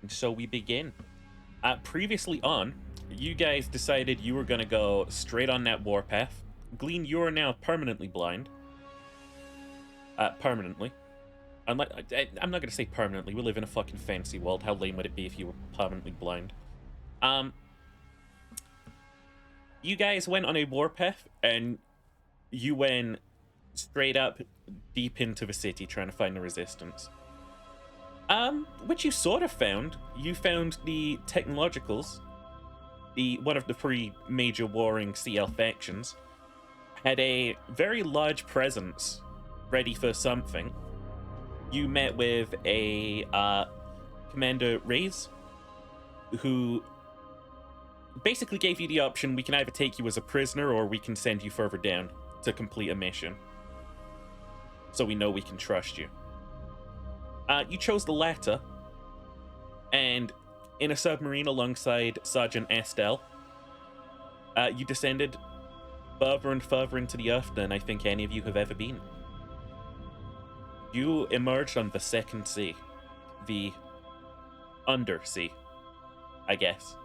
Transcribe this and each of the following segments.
So we begin. Previously on, you guys decided you were going to go straight on that warpath. Glean, you are now permanently blind. Permanently. I'm not going to say permanently. We live in a fucking fantasy world. How lame would it be if you were permanently blind? You guys went on a warpath, and you went straight up deep into the city trying to find the resistance. Which you sort of found. You found the Technologicals, one of the three major warring CL factions, had a very large presence ready for something. You met with a Commander Reyes, who basically gave you the option: we can either take you as a prisoner or we can send you further down to complete a mission. So we know we can trust you. You chose the latter, and in a submarine alongside Sergeant Estelle, you descended further and further into the earth than I think any of you have ever been. You emerged on the second sea, the undersea, I guess.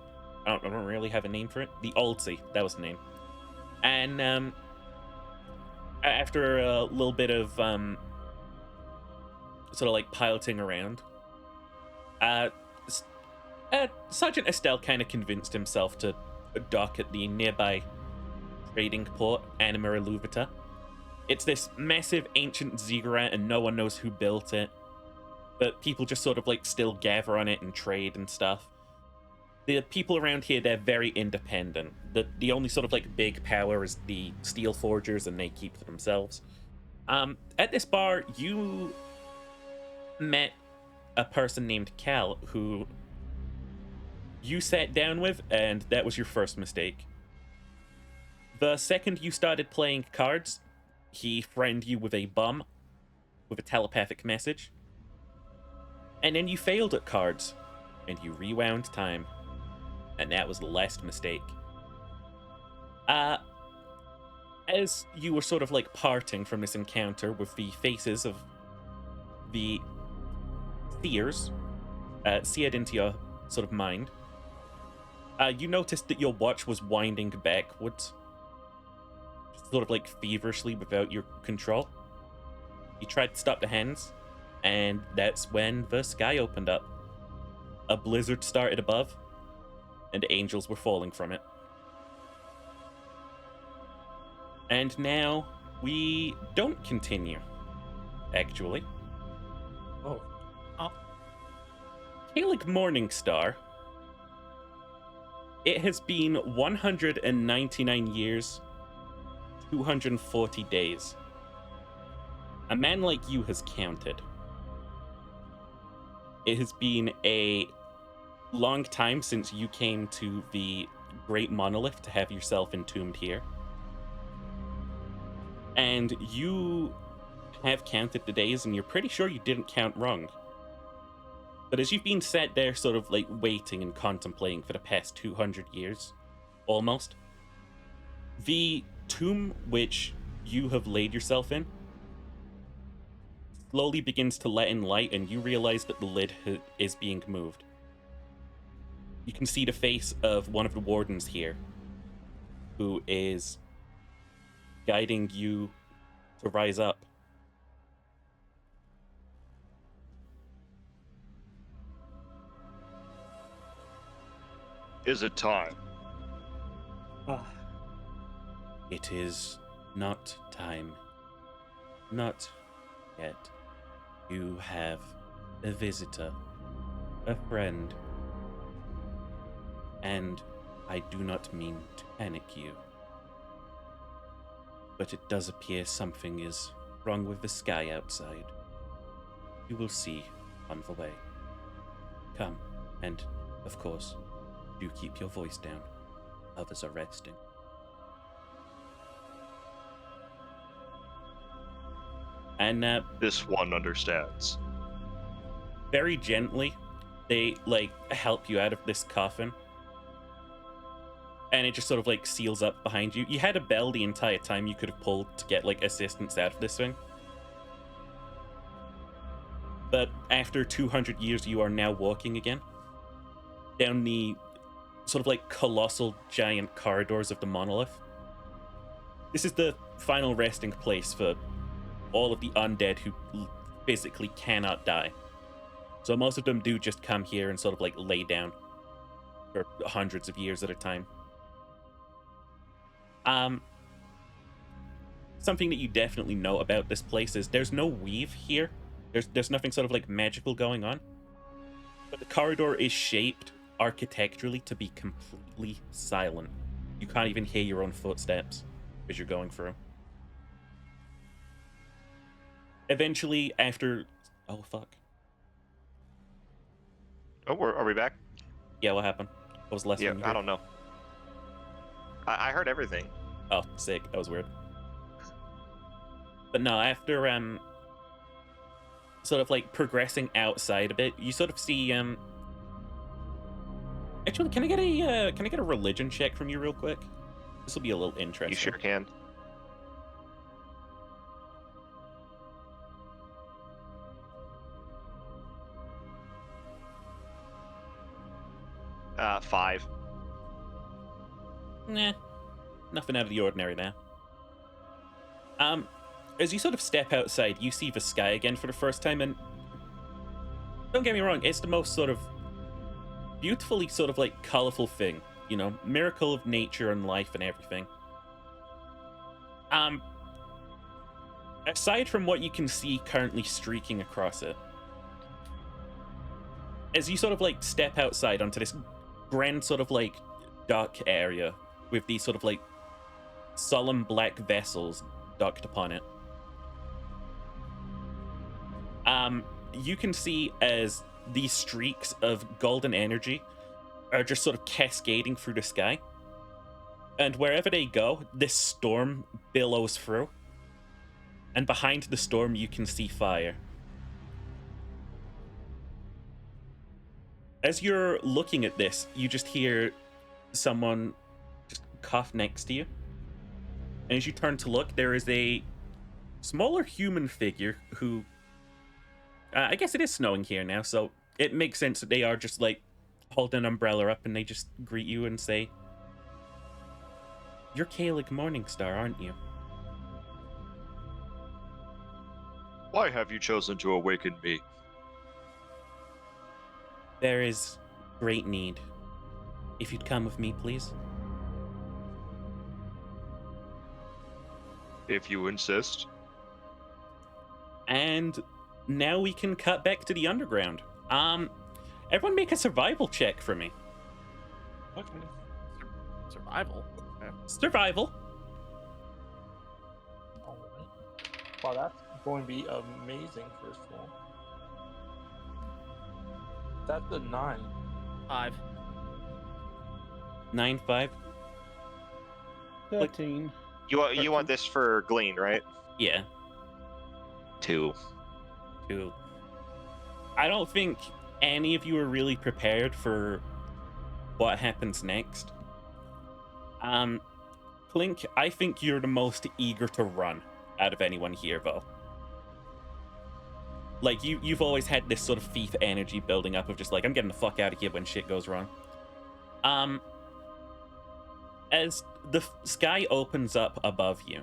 I don't really have a name for it. The Old Sea, that was the name. And after a little bit of sort of like piloting around, Sergeant Estelle kind of convinced himself to dock at the nearby trading port, Animera Luvita. It's this massive ancient ziggurat, and no one knows who built it, but people just sort of like still gather on it and trade and stuff. The people around here, they're very independent. The only sort of like big power is the steel forgers, and they keep to themselves. At this bar, you met a person named Cal, who you sat down with, and that was your first mistake. The second you started playing cards, he threatened you with a bomb, with a telepathic message. And then you failed at cards, and you rewound time. And that was the last mistake. As you were sort of like parting from this encounter with the faces of the seers seared into your sort of mind, you noticed that your watch was winding backwards, sort of like feverishly without your control. You tried to stop the hands, and that's when the sky opened up. A blizzard started above, and angels were falling from it. And now we don't continue, actually. Oh. Calig Morningstar. It has been 199 years, 240 days. A man like you has counted. It has been a long time since you came to the Great Monolith to have yourself entombed here. And you have counted the days, and you're pretty sure you didn't count wrong. But as you've been sat there sort of like waiting and contemplating for the past 200 years, almost, the tomb which you have laid yourself in slowly begins to let in light, and you realize that the lid is being moved. You can see the face of one of the wardens here, who is guiding you to rise up. Is it time? It is not time. Not yet. You have a visitor, a friend, and I do not mean to panic you, but it does appear something is wrong with the sky outside. You will see on the way. Come, and, of course, do keep your voice down. Others are resting. And This one understands. very gently, they like help you out of this coffin, and it just sort of like seals up behind you. You had a bell the entire time you could have pulled to get like assistance out of this thing, but after 200 years, you are now walking again. down the sort of like colossal giant corridors of the monolith. This is the final resting place for all of the undead who physically cannot die. So most of them do just come here and sort of like lay down for hundreds of years at a time. Something that you definitely know about this place is there's no weave here. There's nothing sort of like magical going on. But the corridor is shaped architecturally to be completely silent. You can't even hear your own footsteps as you're going through. Eventually, after... Oh, fuck. Oh, are we back? Yeah, what happened? What was the last Yeah, one you I heard? don't know. I heard everything. Oh, sick. That was weird. But no, after sort of like progressing outside a bit, you sort of see actually, can I get a religion check from you real quick? This will be a little interesting. You sure can. 5. Nah, nothing out of the ordinary there. As you sort of step outside, you see the sky again for the first time, and don't get me wrong, it's the most sort of beautifully sort of like colorful thing, you know, miracle of nature and life and everything. Aside from what you can see currently streaking across it, as you sort of like step outside onto this grand sort of like dark area with these sort of like solemn black vessels docked upon it, you can see as these streaks of golden energy are just sort of cascading through the sky. And wherever they go, this storm billows through. And behind the storm, you can see fire. As you're looking at this, you just hear someone just cough next to you. And as you turn to look, there is a smaller human figure who... I guess it is snowing here now, so it makes sense that they are just, like, holding an umbrella up and they just greet you and say, "You're Kaelig Morningstar, aren't you?" Why have you chosen to awaken me? There is great need. If you'd come with me, please. If you insist. And now we can cut back to the underground. Everyone make a survival check for me. Okay. Survival? Survival. Alright. Wow, that's going to be amazing, first of all. That's a 9. 5. 9-5. 13. You want this for Glean, right? Yeah. 2. 2. I don't think any of you are really prepared for what happens next. Clink, I think you're the most eager to run out of anyone here, though. Like, you've always had this sort of thief energy building up of just like, I'm getting the fuck out of here when shit goes wrong. As the sky opens up above you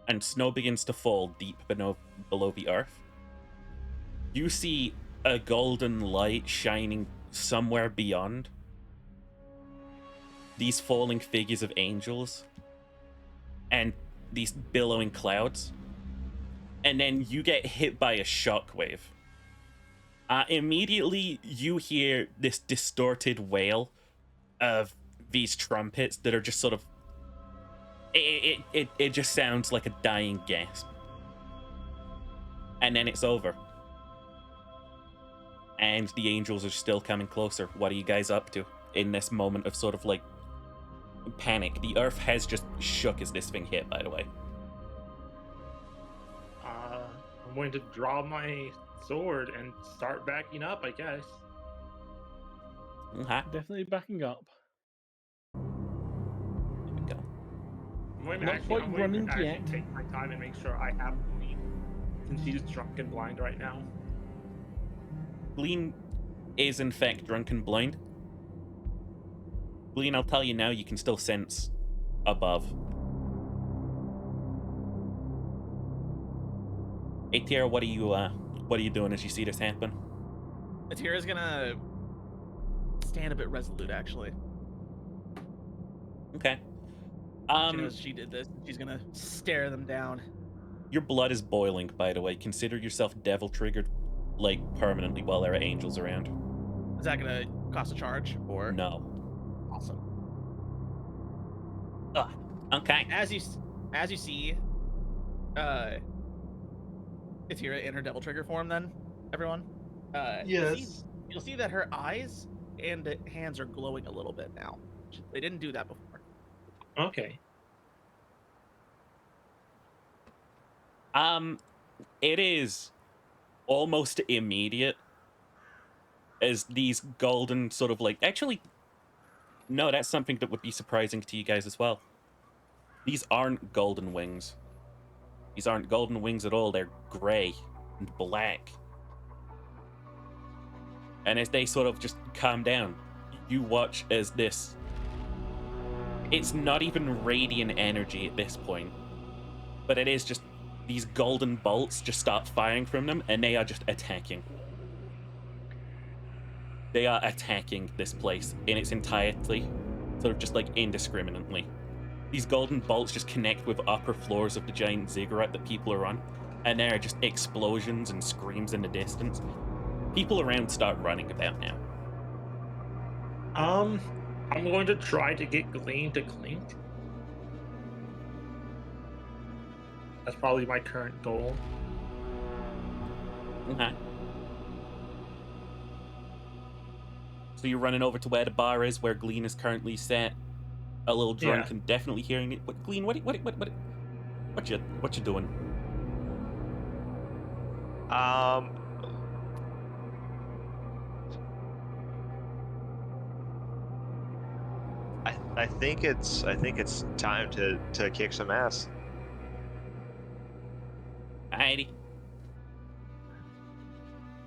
and snow begins to fall deep below the earth, you see a golden light shining somewhere beyond these falling figures of angels and these billowing clouds. And then you get hit by a shockwave. Immediately, you hear this distorted wail of these trumpets that are just sort of... It just sounds like a dying gasp. And then it's over. And the angels are still coming closer. What are you guys up to in this moment of sort of like panic? The earth has just shook as this thing hit, by the way. I'm going to draw my sword and start backing up, I guess. Okay. Definitely backing up. Here we go. I'm going to Not actually, quite I'm going running to actually yet. take my time and make sure I have Glean, since she's drunk and blind right now. Glean is in fact drunk and blind. Glean, I'll tell you now, you can still sense above. Hey, Tierra, what are you doing as you see this happen? Atira's gonna stand a bit resolute, actually. Okay. She knows she did this. She's gonna stare them down. Your blood is boiling, by the way. Consider yourself devil triggered, like, permanently while there are angels around. Is that gonna cost a charge, or No. Awesome. Ugh. Okay. As you see, Atira in her devil trigger form, then everyone. Yes. You'll see that her eyes and hands are glowing a little bit now. They didn't do that before. Okay. It is almost immediate as these golden sort of like, actually, no, that's something that would be surprising to you guys as well. These aren't golden wings. These aren't golden wings at all. They're gray and black. And as they sort of just calm down, you watch as this, it's not even radiant energy at this point, but it is just these golden bolts just start firing from them, and they are just attacking. They are attacking this place in its entirety, sort of just like indiscriminately. These golden bolts just connect with upper floors of the giant ziggurat that people are on, and there are just explosions and screams in the distance. People around start running about now. I'm going to try to get Glean to clink. That's probably my current goal. Okay. So you're running over to where the bar is, where Glean is currently set, a little drunk Yeah. and definitely hearing it. What, Glean? What you doing? I think it's time to kick some ass. Alrighty.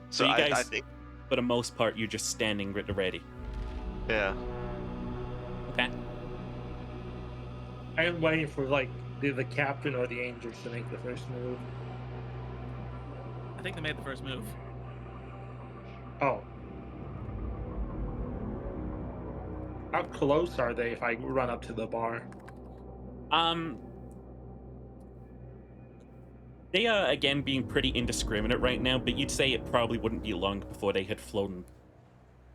So you I guys- think, For the most part, you're just standing at the ready. yeah. Okay. I am waiting for like the captain or the angels to make the first move. I think they made the first move. Oh. How close are they if I run up to the bar? They are again being pretty indiscriminate right now, but you'd say it probably wouldn't be long before they had flown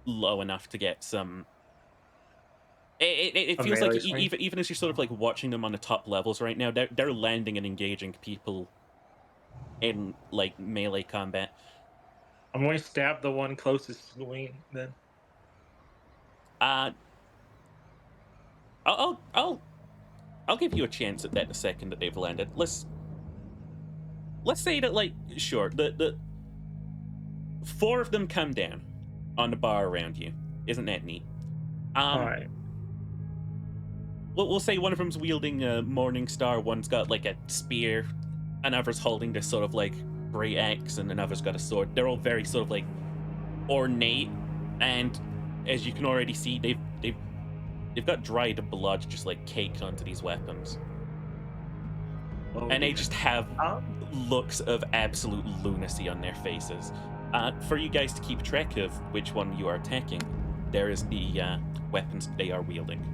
low enough to get some. It feels like melee swing? even as you're sort of like watching them on the top levels right now, they're landing and engaging people in like melee combat. I'm going to stab the one closest to Glean then. I'll give you a chance at that the second that they've landed. Let's say that, like, sure, the 4 of them come down on the bar around you. Isn't that neat? Alright. We'll say one of them's wielding a Morning Star, one's got like a spear, another's holding this sort of like great axe, and another's got a sword. They're all very sort of like ornate, and as you can already see, they've got dried blood just like caked onto these weapons. Oh, And they just have Um, looks of absolute lunacy on their faces. For you guys to keep track of which one you are attacking, there is the weapons they are wielding.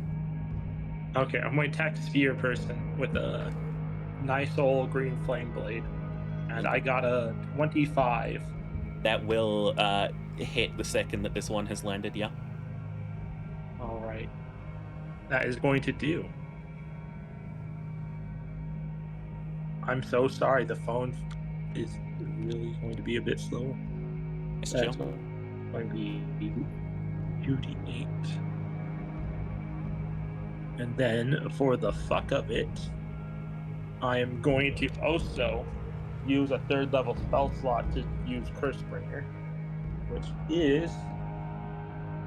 okay, I'm going to attack Sphere Person with a nice old green flame blade. And I got a 25. That will hit the second that this one has landed, yeah? Alright. That is going to do. I'm so sorry, the phone is really going to be a bit slow. It's That's chill. going to be 2d8. And then, for the fuck of it, I am going to also use a 3rd level spell slot to use Cursebringer, which is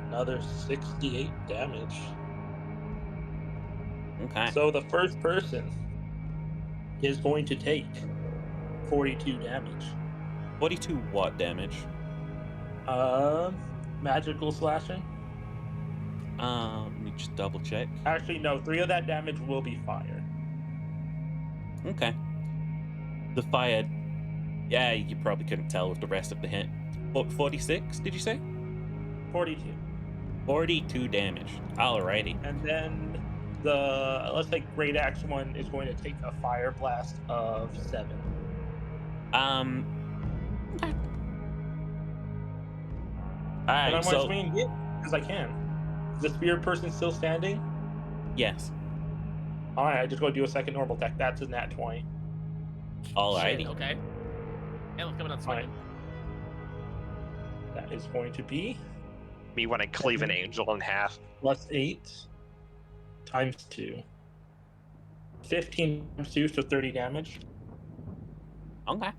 another 68 damage. Okay. So the first person is going to take 42 damage. 42 what damage? Magical slashing. Let me just double check. Actually, no. 3 of that damage will be fire. Okay. The fire. Yeah, you probably couldn't tell with the rest of the hit. 46, did you say? 42. 42 damage. Alrighty. And then the, let's say, Great Axe one is going to take a fire blast of 7. Okay. And I Alright, want to so swing and hit because I can. Is the spear person still standing? yes. Alright, I just go do a second normal attack. That's a nat 20. Alrighty. Shit, okay. And let's coming out swinging. That is going to be Me when I cleave an angel in half. plus 8 times 2. 15 times 2, so 30 damage. Okay.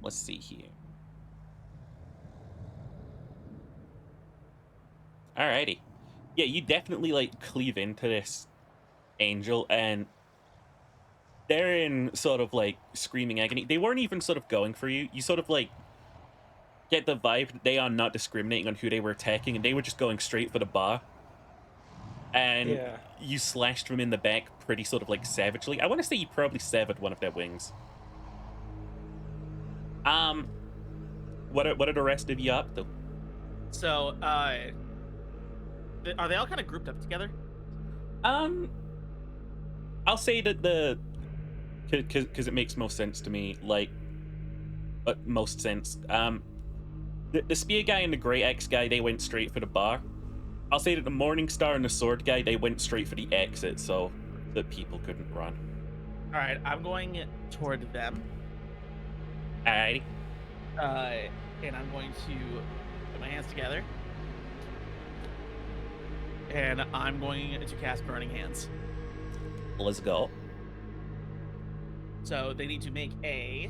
Let's see here. Alrighty. Yeah, you definitely like cleave into this angel, and they're in sort of like screaming agony. They weren't even sort of going for you. You sort of like get the vibe that they are not discriminating on who they were attacking, and they were just going straight for the bar. And Yeah. you slashed them in the back pretty sort of like savagely. I want to say you probably severed one of their wings. What are the rest of you up to? So, are they all kind of grouped up together? I'll say that because it makes most sense to me. Like, most sense. The spear guy and the Great Axe guy, they went straight for the bar. I'll say that the Morning Star and the sword guy, they went straight for the exit, so that people couldn't run. All right, I'm going toward them. Alrighty. And I'm going to put my hands together. And I'm going to cast Burning Hands. Let's go. So they need to make a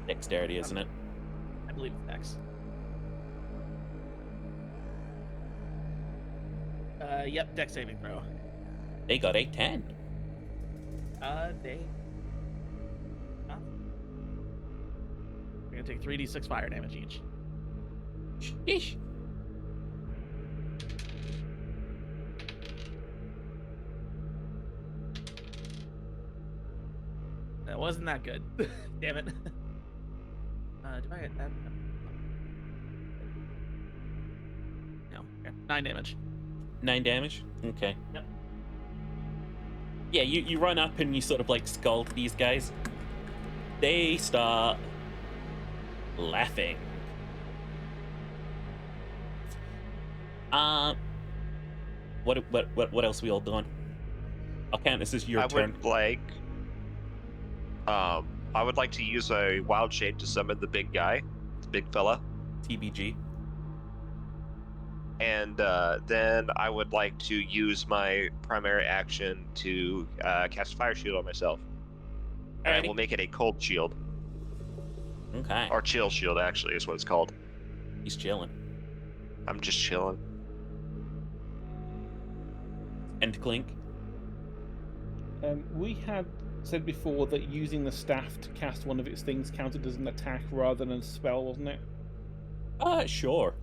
Dexterity, isn't it? I believe it's X. Yep, Dex saving throw. They got a 10. They. We're gonna take 3d6 fire damage each. Sheesh. That wasn't that good. Damn it. Do I get that? No. Okay. 9 damage. 9 damage? Okay. Yep. Yeah, you run up and you sort of like scald these guys. They start laughing. What else we all doing? I'll count this as your turn. I would like to use a wild shape to summon the big guy, the big fella. TBG. And then I would like to use my primary action to cast Fire Shield on myself. And I Alrighty. will make it a cold shield. Okay. Or chill shield, actually, is what it's called. He's chilling. I'm just chilling. And Clink. We had said before that using the staff to cast one of its things counted as an attack rather than a spell, wasn't it? Sure.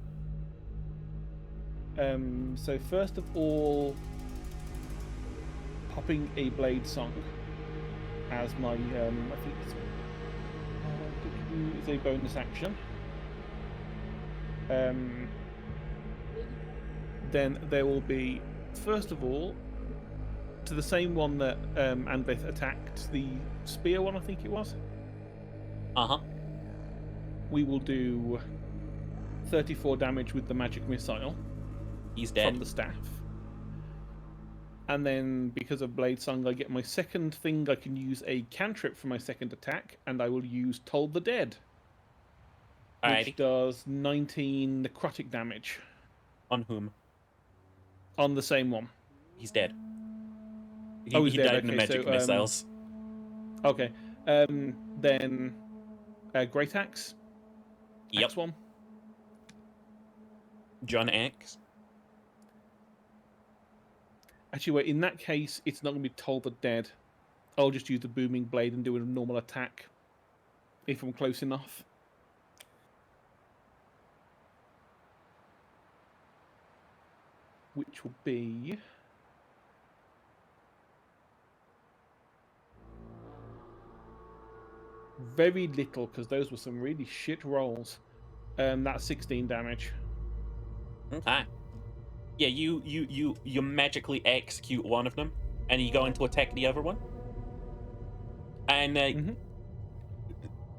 So first of all, popping a blade song as my I think it's a bonus action. Then there will be, first of all, to the same one that Anvith attacked, the spear one, I think it was. Uh-huh. We will do 34 damage with the magic missile. He's dead. From the staff. And then, because of Blade Song, I get my second thing. I can use a cantrip for my second attack, and I will use Toll the Dead. Alrighty. Which does 19 necrotic damage. On whom? On the same one. He's dead. He's he dead. died in the Okay, magic so, missiles. Okay. Then, Great Axe. Yep. Axe one. John X. Actually, wait, in that case, it's not going to be Toll the Dead. I'll just use the Booming Blade and do a normal attack. If I'm close enough. which will be very little because those were some really shit rolls. That's 16 damage. Okay. Yeah, you magically execute one of them, and you go in to attack the other one. And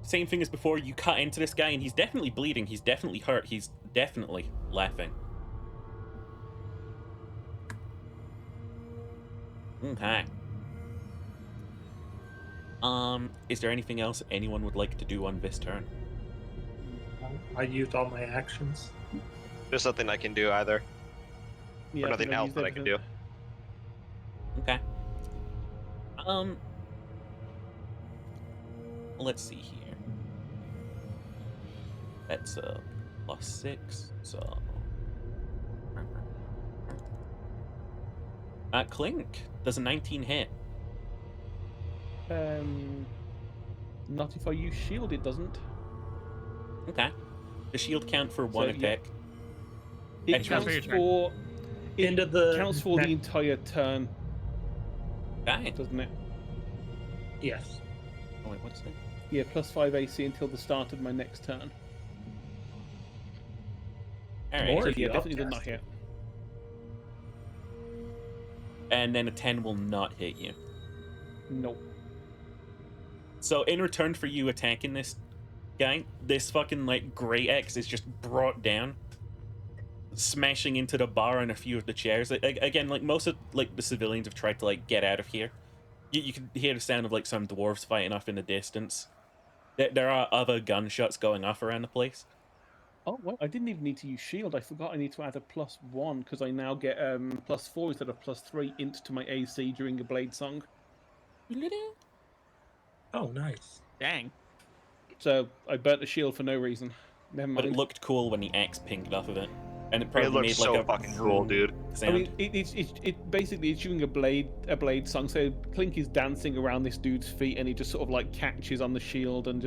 same thing as before, you cut into this guy, and he's definitely bleeding. He's definitely hurt. He's definitely laughing. Okay. Is there anything else anyone would like to do on this turn? I used all my actions. There's nothing I can do either. Yeah, Or I nothing think I've else used that I can do. Okay. Let's see here. That's +6, so. Clink does a 19 hit. Not if I use shield, it doesn't. Okay. The shield count for one So, yeah. attack. It Extra. counts For your turn. for. It End of the counts for the next- entire turn, Okay. doesn't it? Yes. Oh, wait, what's that? Yeah, +5 AC until the start of my next turn. Alright. More? So if yeah, you definitely does not upcast it. hit. And then a 10 will not hit you. Nope. So in return for you attacking this guy, this fucking like Great Axe is just brought down, smashing into the bar and a few of the chairs. Again, like most of like the civilians have tried to like get out of here. You can hear the sound of like some dwarves fighting off in the distance. There are other gunshots going off around the place. Oh, well, I didn't even need to use shield. I forgot I need to add a +1 because I now get +4 instead of +3 int to my AC during a blade song. Oh, nice. Dang. So I burnt the shield for no reason. Never But it mind. looked cool when the axe pinged off of it. And it It probably looks made so like a fucking cool, dude. I sound. mean, it basically it's doing a blade song. So Clink is dancing around this dude's feet, and he just sort of like catches on the shield and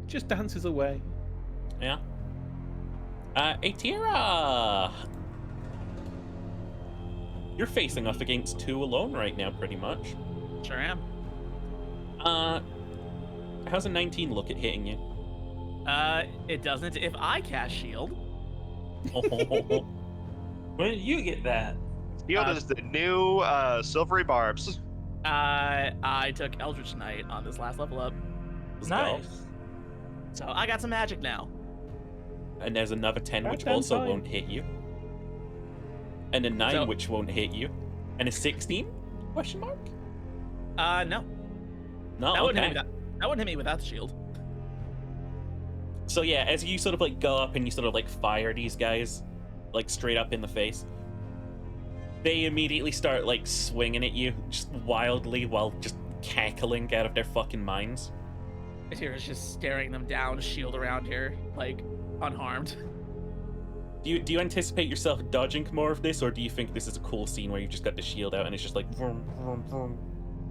just dances away. Yeah. Atira! You're facing off against 2 alone right now, pretty much. Sure am. How's a 19 look at hitting you? It doesn't if I cast shield. When did you get that? Shield is the new silvery barbs. I took Eldritch Knight on this last level up, Let's go. Nice. so I got some magic now. And there's another 10 which That's also fine. won't hit you. And a 9 So- which won't hit you. And a 16? Question mark? No, No, that wouldn't hit okay. me that wouldn't hit me without the shield. So yeah, as you sort of like go up and you sort of like fire these guys, like straight up in the face, they immediately start like swinging at you just wildly while just cackling out of their fucking minds. Atira's just staring them down, shield around here, like unharmed. Do you anticipate yourself dodging more of this, or do you think this is a cool scene where you've just got the shield out and it's just like vroom, vroom, vroom?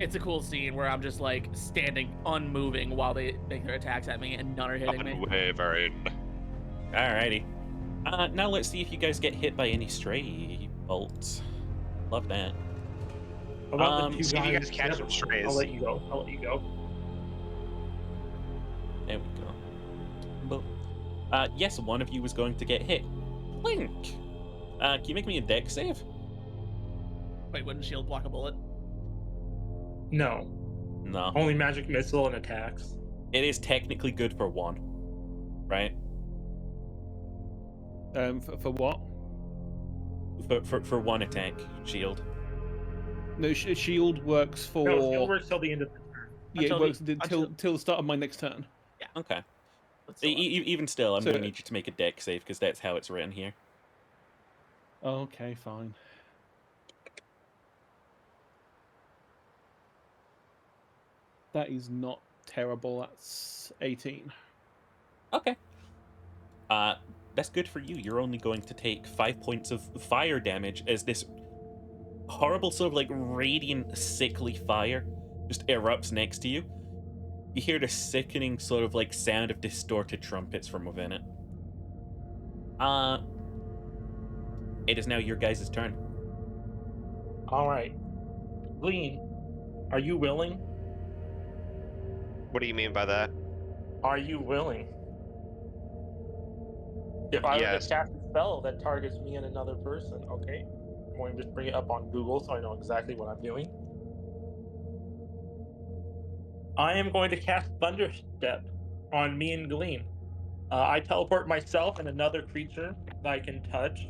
It's a cool scene where I'm just like standing unmoving while they make their attacks at me and none are hitting me. Unwavering. Alrighty. Now let's see if you guys get hit by any stray bolts. Love that. How about the two see if you guys guys catch together? some strays. I'll let you go. I'll let you go. There we go. Boom. Yes, one of you is going to get hit. Link! Can you make me a dex save? Wait, wouldn't shield block a bullet? No. No. Only magic missile and attacks. It is technically good for 1. Right? For what? For 1 attack, shield. No, shield works for. No, it works till the end of the turn. Yeah, it Until works the- till the start of my next turn. Okay. That's Even still, I'm So- going to need you to make a dex save because that's how it's written here. Okay, fine. That is not terrible. That's 18. Okay. That's good for you. You're only going to take 5 points of fire damage as this horrible sort of like radiant, sickly fire just erupts next to you. You hear the sickening sort of like sound of distorted trumpets from within it. It is now your guys' turn. All right. Glean, are you willing? What do you mean by that? Are you willing? If I were Yes. to cast a spell that targets me and another person, okay? I'm going to just bring it up on Google so I know exactly what I'm doing. I am going to cast Thunderstep on me and Glean. I teleport myself and another creature that I can touch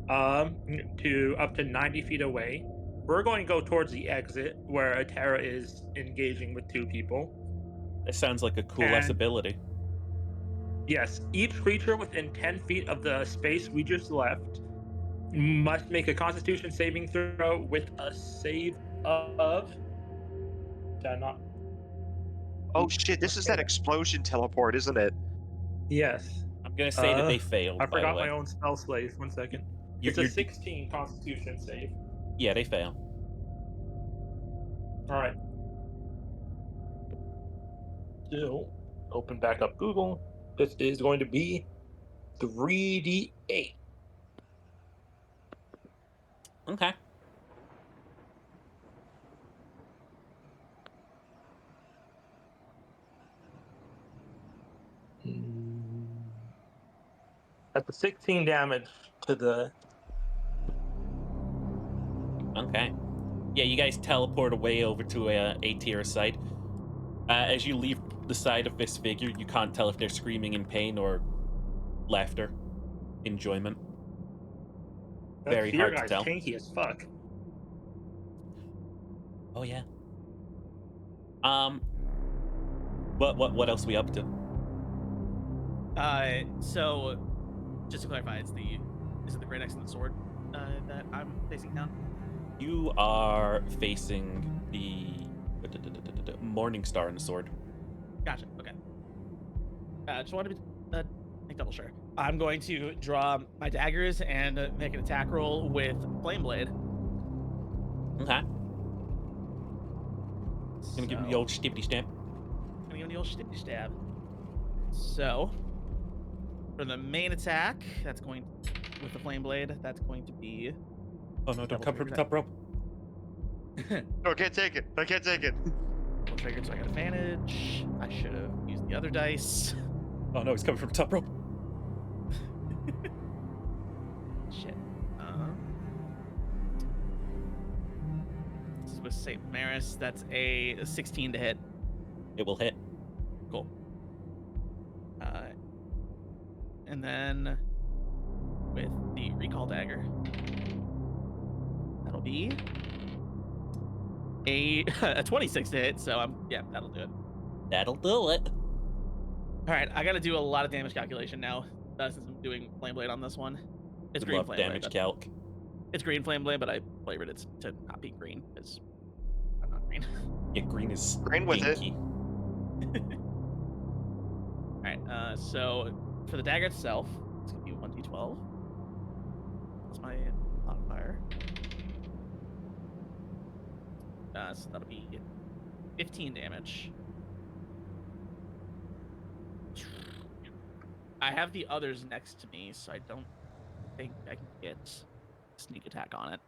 to up to 90 feet away. We're going to go towards the exit where Atera is engaging with two people. That sounds like a cool ass And- ability. Yes, each creature within 10 feet of the space we just left must make a Constitution saving throw with a save of. Did I not? Oh shit! This is that explosion teleport, isn't it? Yes. I'm gonna say that they failed. I by the forgot way. my own spell slave. 1 second. You- It's a you're- 16 Constitution save. Yeah, they fail. All right. So, open back up Google. This is going to be 3d8. Okay. That's a 16 damage to the. Okay. Yeah, you guys teleport away over to a tier site. As you leave the side of this figure, you can't tell if they're screaming in pain or laughter, enjoyment. That Very fear hard to guy's tell. tanky as fuck. Oh yeah. What else we up to? So just to clarify, is it the Great Axe and the Sword that I'm facing down? You are facing the Morning Star and the sword. Gotcha. Okay. Just wanted to make double sure. I'm going to draw my daggers and make an attack roll with Flame Blade. Okay. Gonna give him the old stippity stamp. Gonna give him the old stab. So, for the main attack, that's going with the Flame Blade. That's going to be. Oh no! Don't Double come from the trigger top rope. No, I can't take it. I can't take it. Double triggered, so I got advantage. I should have used the other dice. Oh no! He's coming from the top rope. Shit. This is with Saint Maris. That's a 16 to hit. It will hit. Cool. And then with the recall dagger, that'll be a 26 to hit. So that'll do it. That'll do it. All right, I got to do a lot of damage calculation now since I'm doing Flame Blade on this one. It's Good green luck, Flame damage Blade. calc. It's green Flame Blade, but I flavored it to not be green because I'm not green. Yeah, green is Green with it. stinky. All right, so for the dagger itself, it's gonna be 1d12. That's my modifier. So that'll be 15 damage. I have the others next to me, so I don't think I can get sneak attack on it.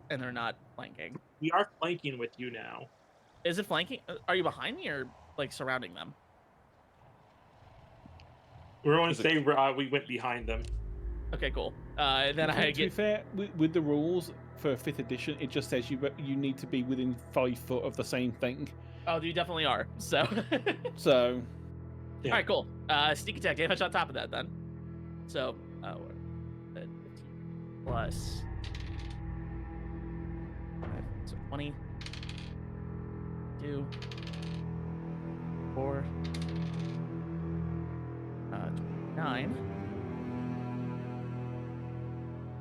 And they're not flanking. We are flanking with you now. Is it flanking? Are you behind me or like surrounding them? We're going Is to it- say we went behind them. Okay, cool. Then I To be get. fair, with the rules for 5th edition, it just says you need to be within 5 foot of the same thing. Oh, you definitely are. So. So, Yeah. All right, cool. Sneak attack damage on top of that, then. So, 15 plus 5, so 20, 2, 4, 29.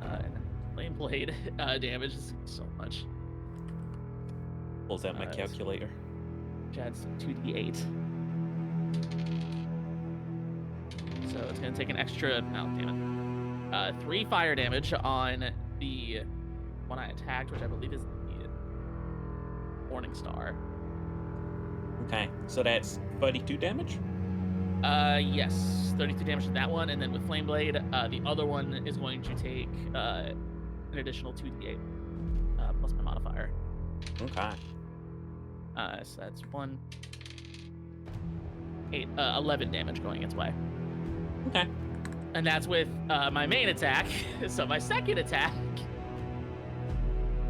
And then Flame Blade damage is so much. Pulls out my Alright. calculator. Which adds 2d8. So it's gonna take an extra. No, damn it. 3 fire damage on the one I attacked, which I believe is the Morning Star. Okay, so that's 32 damage. Yes, 32 damage to that one, and then with Flame Blade, the other one is going to take an additional 2d8 plus my modifier. Okay. So that's 11 damage going its way. Okay. And that's with my main attack. So my second attack.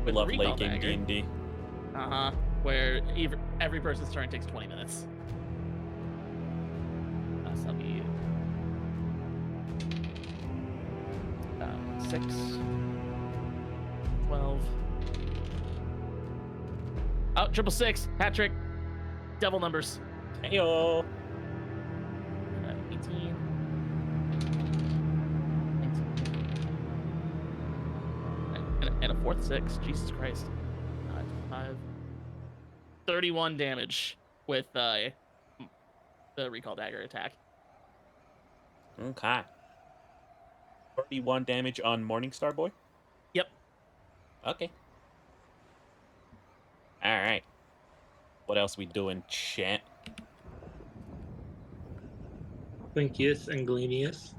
We with love Recall late game Dagger. D&D. Where every person's turn takes 20 minutes. So that'll be 6, 12. Oh, 666, hat trick, double numbers. Heyo. 18, 19, and a fourth 6. Jesus Christ. 5, 31 damage with the Recall Dagger attack. Okay. 31 damage on Morningstar Boy? Yep. Okay. Alright. What else we doing, chat? Clinkius and Glenius.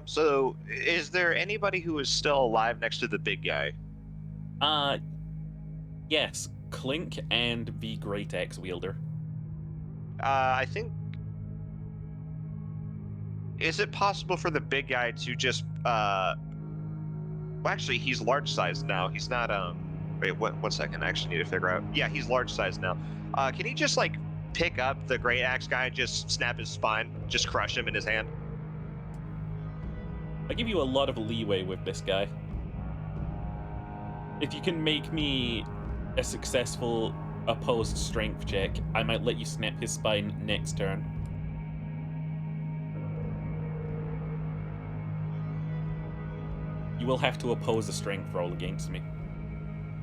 So is there anybody who is still alive next to the big guy? Yes. Clink and the Great Axe Wielder. I think. Is it possible for the big guy to just well, actually, he's large sized now. He's not wait, one second. I actually need to figure out. Yeah, he's large sized now. Can he just like pick up the Great Axe guy and just snap his spine, just crush him in his hand? I give you a lot of leeway with this guy. If you can make me a successful opposed strength check, I might let you snap his spine next turn. You will have to oppose a strength roll against me.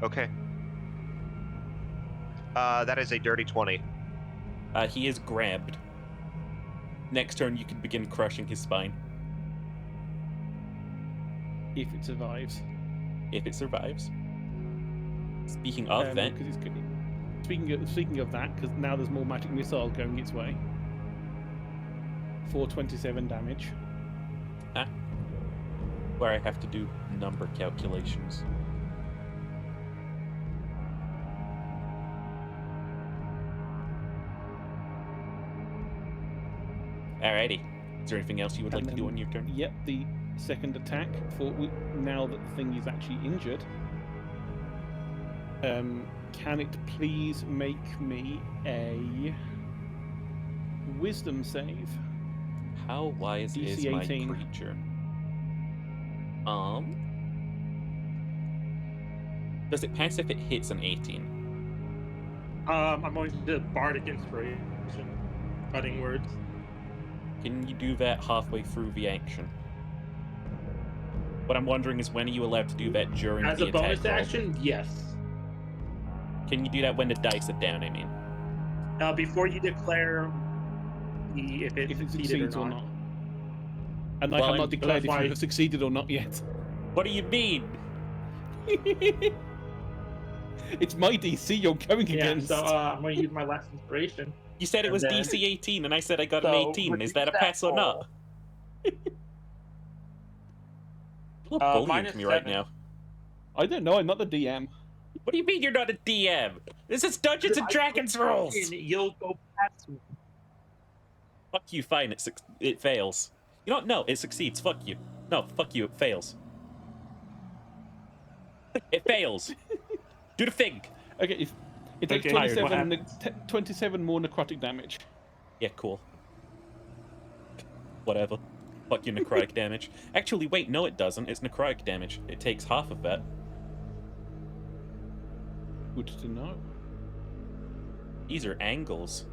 Okay. That is a dirty 20. He is grabbed. Next turn, you can begin crushing his spine. If it survives. If it survives. Speaking of that, 'cause it's good. Speaking of that, because now there's more magic missile going its way. 427 damage. where I have to do number calculations. Alrighty. Is there anything else you would like to do on your turn? Yep, the second attack. Now that the thing is actually injured, can it please make me a wisdom save? How wise DC is my 18. creature? Does it pass if it hits an 18? I'm going to do Bardic Inspiration. Cutting words. Can you do that halfway through the action? What I'm wondering is, when are you allowed to do that during As the a attack bonus roll? action, yes. Can you do that when the dice are down, I mean? Before you declare if it If it succeeded succeeds or not. And I Well, have not declared if why- you have succeeded or not yet. What do you mean? It's my DC you're going Yeah, against. so I'm going to use my last inspiration. You said it And was then- DC 18, and I said I got an So, 18. Is reduce that a that pass or not? roll. You're bullying minus me right 7. now. I don't know, I'm not the DM. What do you mean you're not a DM? This is Dungeons and Dragons rules! You'll go past me. Fuck you, fine, it fails. You know what? No, it succeeds. Fuck you. No, fuck you, it fails. It fails. Do the thing. Okay, it takes Okay, tired, what 27 more necrotic damage. Yeah, cool. Whatever. Fuck your necrotic damage. Actually, wait, no it doesn't. It's necrotic damage. It takes half of that. Good to know. These are angles.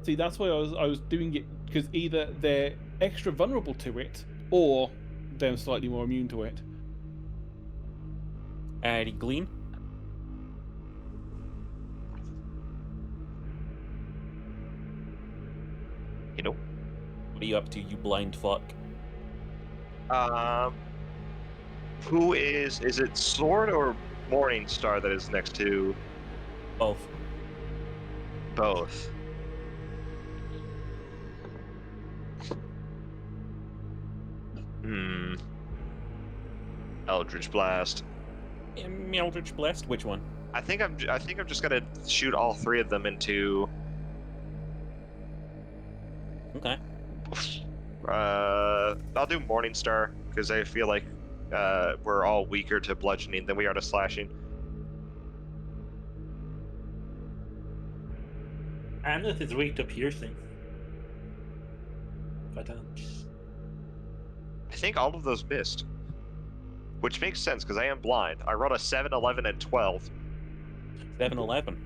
See, that's why I was doing it, because either they're extra vulnerable to it, or they're slightly more immune to it. Alrighty, Glean. You know. What are you up to, you blind fuck? Who is it Sword or Morningstar that is next to Both. both? Hmm. Eldritch Blast. Eldritch Blast. Which one? I think I'm just gonna shoot all three of them into. Okay. I'll do Morningstar because I feel like we're all weaker to bludgeoning than we are to slashing. Amleth is weak to piercing. But I think all of those missed, which makes sense because I am blind. I rolled a 7, 11, and 12. 7, 11.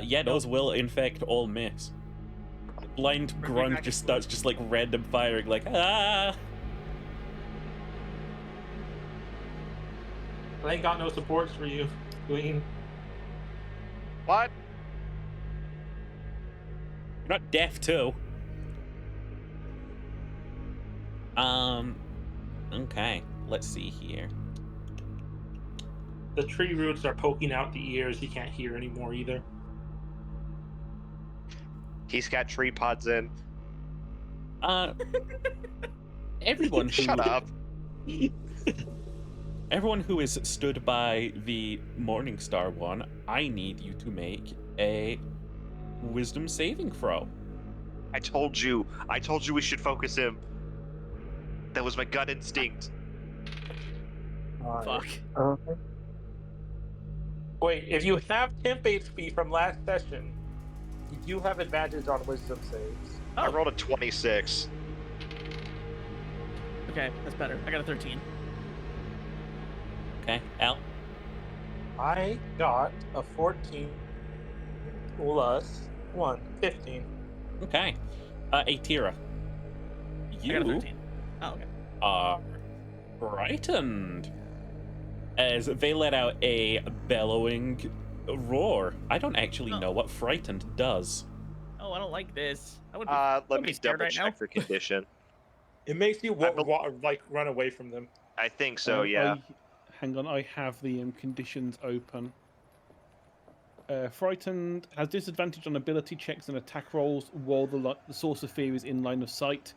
Yeah, those will in fact all miss. Blind grunt just starts just like random firing, like ah. I ain't got no supports for you, Queen. What? You're not deaf too. Okay, let's see here. The tree roots are poking out the ears. He can't hear anymore either. He's got tree pods in. Everyone who Shut up. Everyone who is stood by the Morningstar one, I need you to make a wisdom saving throw. I told you we should focus him. That was my gut instinct. Fuck. Wait, if you have temp HP from last session, you do have advantage on wisdom saves. I rolled a 26. Okay, that's better. I got a 13. Okay, Al. I got a 14 plus 1, 15. Okay. Atira. I got a You 13. Oh, okay. are frightened as they let out a bellowing roar. I don't actually know what frightened does. Oh, I don't like this. I would Let be me scared double right check now. for condition. It makes you I bel- like run away from them. I think so, yeah. Hang on, I have the conditions open. Frightened has disadvantage on ability checks and attack rolls while the source of fear is in line of sight.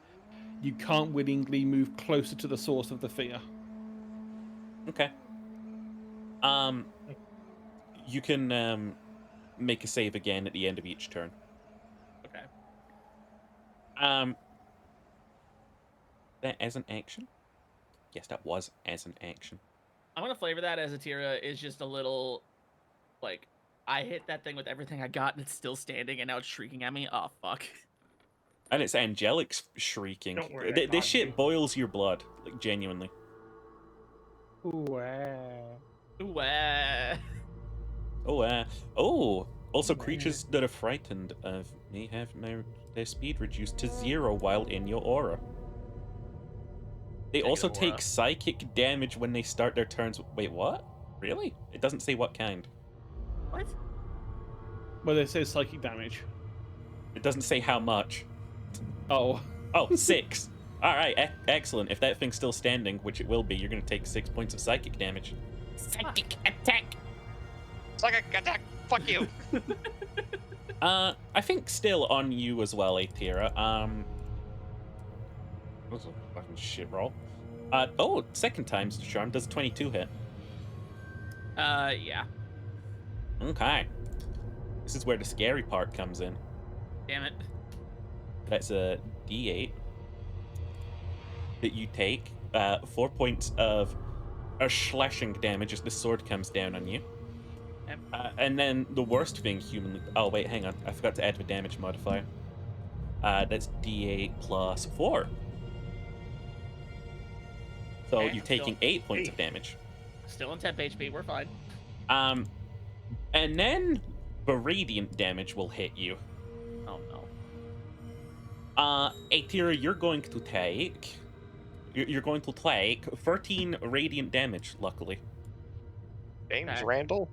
You can't willingly move closer to the source of the fear. Okay. You can make a save again at the end of each turn. Okay. That as an action? Yes, that was as an action. I'm gonna flavor that as Atira is just a little, like, I hit that thing with everything I got and it's still standing and now it's shrieking at me. Oh fuck. And it's angelic shrieking. Don't worry, I This got shit you. boils your blood, like genuinely. Ooh, Ooh, Also, creatures that are frightened may have their speed reduced to 0 while in your aura. They Take also an take aura. psychic damage when they start their turns. Wait, what? Really? It doesn't say what kind. What? Well, it says psychic damage. It doesn't say how much. Oh. Oh, 6. All right, excellent. If that thing's still standing, which it will be, you're going to take 6 points of psychic damage. Psychic attack. Psychic attack! Fuck you! I think still on you as well, Atira. That was a fucking shit roll. Second time's the charm. Does a 22 hit? Yeah. Okay. This is where the scary part comes in. Damn it. That's a D8 that you take. 4 points of slashing damage as the sword comes down on you. Yep. And then the worst thing humanly... Oh, wait, hang on. I forgot to add the damage modifier. That's D8 plus 4. So Okay, you're taking 8 points of 8. damage. Still in temp HP. We're fine. And then the radiant damage will hit you. Oh no. Atira, you're going to take 13 radiant damage, luckily. James Okay. Randall?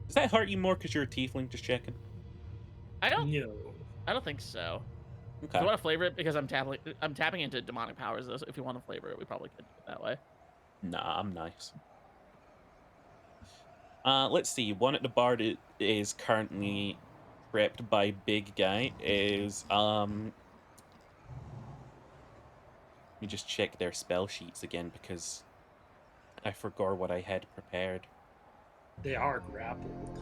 Does that hurt you more because you're a tiefling? Just checking. I don't think so. Do Okay. you want to flavor it because I'm tapping into demonic powers though, so if you want to flavor it, we probably could do it that way. Nah, I'm nice. Let's see. One at the bar that is currently prepped by Big Guy is Let me just check their spell sheets again because I forgot what I had prepared. They are grappled.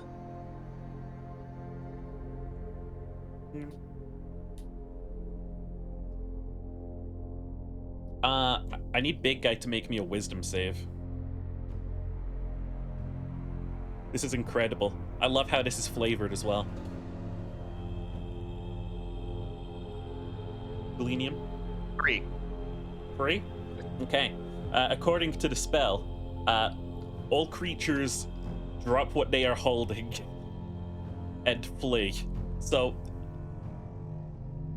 I need Big Guy to make me a wisdom save. This is incredible. I love how this is flavored as well. Selenium? 3. 3? Okay. According to the spell, all creatures drop what they are holding and flee. So,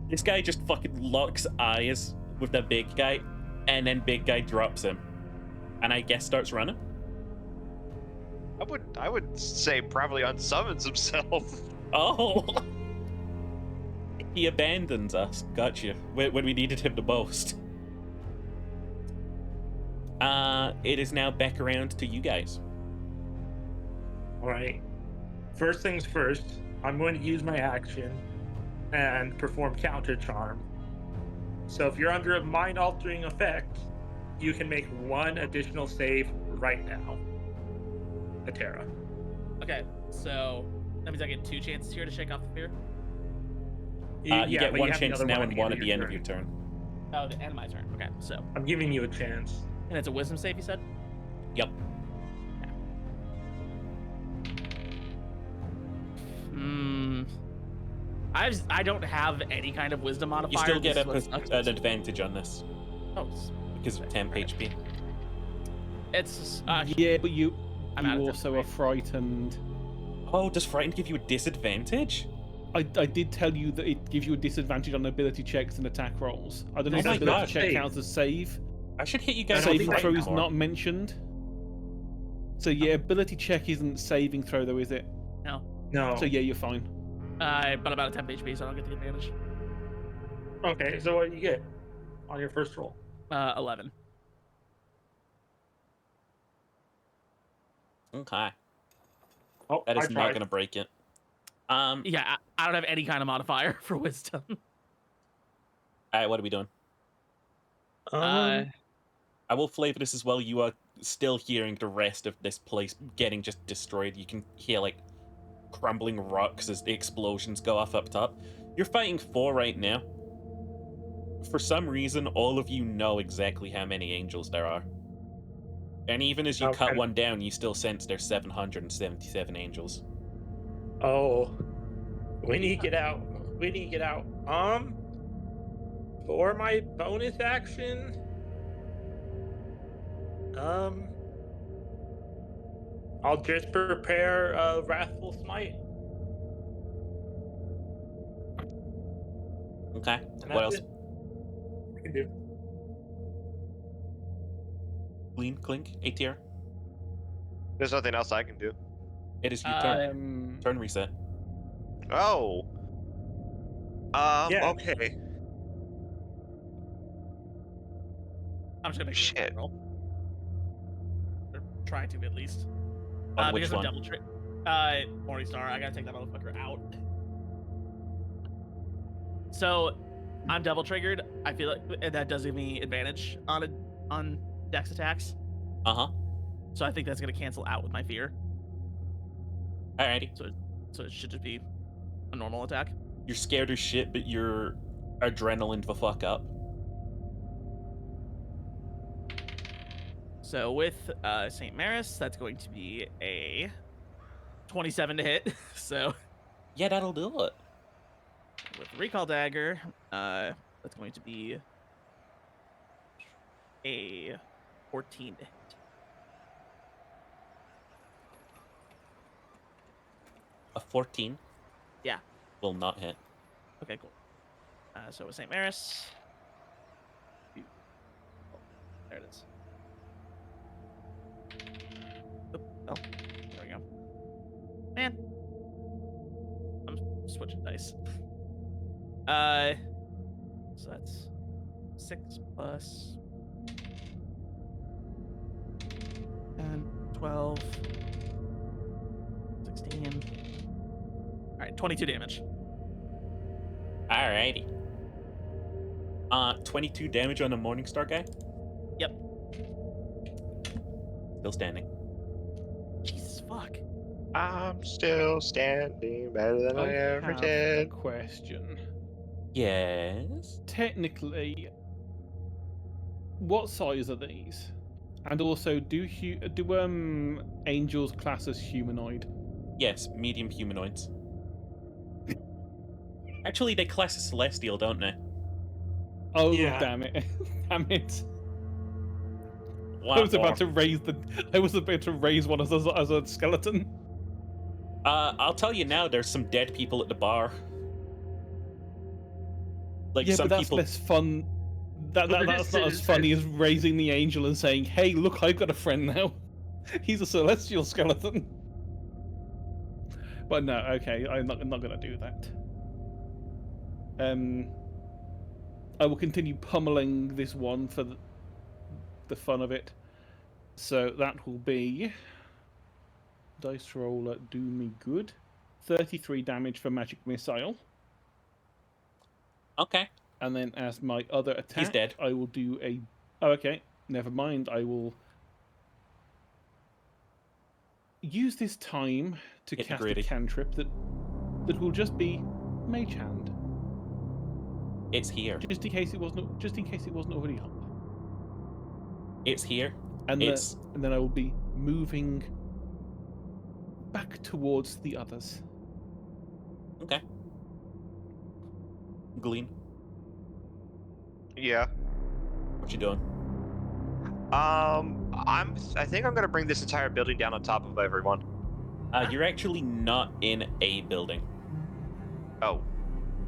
this guy just fucking locks eyes with the big guy, and then big guy drops him. And I guess starts running? I would say probably unsummons himself. Oh! He abandons us. Gotcha. When we needed him the most. It is now back around to you guys. All right. First things first, I'm going to use my action and perform counter charm. So if you're under a mind-altering effect, you can make one additional save right now. Atera. Okay, so that means I get 2 chances here to shake off the fear. You get but one have the chance other now one and one at your the end of turn. your turn. Oh, the end of my turn. Okay, so I'm giving you a chance. and it's a wisdom save, you said? Yep. I don't have any kind of wisdom modifier. You still get This is what sucks. an advantage on this Oh, because of temp HP. it's Yeah, but you I'm out of also temp are frightened. Oh, does Frightened give you a disadvantage? I did tell you that it gives you a disadvantage on ability checks and attack rolls. I don't know Oh if my the ability God, check save. counts as save. I should hit you guys don't with Saving think throw Frightened is more. not mentioned. So yeah, ability check isn't saving throw though, is it? No. No. So yeah, you're fine. But about a 10 HP, so I don't get the advantage. Okay, so what do you get on your first roll? 11. Okay. Oh, That is I not tried. going to break it. Yeah, I don't have any kind of modifier for wisdom. Alright, what are we doing? Uh, I will flavor this as well. You are still hearing the rest of this place getting just destroyed. You can hear, like, crumbling rocks as the explosions go off up top. You're fighting 4 right now. For some reason, all of you know exactly how many angels there are. And even as you cut Okay. one down, you still sense there's 777 angels. Oh, we need to get out. We need to get out. For my bonus action, I'll just prepare a Wrathful Smite. Okay. And What that's else? it. I can do. Clean, Clink, ATR. There's nothing else I can do. It is your turn. Turn reset. Oh. Yeah. Okay. I'm just gonna make a Shit. roll. Or try to at least. On which Because I'm one? double Morningstar, I gotta take that motherfucker out. So, I'm double triggered. I feel like and that does give me advantage on dex attacks. Uh-huh. So I think that's gonna cancel out with my fear. Alrighty. So it should just be a normal attack. You're scared as shit, but you're adrenaline the fuck up. So with St. Maris, that's going to be a 27 to hit. So Yeah, that'll do it. with Recall Dagger, that's going to be a 14 to hit. A 14 Yeah. will not hit. Okay, cool. So with St. Maris, oh, there it is. Oop, oh, there we go. Man, I'm switching dice. So that's 6 plus 10, 12, 16. All right, 22 damage. Alrighty. 22 damage on the Morningstar guy. Yep. Still standing. Jesus fuck. I'm still standing better than I ever have a did. question. Yes. Technically, what size are these? And also, do angels class as humanoid? Yes, medium humanoids. Actually, they class as celestial, don't they? Oh, Yeah. damn it! Damn it! Wah, I was wah. about to raise one as a skeleton. I'll tell you now. There's some dead people at the bar. Like Yeah, some but that's people. less fun. That's not as funny as raising the angel and saying, "Hey, look, I've got a friend now. He's a celestial skeleton." But no, okay, I'm not gonna do that. I will continue pummeling this one for the fun of it. So that will be dice roller. Do me good. 33 damage for magic missile. Okay. And then as my other attack, He's dead. I will do a... Oh, okay. Never mind. I will use this time to Get cast a gritty. cantrip that will just be Mage Hand. It's here. Just in case it wasn't already up. It's here. And, It's and then I will be moving back towards the others. okay. Glean, Yeah. what you doing? I think I'm gonna bring this entire building down on top of everyone. You're actually not in a building. Oh.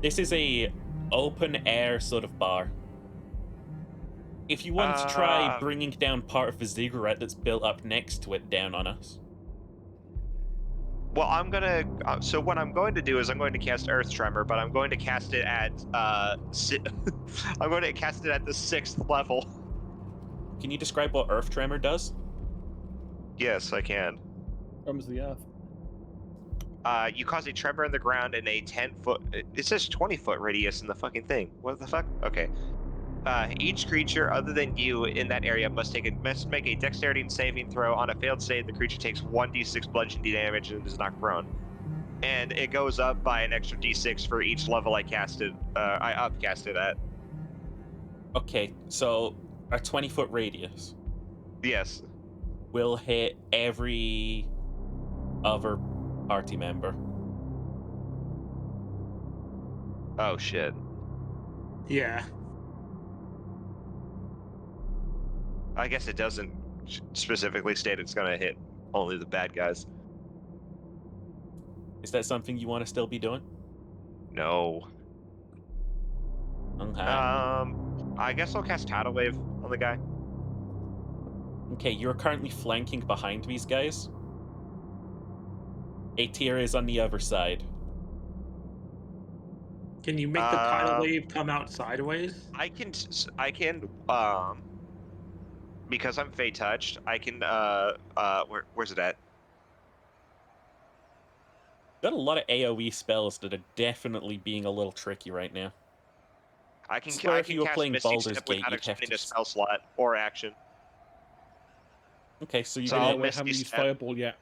This is a open air sort of bar. If you want to try bringing down part of the ziggurat that's built up next to it down on us. Well, I'm gonna. So what I'm going to do is I'm going to cast Earth Tremor, but I'm going to cast it at I'm going to cast it at the 6th level. Can you describe what Earth Tremor does? Yes, I can. Comes the earth. You cause a tremor in the ground in a 10-foot. It says 20-foot radius in the fucking thing. What the fuck? Okay. Each creature other than you in that area must make a dexterity saving throw. On a failed save, the creature takes 1d6 bludgeoning damage and is knocked prone. And it goes up by an extra d6 for each level I upcast it at. Okay, so a 20-foot radius Yes. will hit every other party member. Oh shit. Yeah. I guess it doesn't specifically state it's gonna hit only the bad guys. Is that something you want to still be doing? No. Okay. I guess I'll cast Tidal Wave on the guy. Okay, you're currently flanking behind these guys. Aether is on the other side. Can you make the tidal wave come out sideways? I can, because I'm Fey touched, I can, where's it at? Got a lot of AoE spells that are definitely being a little tricky right now. I can, Swear I if can you were cast playing Misty Baldur's Step Gate, without you'd have expending to a spell slot or action. Okay, so you're So I I'll gonna, miss haven't these used step. Fireball yet.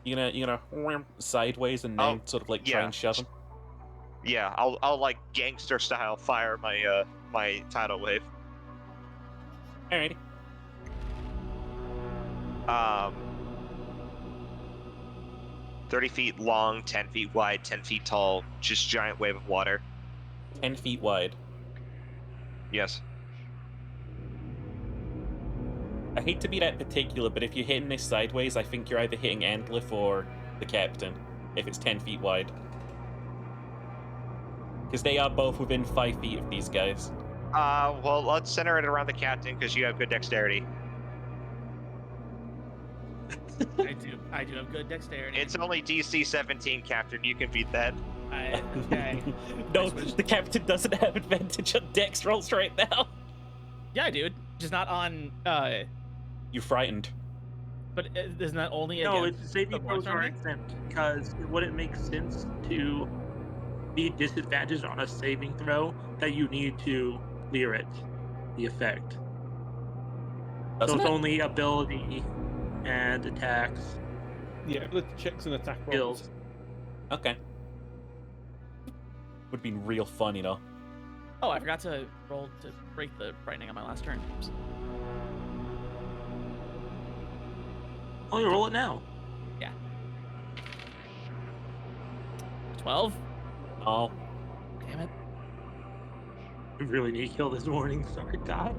you're gonna wham sideways and then Oh, sort of like try yeah. and shove him. Yeah, I'll like gangster style fire my my Tidal Wave. Alrighty. 30 feet long, 10 feet wide, 10 feet tall, just giant wave of water. 10 feet wide. Yes. I hate to be that particular, but if you're hitting this sideways, I think you're either hitting Antliff or the captain, if it's 10 feet wide. Because they are both within 5 feet of these guys. Well, let's center it around the captain because you have good dexterity. I do have good dexterity. It's only DC 17, Captain. You can beat that. Okay. No, the captain doesn't have advantage on dex rolls right now. Yeah, dude. Just not on. You're frightened. But isn't that only No, against it's saving the throws Warhammer are army? exempt because it wouldn't make sense to be disadvantaged on a saving throw that you need to clear it, the effect. Doesn't so it's it? only ability and attacks. Yeah, the checks and attack rolls. Skills. Okay. Would be real funny though. Oh, I forgot to roll to break the frightening on my last turn. Oops. Oh, you roll it now. 12. Oh, Damn it. I really need to kill this morning. Sorry, God.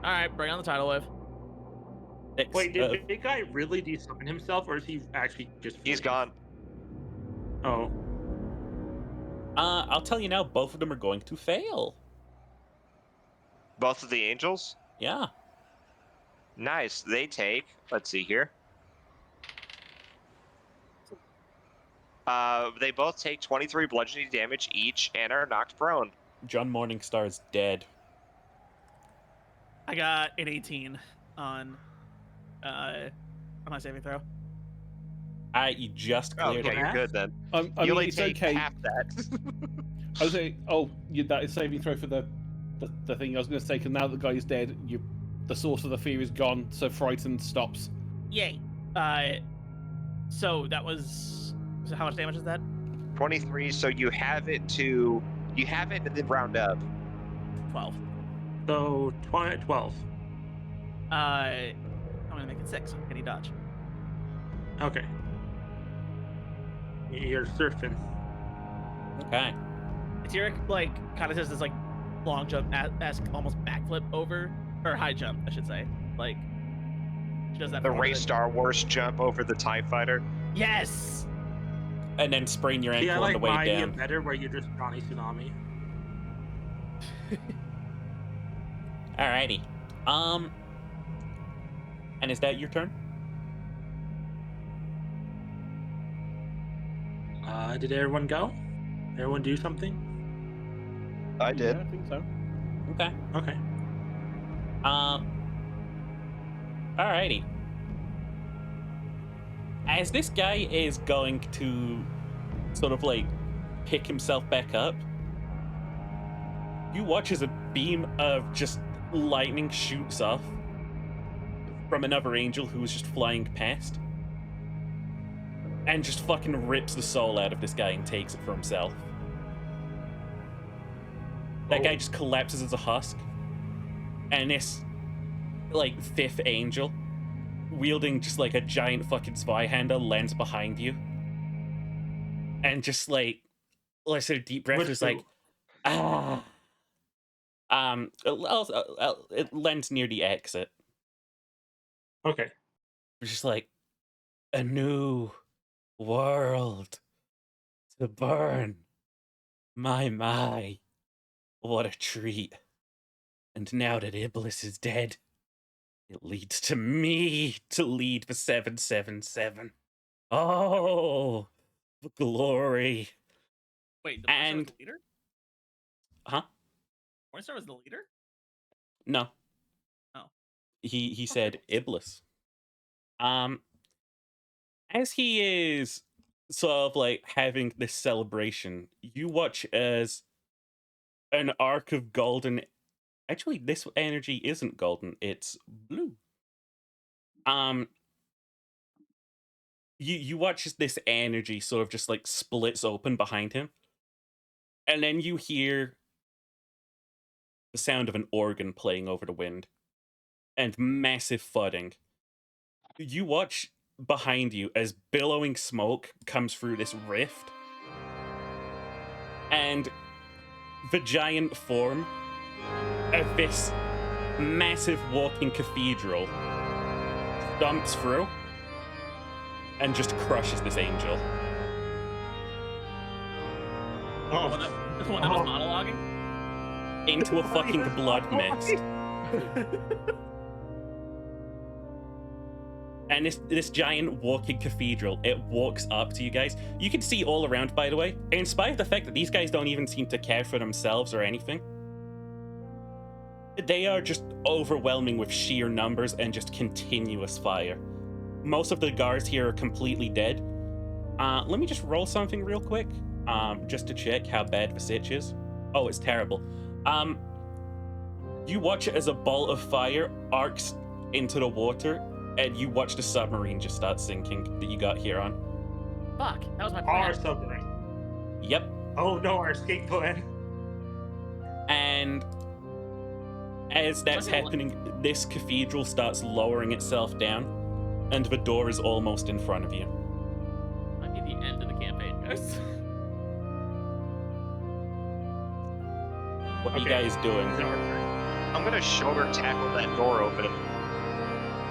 All right, bring on the tidal wave. Wait, did the big guy really desummon himself, or is he actually just? He's gone. Oh. I'll tell you now, both of them are going to fail. Both of the angels? Yeah. Nice. They take, let's see here. They both take 23 bludgeoning damage each and are knocked prone. John Morningstar is dead. I got an 18 on my saving throw. You just Oh, cleared yeah, it. you're good then. I You mean, only it's take okay. half that. I was saying, that is saving throw for the thing. I was going to say, because now the guy's dead, the source of the fear is gone, so frightened stops. Yay. So that was. So how much damage is that? 23, so you have it and then round up. 12. So 12. I'm gonna make it 6. Can he dodge? Okay. You're surfing. Okay. Tyrek kind of does this long jump, esque almost backflip over, or high jump, I should say. She does that. The for Rey one of Star Wars jump over the TIE fighter. Yes. And then sprain your ankle I on like the way my idea down. better, where you're just Johnny Tsunami. Alrighty. And is that your turn? Did everyone go? Everyone do something? I did. Yeah, I think so. Okay. Okay. Alrighty. As this guy is going to sort of pick himself back up, you watch as a beam of just lightning shoots off from another angel who was just flying past and just fucking rips the soul out of this guy and takes it for himself. That guy just collapses as a husk, and this fifth angel wielding just a giant fucking Zweihander lands behind you, and just let's take a deep breath. It's it lands near the exit. Okay. It's just a new world to burn. My, what a treat. And now that Iblis is dead, it leads to me to lead the 777. Oh, the glory. Wait, the Morningstar was the leader? Huh? Morningstar was the leader? No. Oh. He said Iblis. As he is sort of having this celebration, you watch as an arc of golden. Actually, this energy isn't golden, it's blue. You watch as this energy sort of just splits open behind him. And then you hear the sound of an organ playing over the wind and massive thudding. You watch behind you as billowing smoke comes through this rift, and the giant form of this massive walking cathedral stomps through and just crushes this angel. Oh. The one that was monologuing? Into a fucking blood mist. And this giant walking cathedral, it walks up to you guys. You can see all around, by the way, in spite of the fact that these guys don't even seem to care for themselves or anything. They are just overwhelming with sheer numbers and just continuous fire. Most of the guards here are completely dead, Let me just roll something real quick, just to check how bad the sitch is. Oh, it's terrible. You watch it as a ball of fire arcs into the water, and you watch the submarine just start sinking that you got here on. Fuck, that was my Our plan. submarine. Yep. Oh no, our escape plan. And as that's Okay, happening, this cathedral starts lowering itself down, and the door is almost in front of you. Might be the end of the campaign, guys. What are you Okay. guys doing? It's our turn. I'm gonna shoulder tackle that door open.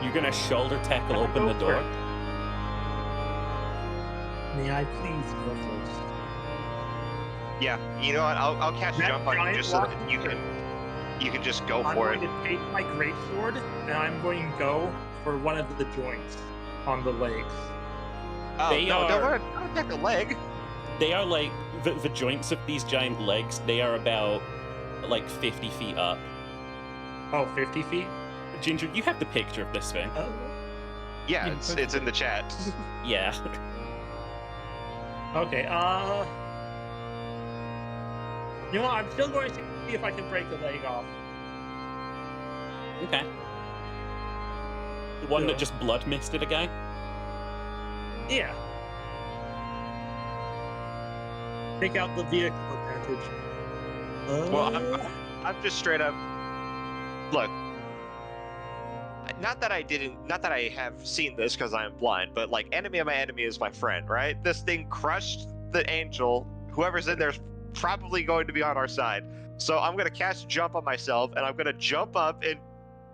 You're gonna shoulder tackle open the Go door? for it. May I please go first? Yeah, you know what? I'll cast That jump on you giant just so rock that you can just go I'm for going it. to take my greatsword and I'm going to go for one of the joints on the legs. Oh They no, are- don't attack the leg. They are like the joints of these giant legs. They are about like 50 feet up. Oh, 50 feet? Ginger, you have the picture of this thing. Oh. Yeah, Yeah, it's in the chat. Yeah. Okay, you know what? I'm still going to see if I can break the leg off. Okay. The one Yeah. that just blood misted a guy? Yeah. Take out the vehicle advantage. Well, I'm just straight up. Look, not that I have seen this because I'm blind, but like, enemy of my enemy is my friend, right? This thing crushed the angel. Whoever's in there is probably going to be on our side. So I'm gonna cast jump on myself, and I'm gonna jump up and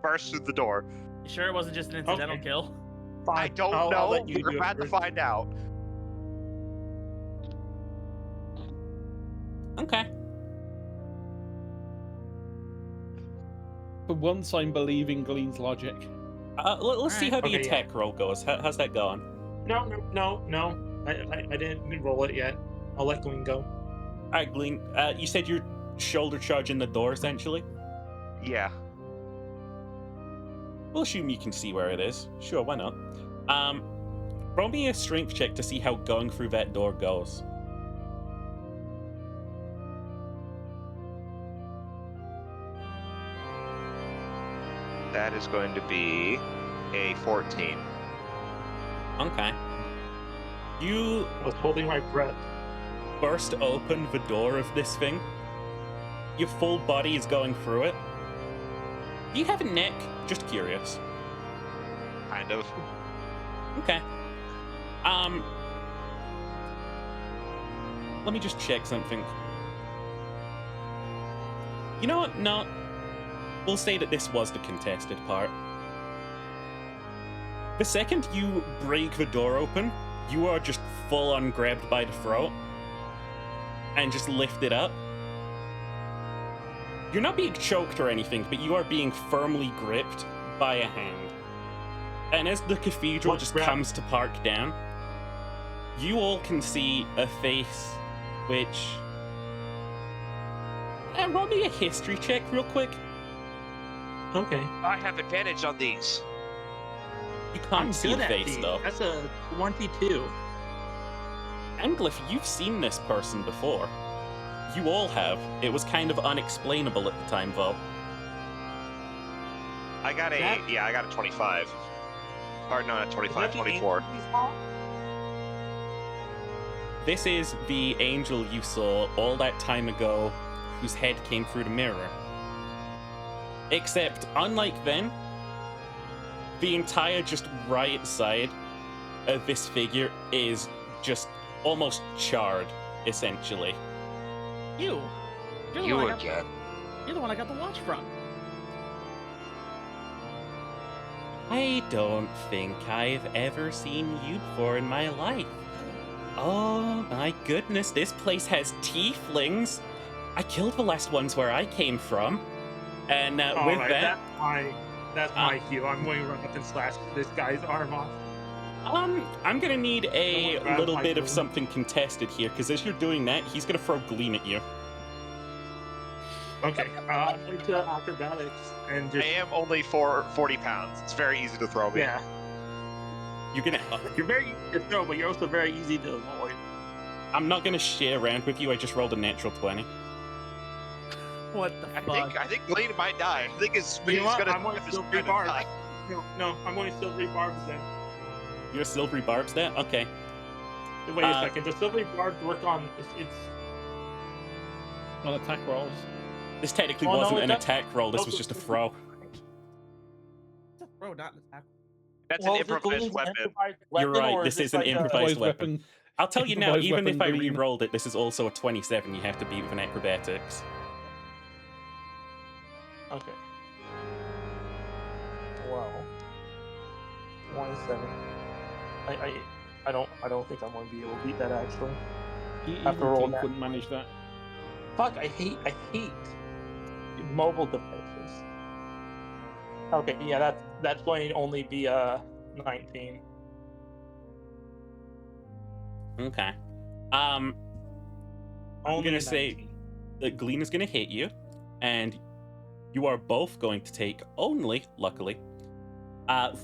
burst through the door. You sure it wasn't just an incidental Okay. kill? Fine. I don't I'll know. let you We're do it about to first. find out. Okay. For once, I'm believing Glean's logic. Let's see Alright. how the Okay, yeah. attack roll goes. How's that going? No. I didn't roll it yet. I'll let Glean go. Alright, Glean, you said you're shoulder charging the door, essentially? Yeah. We'll assume you can see where it is. Sure, why not? Roll me a strength check to see how going through that door goes. That is going to be a 14. Okay. You I was holding my breath. burst open the door of this thing. Your full body is going through it. Do you have a neck? Just curious. Kind of. Okay. Let me just check something. You know what? No. We'll say that this was the contested part. The second you break the door open, you are just full on grabbed by the throat and just lifted up. You're not being choked or anything, but you are being firmly gripped by a hand. And as the cathedral What's just grab- comes to park down, you all can see a face which... roll me a history check real quick. Okay. I have advantage on these. You can't I'm see good the at face, these. though. That's a 22. Anglyph, you've seen this person before. You all have. It was kind of unexplainable at the time, though. I got a That- yeah, I got a 25. Or no, not Is 25, that the 24. angel you saw? This is the angel you saw all that time ago, whose head came through the mirror. Except, unlike then, the entire just right side of this figure is just almost charred, essentially. You. You're the You one I got- again. You're the one I got the watch from. I don't think I've ever seen you before in my life. Oh my goodness, this place has tieflings. I killed the last ones where I came from. And with Alright, that, that's my cue. I'm going to run up and slash this guy's arm off. I'm gonna need a Someone grab little my bit of broom. something contested here, because as you're doing that, he's gonna throw Gleam at you. Okay. I'm going to acrobatics and I just am only 40 pounds. It's very easy to throw me. yeah. You're gonna. You're very easy to throw, but you're also very easy to avoid. I'm not gonna share around with you. I just rolled a natural 20. What the fuck? I think Glean might die. I think his You know what? gonna I'm going if his silvery friend barbs. die. No, I'm going silvery barbs then. You're a silvery barbs there? Okay. Wait a second. The silvery barbs work on it's On attack rolls. This technically Oh, no, wasn't it an does- attack roll. This also was just a silvery throw. It's a throw, not an attack. That's Well, an is it improvised Glean's weapon. improvised You're weapon, right, or this this is an like a- improvised weapon. I'll tell you now, Improvised even if I weapon Glean. re-rolled it, this is also a 27 you have to beat with an acrobatics. Okay. Well, 27. I don't think I'm going to be able to beat that actually. Even Have to roll Clink that. wouldn't manage that. Fuck! I hate mobile devices. Okay, yeah, that's going to only be 19. Okay. I'm Only gonna a say 19. that Glean is gonna hit you, and you are both going to take only, luckily,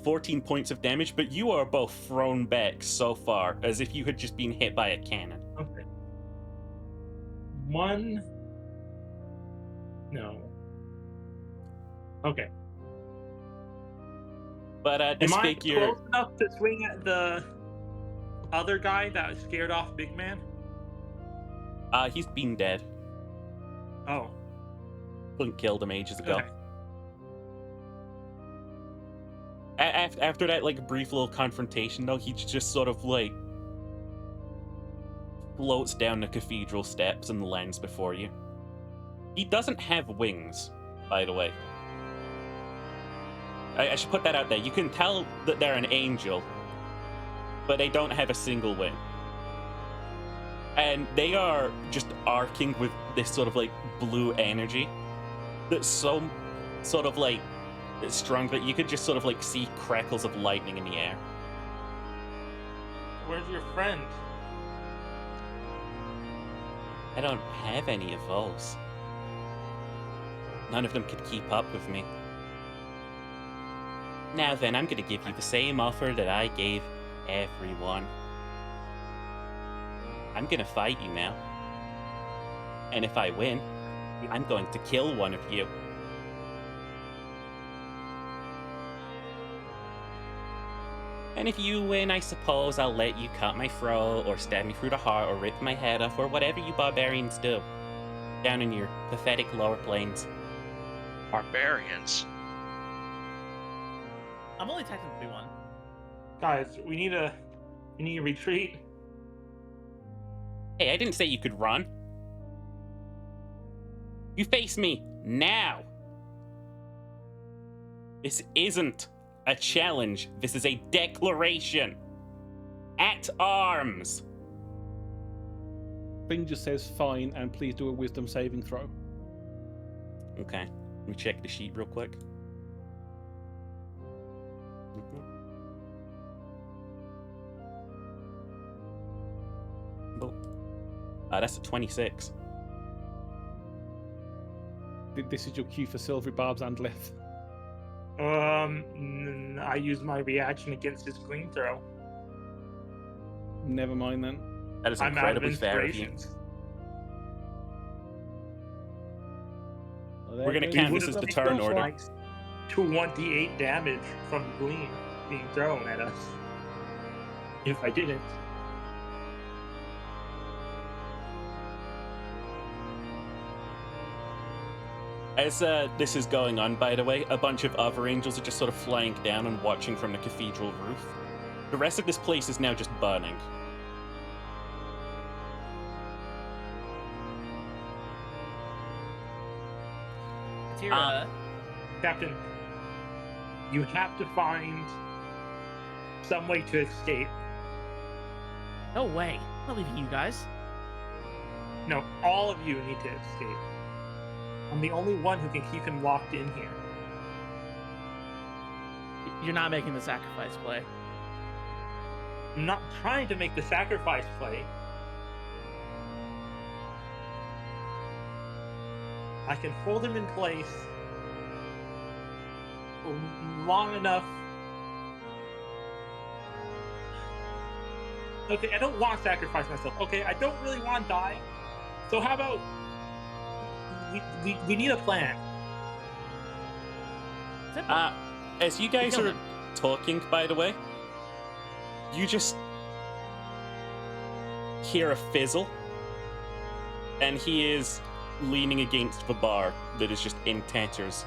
14 points of damage, but you are both thrown back so far, as if you had just been hit by a cannon. Okay. One. No. Okay. But this Am I figure, close enough to swing at the other guy that scared off Big Man? he's been dead. Oh. Clink killed him ages ago. Okay. After that, like, brief little confrontation, though, he just sort of, like, floats down the cathedral steps and lands before you. He doesn't have wings, by the way. I should put that out there. You can tell that they're an angel, but they don't have a single wing. And they are just arcing with this sort of, like, blue energy that's so sort of, like, it's strong that you could just sort of, like, see crackles of lightning in the air. Where's your friend? I don't have any of those. None of them could keep up with me. Now then, I'm gonna give you the same offer that I gave everyone. I'm gonna fight you now. And if I win, I'm going to kill one of you. And if you win, I suppose I'll let you cut my throat, or stab me through the heart, or rip my head off, or whatever you barbarians do. Down in your pathetic lower planes. Barbarians. I'm only technically one. Guys, we need to retreat. Hey, I didn't say you could run. You face me now. This isn't a challenge. This is a declaration. At arms. Thing just says fine, and please do a wisdom saving throw. Okay, let me check the sheet real quick. That's a 26. This is your cue for silvery barbs and lith. I used my reaction against his clean throw. Never mind then. That is I'm out of incredibly fair of you. inspirations. Well, there We're gonna goes count your this as the wisdom turn saving order. Like 2d8 damage from Glean being thrown at us. If I didn't. As this is going on, by the way, a bunch of other angels are just sort of flying down and watching from the cathedral roof. The rest of this place is now just burning. Tira, Captain, you have to find some way to escape. no way. I'm not leaving you guys. No, all of you need to escape. I'm the only one who can keep him locked in here. You're not making the sacrifice play. I'm not trying to make the sacrifice play. I can hold him in place long enough Okay, I don't want to sacrifice myself. Okay, I don't really want to die. So how about we need a plan. Simple. As you guys Kill are him. talking, by the way, you just hear a fizzle, and he is leaning against the bar that is just in tatters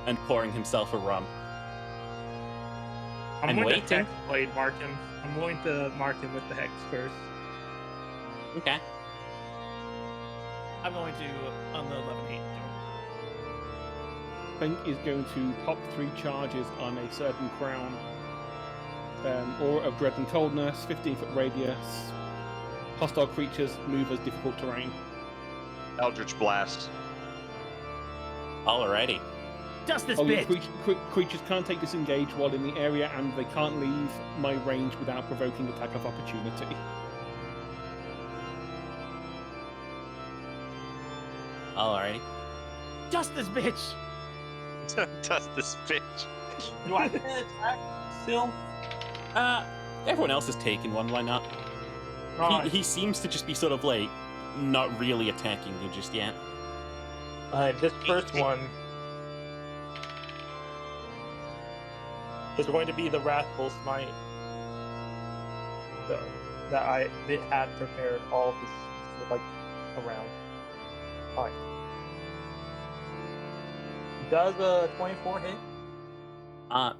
and pouring himself a rum. I'm going waiting. to hex blade mark him. I'm going to mark him with the hex first. Okay. I'm going to on the 11-8. Fink is going to pop 3 charges on a certain crown. Aura of Dread and Coldness, 15-foot radius. Hostile creatures move as difficult terrain. Eldritch Blast. Alrighty. Just this Yeah, bit. creatures can't take disengage while in the area, and they can't leave my range without provoking attack of opportunity. Alrighty. Just this bitch. Does this bitch. Do I get an attack still? Everyone else has taken one, why not? Right. He seems to just be sort of like not really attacking you just yet. Alright, this first one is going to be the Wrathful Smite. So, that I had prepared all this, like, around. Alright. Does a 24 hit?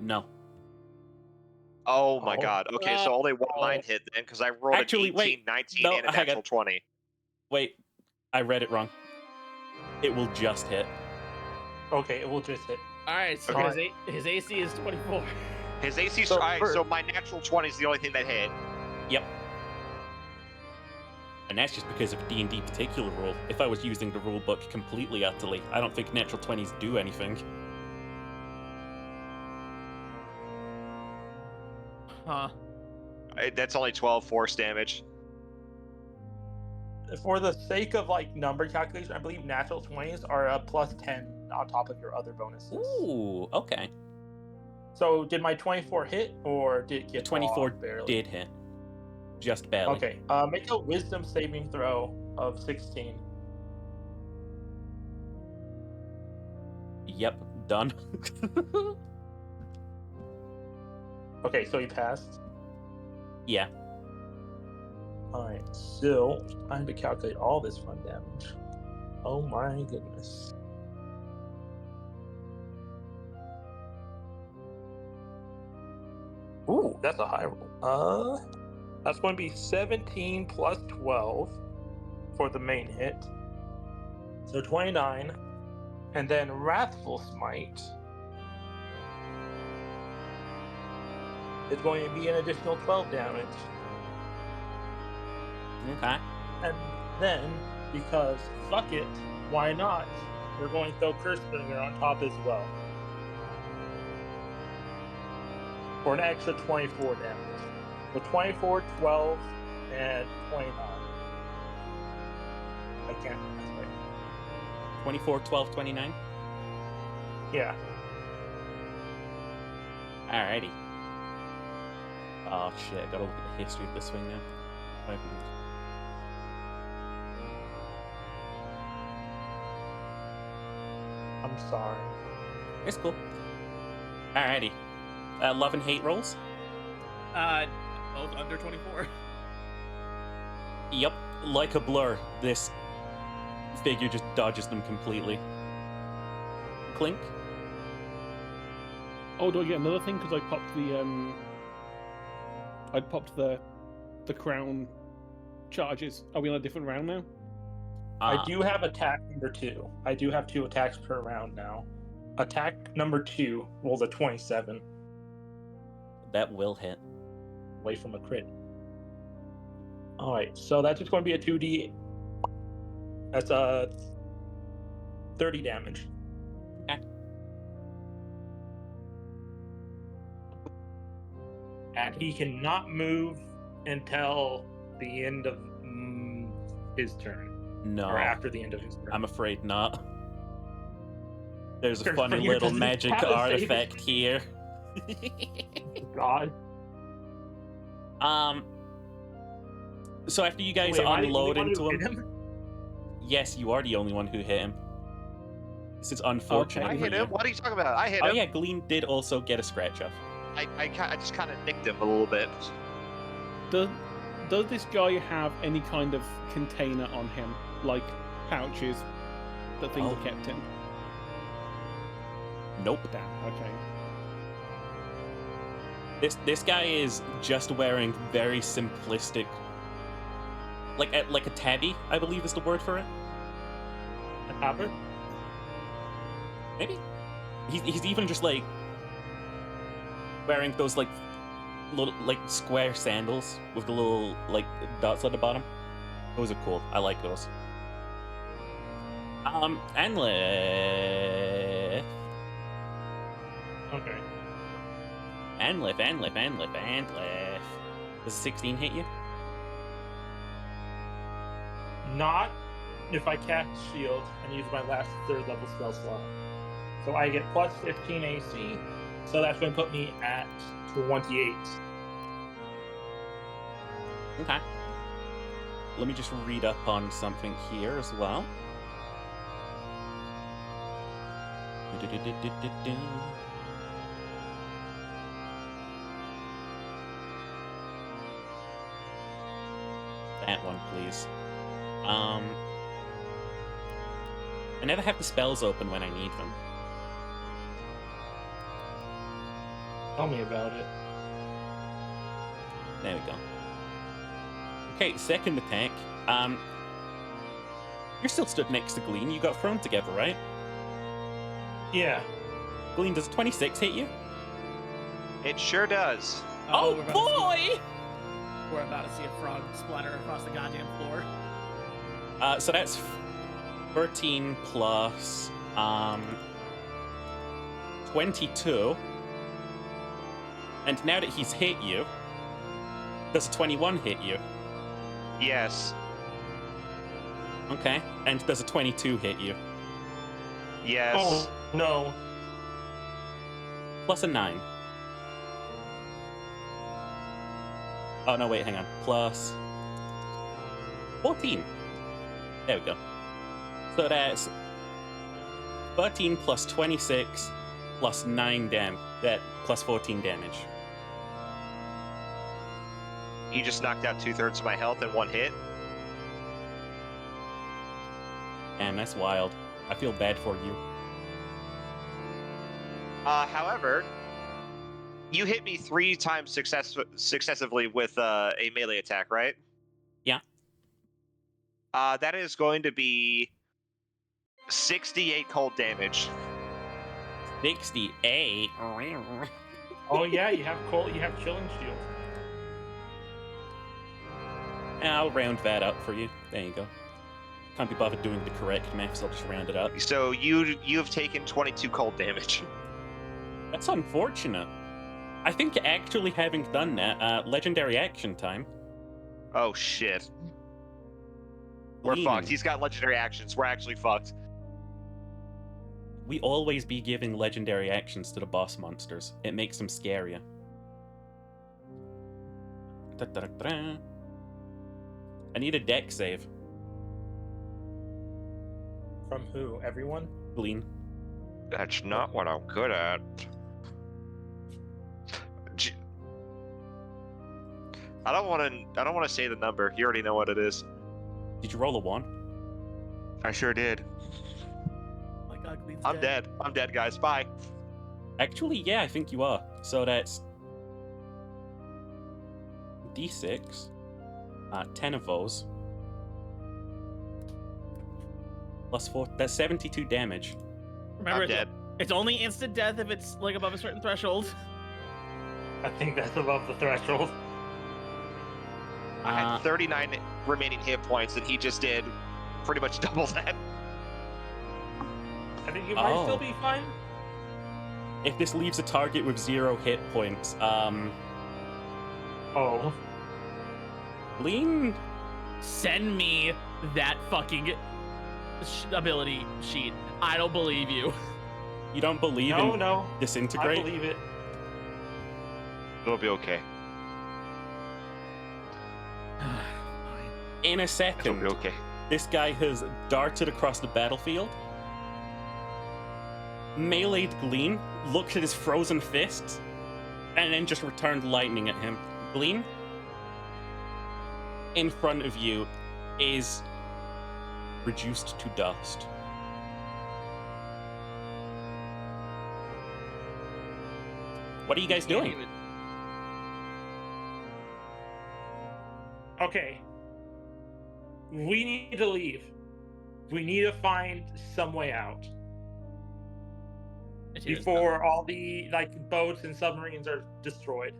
No. Oh my Oh. god. Okay, so only one of mine hit then, because I rolled Actually, an 18, wait. 19, No, and a hang on. natural 20. Wait, I read it wrong. It will just hit. Okay, it will just hit. All right, so Okay. his AC is 24. His AC, So alright, first- so my natural 20 is the only thing that hit. Yep. And that's just because of D&D particular rule. If I was using the rule book completely utterly, I don't think natural 20s do anything. Huh. That's only 12 force damage. For the sake of, like, number calculation, I believe natural 20s are a plus 10 on top of your other bonuses. Ooh, okay. So, did my 24 hit, or did it The get 24 off barely? did hit. Just barely. Okay, make a wisdom saving throw of 16. Yep, done. Okay, so he passed. Yeah. Alright, so time to calculate all this fun damage. Oh my goodness. Ooh, that's a high roll. That's going to be 17 plus 12 for the main hit. So 29. And then Wrathful Smite is going to be an additional 12 damage. Okay. And then, because fuck it, why not? We're going to throw Curse Bringer on top as well. For an extra 24 damage. So 24, 12, and 29. I can't. That's right. 24, 12, 29. Yeah. Alrighty. Oh shit, I gotta look at the history of this swing now. I'm sorry. It's cool. Alrighty. Love and hate rolls? Both under 24. Yep. Like a blur, this figure just dodges them completely. Clink? Oh, do I get another thing? Because I popped the I popped the crown charges. Are we on a different round now? I do have attack number 2. I do have 2 attacks per round now. Attack number 2 rolls a 27. That will hit. Away from a crit. Alright, so that's just going to be a 2d. That's 30 damage. Okay. And he cannot move until the end of his turn. No. Or after the end of his turn. I'm afraid not. There's a Curse funny Bringer little doesn't magic have a save. artifact here. God. So after you guys Wait, am I the unload only one into who him, hit yes, you are the only one who hit him. This is unfortunate. Okay. I for hit you. him. What are you talking about? I hit Oh him. yeah, Glean did also get a scratch off. I just kind of nicked him a little bit. Does this guy have any kind of container on him, like pouches that things Oh. are kept in? Nope. Damn. Okay. This guy is just wearing very simplistic, like a tabby, I believe is the word for it. A topper? Maybe. He's even just like wearing those like little like square sandals with the little like dots at the bottom. Those are cool. I like those. Anlith. Okay. Anlith. Does 16 hit you? Not if I cast shield and use my last third level spell slot. So I get plus 15 AC. So that's going to put me at 28. Okay. Let me just read up on something here as well. That one, please. I never have the spells open when I need them. Tell me about it. There we go. Okay, second attack. You're still stood next to Glean. You got thrown together, right? Yeah. Glean, does 26 hit you? It sure does. Oh, we're about to boy! see- we're about to see a frog splatter across the goddamn floor. So that's 13 plus 22. And now that he's hit you, does 21 hit you? Yes. Okay. And does a 22 hit you? Yes. Oh, no. Plus a 9. Oh, no, wait, hang on. Plus 14. There we go. So that's 13 plus 26 plus 9 that plus 14 damage. You just knocked out 2/3 of my health in one hit. Damn, that's wild. I feel bad for you. However, you hit me 3 times successively with a melee attack, right? Yeah. That is going to be 68 cold damage. 68. Oh yeah, you have cold. You have chilling shield. I'll round that up for you. There you go. Can't be bothered doing the correct maths, I'll just round it up. So you have taken 22 cold damage. That's unfortunate. I think actually having done that, legendary action time. Oh shit. We're Glean. fucked. He's got legendary actions. We're actually fucked. We always be giving legendary actions to the boss monsters. It makes them scarier. Da-da-da-da. I need a deck save. From who? Everyone? Glean. That's not what I'm good at. I don't want to say the number. You already know what it is. Did you roll a 1? I sure did. Oh my god, Glean's I'm dead. I'm dead, guys. Bye. Actually, yeah, I think you are. So that's D6. 10 of those. Plus 4. That's 72 damage. Remember, I'm dead. it's only instant death if it's like above a certain threshold. I think that's above the threshold. I had 39 remaining hit points, and he just did pretty much double that. I think you might Oh. still be fine. If this leaves a target with 0 hit points, Oh. Glean. Send me that fucking ability sheet. I don't believe you. You don't believe No, in no. I disintegrate? believe it. It'll be okay. Fine. In a It'll second, be okay. this guy has darted across the battlefield, meleeed Glean, looked at his frozen fists, and then just returned lightning at him. Glean, in front of you, is reduced to dust. What are you guys Can't doing? even- Okay. We need to leave. We need to find some way out Atira's before all the boats and submarines are destroyed.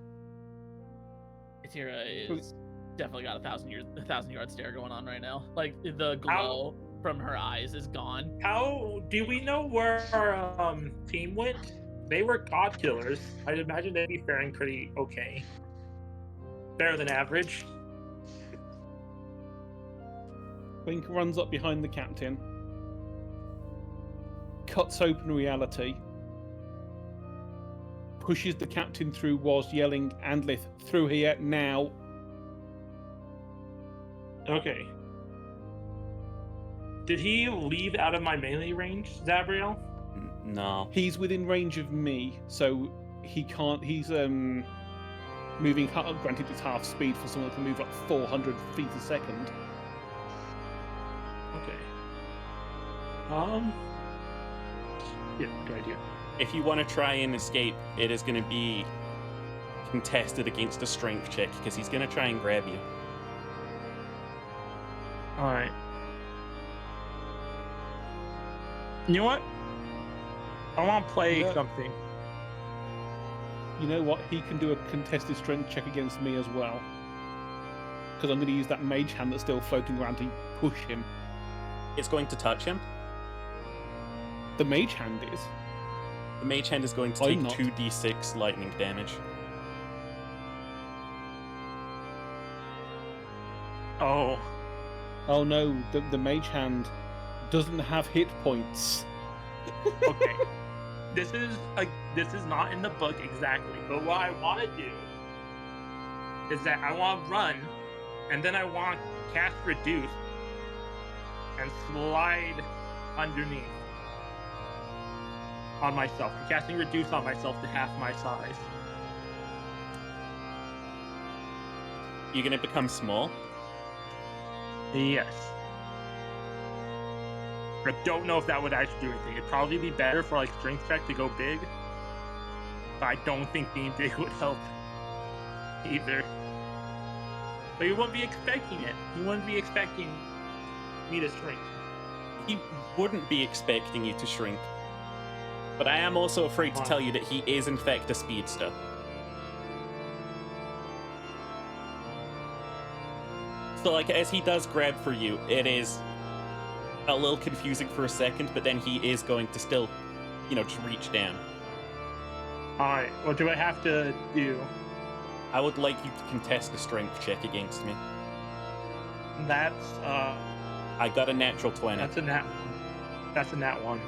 Atira is definitely got a 1,000-yard stare going on right now. Like the glow from her eyes is gone. How do we know where our team went? They were god killers. I'd imagine they'd be faring pretty okay. Better than average. Link runs up behind the captain, cuts open reality, pushes the captain through whilst yelling, Andlith, through here now. Okay. Did he leave out of my melee range, Zabriel? No. He's within range of me, so he can't. He's moving. Granted, it's half speed for someone that can move like 400 feet a second. Okay. Yeah, good idea. If you want to try and escape, it is going to be contested against a strength check because he's going to try and grab you. All right. You know what? I want to play Yeah. something. You know what? He can do a contested strength check against me as well. Because I'm going to use that mage hand that's still floating around to push him. It's going to touch him. The mage hand is. The mage hand is going to I'm take not. 2d6 lightning damage. Oh. Oh no, the mage hand doesn't have hit points. Okay. This is not in the book exactly, but what I want to do is that I want to run, and then I want to cast Reduce and slide underneath on myself. I'm casting Reduce on myself to half my size. You're going to become small. Yes. I don't know if that would actually do anything. It'd probably be better for strength check to go big, but I don't think being big would help either. But you wouldn't be expecting it. You wouldn't be expecting me to shrink. He wouldn't be expecting you to shrink. But I am also afraid to tell you that he is in fact a speedster. So as he does grab for you, it is a little confusing for a second, but then he is going to still, just reach down. Alright, what do I have to do? I would like you to contest a strength check against me. That's I got a natural 20. that's a nat one.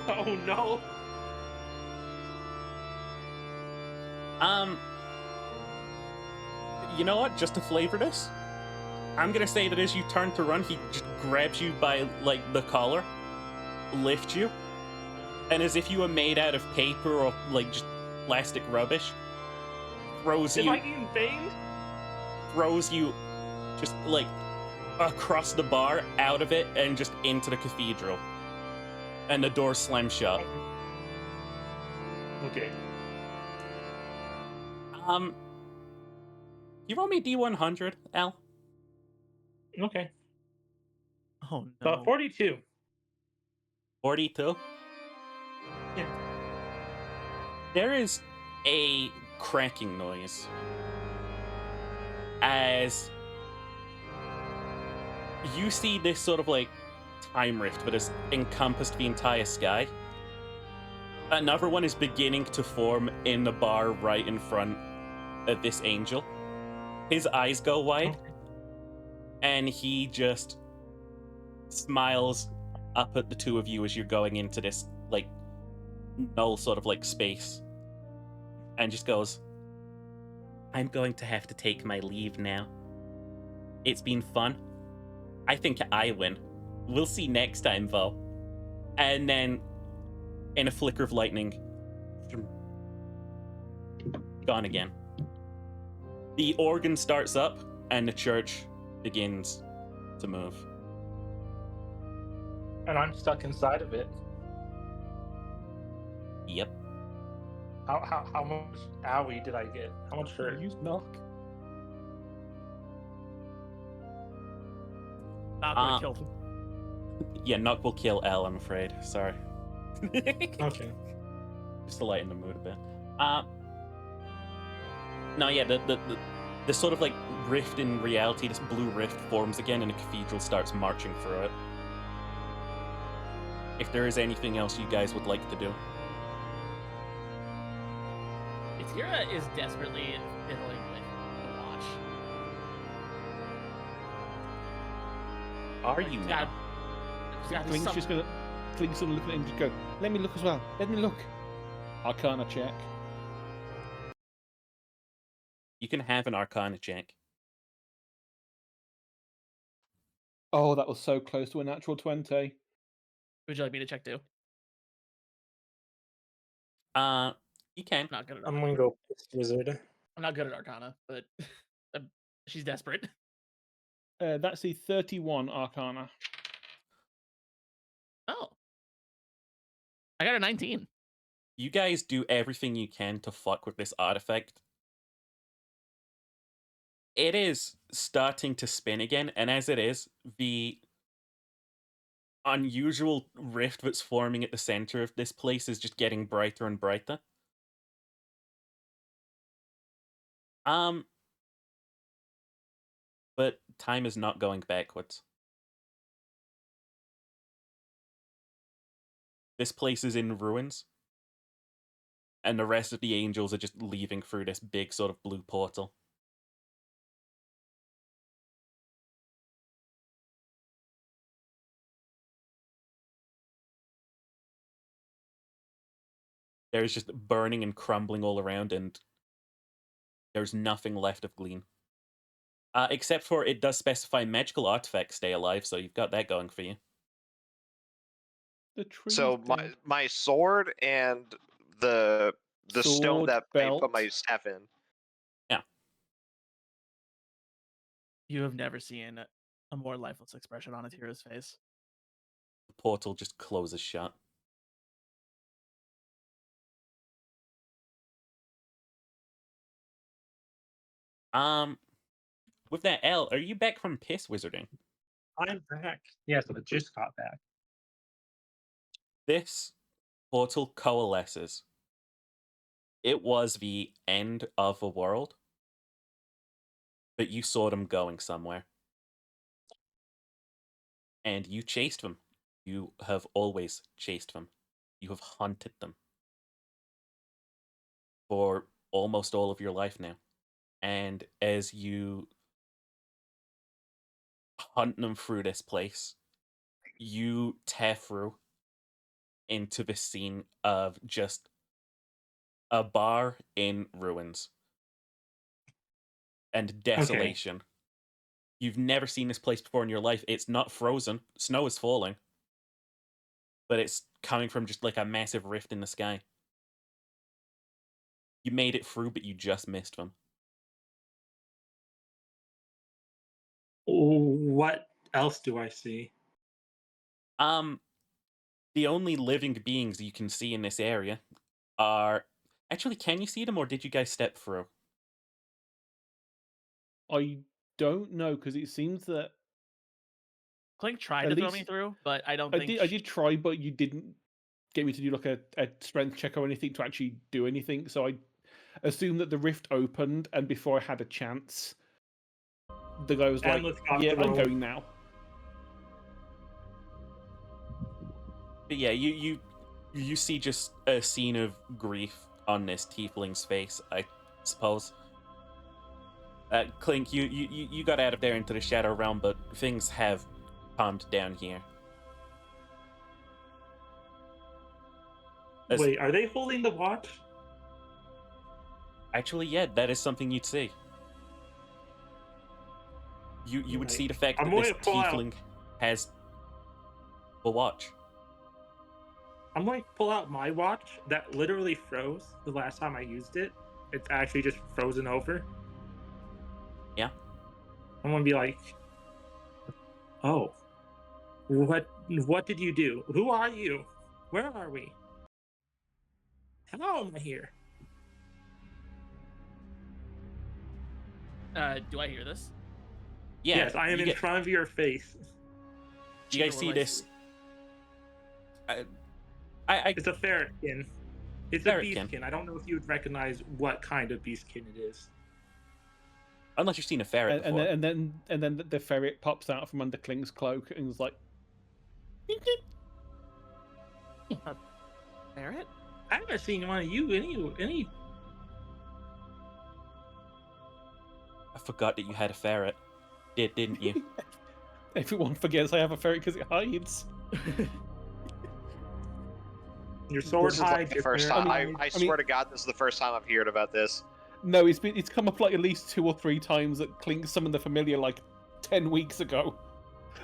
Oh no. You know what? Just to flavor this, I'm gonna say that as you turn to run, he just grabs you by the collar, lifts you, and as if you were made out of paper or just plastic rubbish, throws Am you I getting banged? throws you just across the bar, out of it, and just into the cathedral. And the door slams shut. Okay. You roll me D100, Al? Okay. Oh no. 42. 42? Yeah. There is a cracking noise as you see this sort of time rift that has encompassed the entire sky. Another one is beginning to form in the bar right in front of this angel. His eyes go wide, and he just smiles up at the two of you as you're going into this null sort of space, and just goes, "I'm going to have to take my leave now." It's been fun. I think I win. We'll see next time, though. And then, in a flicker of lightning, gone again. The organ starts up, and the church begins to move. And I'm stuck inside of it. Yep. How much owie did I get? How much hurt? Use knock. Not gonna kill him. Yeah, knock will kill L, I'm afraid. Sorry. Okay. Just to lighten the mood a bit. No, yeah, the sort of like rift in reality, this blue rift forms again, and the cathedral starts marching through it. If there is anything else you guys would like to do. Tira is desperately fiddling with the watch. Are you now? Clink's just gonna. Clink's gonna look at it and just go, "Let me look as well. Let me look." Arcana check. You can have an Arcana check. Oh, that was so close to a natural 20. Would you like me to check too? You can. I'm not good at I'm gonna go piss wizard. I'm not good at Arcana, but she's desperate. That's the 31 Arcana. Oh. I got a 19. You guys do everything you can to fuck with this artifact. It is starting to spin again, and as it is, the unusual rift that's forming at the center of this place is just getting brighter and brighter. But time is not going backwards. This place is in ruins, and the rest of the angels are just leaving through this big sort of blue portal. There's just burning and crumbling all around, and there's nothing left of Glean. Except for it does specify magical artifacts stay alive, so you've got that going for you. The tree. So my sword and the stone Sword, that I put my belt. staff in. You have never seen a more lifeless expression on Atira's face. The portal just closes shut. With that, L, are you back from piss wizarding? I'm back. Yes, I just got back. This portal coalesces. It was the end of the world, but you saw them going somewhere. And you chased them. You have always chased them. You have hunted them. For almost all of your life now. And as you hunt them through this place, you tear through into the scene of just a bar in ruins and desolation. Okay. You've never seen this place before in your life. It's not frozen. Snow is falling. But it's coming from just like a massive rift in the sky. You made it through, but you just missed them. What else do I see? The only living beings you can see in this area are... Actually, can you see them, or did you guys step through? I don't know, because it seems that... Clink tried to throw me through, but I don't think... I did try, but you didn't get me to do like a strength check or anything to actually do anything, so I assumed that the rift opened, and before I had a chance, the guy was like, yeah, I'm going now. But yeah, you see just a scene of grief on this tiefling's face, I suppose. Clink, you got out of there into the Shadow Realm, but things have calmed down here. Wait, are they holding the watch? Actually, yeah, that is something you'd see. You would Right. see the fact I'm that this going to pull out- tiefling has a watch. I'm going to pull out my watch that literally froze the last time I used it. It's actually just frozen over. Yeah. I'm going to be like, oh, what did you do? Who are you? Where are we? How am I here? Do I hear this? Yeah. Yes, I am you in get- front of your face. You guys What see do I this? I It's a ferretkin. It's a Ferretkin. beastkin. I don't know if you would recognize what kind of beastkin it is. unless you've seen a ferret And before. then the ferret pops out from under Kling's cloak and is like, Ferret? I haven't seen one of you any. I forgot that you had a ferret. Didn't you? everyone forgets I have a ferret because it hides. Your sword This is like hides. the your first ferret time. hides. I swear to God, this is the first time I've heard about this. No, it's come up like at least 2 or 3 times that Kling summoned the familiar like 10 weeks ago,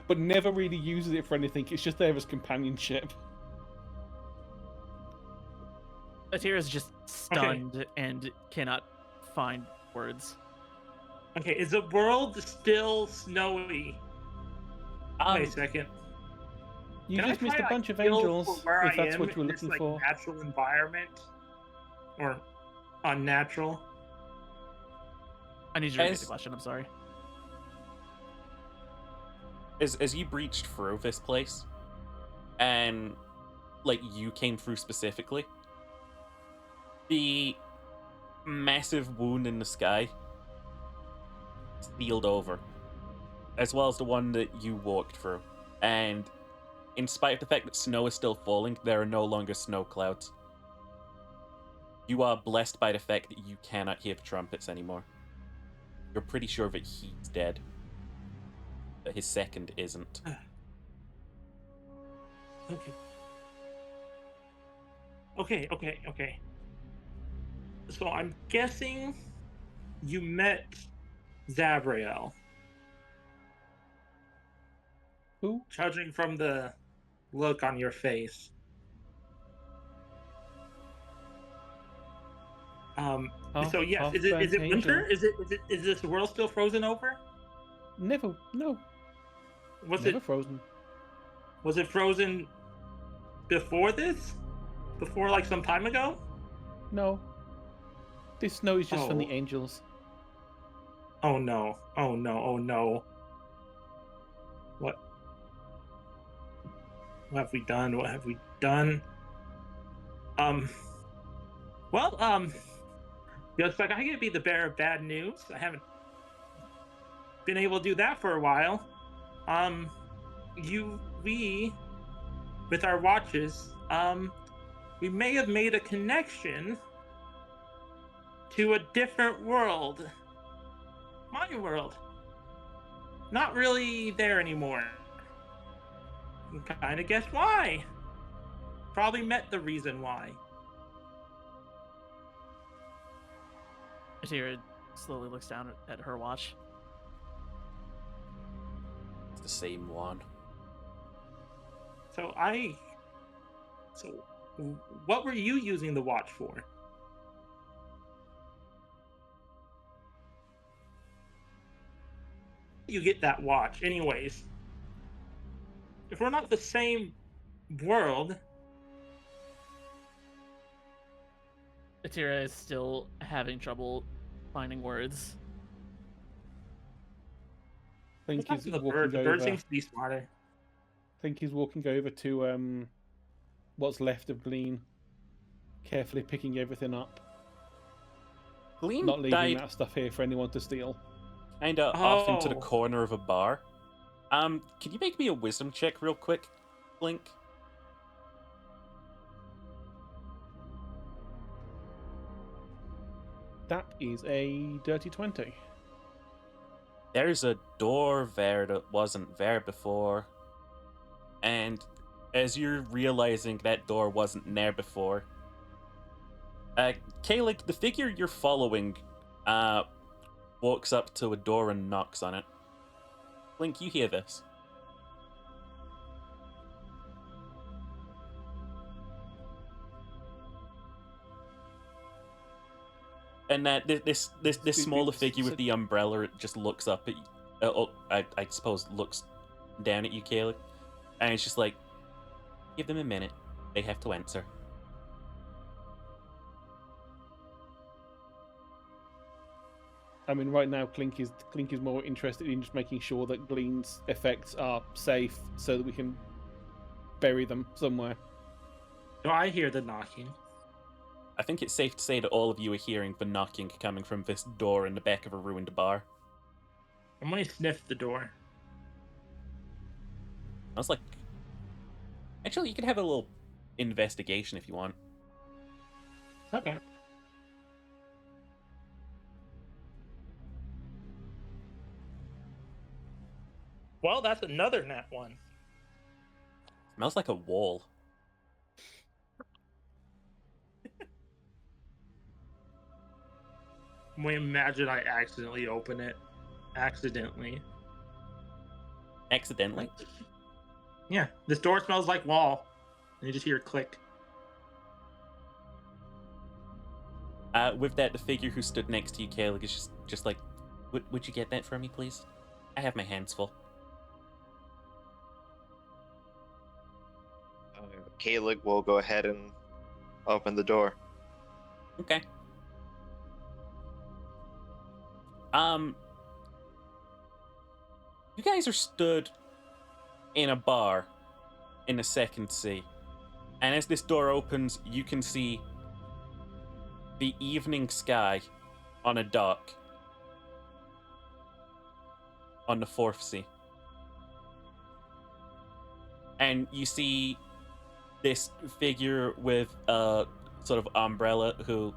but never really uses it for anything. It's just there as companionship. Atira's just stunned and cannot find words. Okay, is the world still snowy? Wait a second. You Can I just missed try a to bunch of feel angels, for where if I that's am what you were in this, looking for. Natural environment, or unnatural. I need you to repeat As- the question. I'm sorry. As you breached through this place, and like you came through specifically, the massive wound in the sky sealed over, as well as the one that you walked through. And in spite of the fact that snow is still falling, there are no longer snow clouds. You are blessed by the fact that you cannot hear the trumpets anymore. You're pretty sure that he's dead, but his second isn't. Okay. So I'm guessing you met Zabriel, Who? judging from the look on your face. So yes, Half is it burnt winter? angel. Is this world still frozen over? Never, no, Was never it frozen. was it frozen before this? Before like some time ago? No. This snow is just from the Oh. angels. Oh no. What have we done? What have we done? Looks like I could be the bearer of bad news. I haven't been able to do that for a while. We, with our watches, we may have made a connection to a different world. My world. Not really there anymore. You kind of guess why. Probably met the reason why. Atira slowly looks down at her watch. It's the same one. So what were you using the watch for? You get that watch, anyways. If we're not the same world, Atira is still having trouble finding words. I think what's he's the walking bird? The bird over. seems to be smarter. I think he's walking over to what's left of Glean, carefully picking everything up, Gleam not leaving died that stuff here for anyone to steal. kinda off into the Oh. corner of a bar. Can you make me a wisdom check real quick, Blink? That is a dirty 20. There's a door there that wasn't there before. And as you're realizing that door wasn't there before, Kalik, the figure you're following, walks up to a door and knocks on it. Link, you hear this. And that this smaller figure with the umbrella, it just looks up at, I suppose looks down at you, Caleb, and it's just like, give them a minute. They have to answer. I mean, right now, Clink is more interested in just making sure that Glean's effects are safe, so that we can bury them somewhere. Do I hear the knocking? I think it's safe to say that all of you are hearing the knocking coming from this door in the back of a ruined bar. I'm gonna sniff the door. I was like, actually, you can have a little investigation if you want. Okay. Well, that's another nat one. Smells like a wall. We imagine I accidentally open it. Accidentally. Accidentally? Yeah, this door smells like wall. And you just hear a click. With that, the figure who stood next to you, Caleb, is just like, would you get that for me, please? I have my hands full. Kaelig will go ahead and open the door. Okay. You guys are stood in a bar in the second sea, and as this door opens, you can see the evening sky on a dock on the fourth sea. And you see this figure with a sort of umbrella who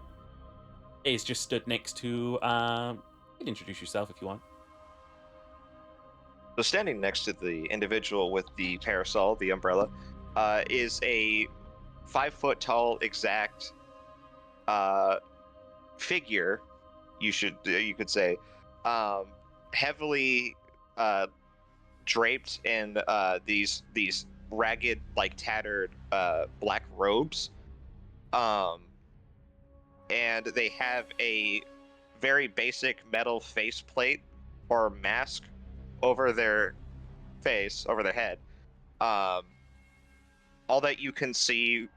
is just stood next to, you can introduce yourself if you want. So standing next to the individual with the parasol, the umbrella, is a 5 foot tall exact figure. You could say, heavily draped in these ragged, like tattered black robes, and they have a very basic metal faceplate or mask over their face, over their head. All that you can see,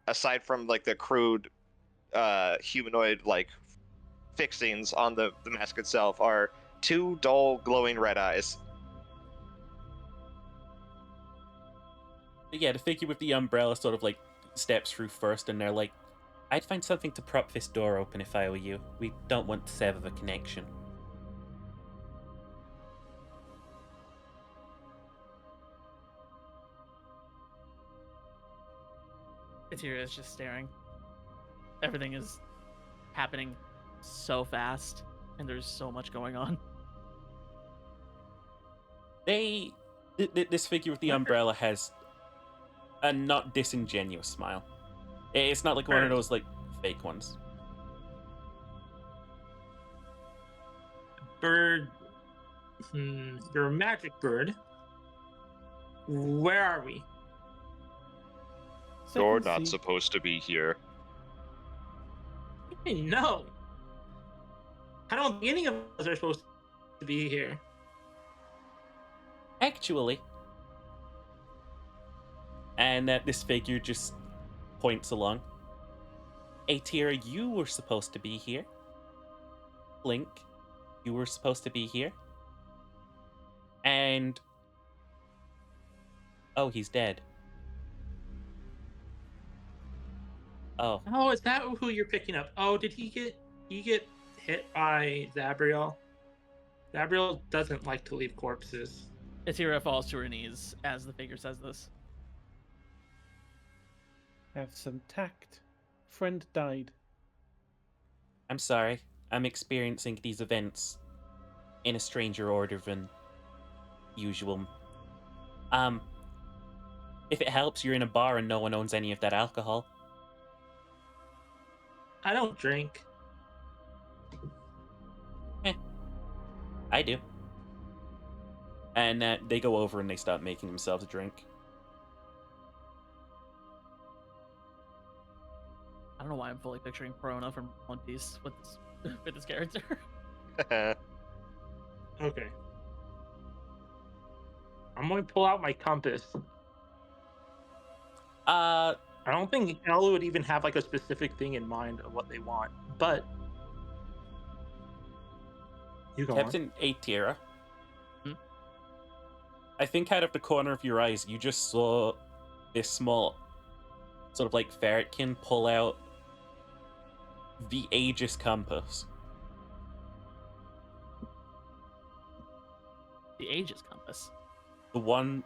aside from like the crude humanoid like fixings on the mask itself, are 2 dull glowing red eyes. But yeah, the figure with the umbrella sort of like steps through first, and they're like, I'd find something to prop this door open if I were you. We don't want to sever the connection. Eteria is just staring. Everything is happening so fast, and there's so much going on. This figure with the umbrella has a not disingenuous smile. It's not like one of those like fake ones. Bird. You're a magic bird. Where are we? You're Second not sea. supposed to be here. No. I don't think any of us are supposed to be here. Actually. And that this figure just points along. Atira, you were supposed to be here. Link, you were supposed to be here. And oh, he's dead. Oh. Oh, is that who you're picking up? Oh, did he get hit by Zabriel? Zabriel doesn't like to leave corpses. Eteria falls to her knees as the figure says this. Have some tact. Friend died. I'm sorry. I'm experiencing these events in a stranger order than usual. If it helps, you're in a bar and no one owns any of that alcohol. I don't drink. I do. And they go over and they start making themselves a drink. I don't know why I'm fully picturing Perona from One Piece with this character. Okay. I'm going to pull out my compass. I don't think Ella would even have like a specific thing in mind of what they want, but you go on. Captain Atira. Hmm? I think out of the corner of your eyes, you just saw this small, sort of like ferretkin pull out the Aegis compass. The Aegis compass. The one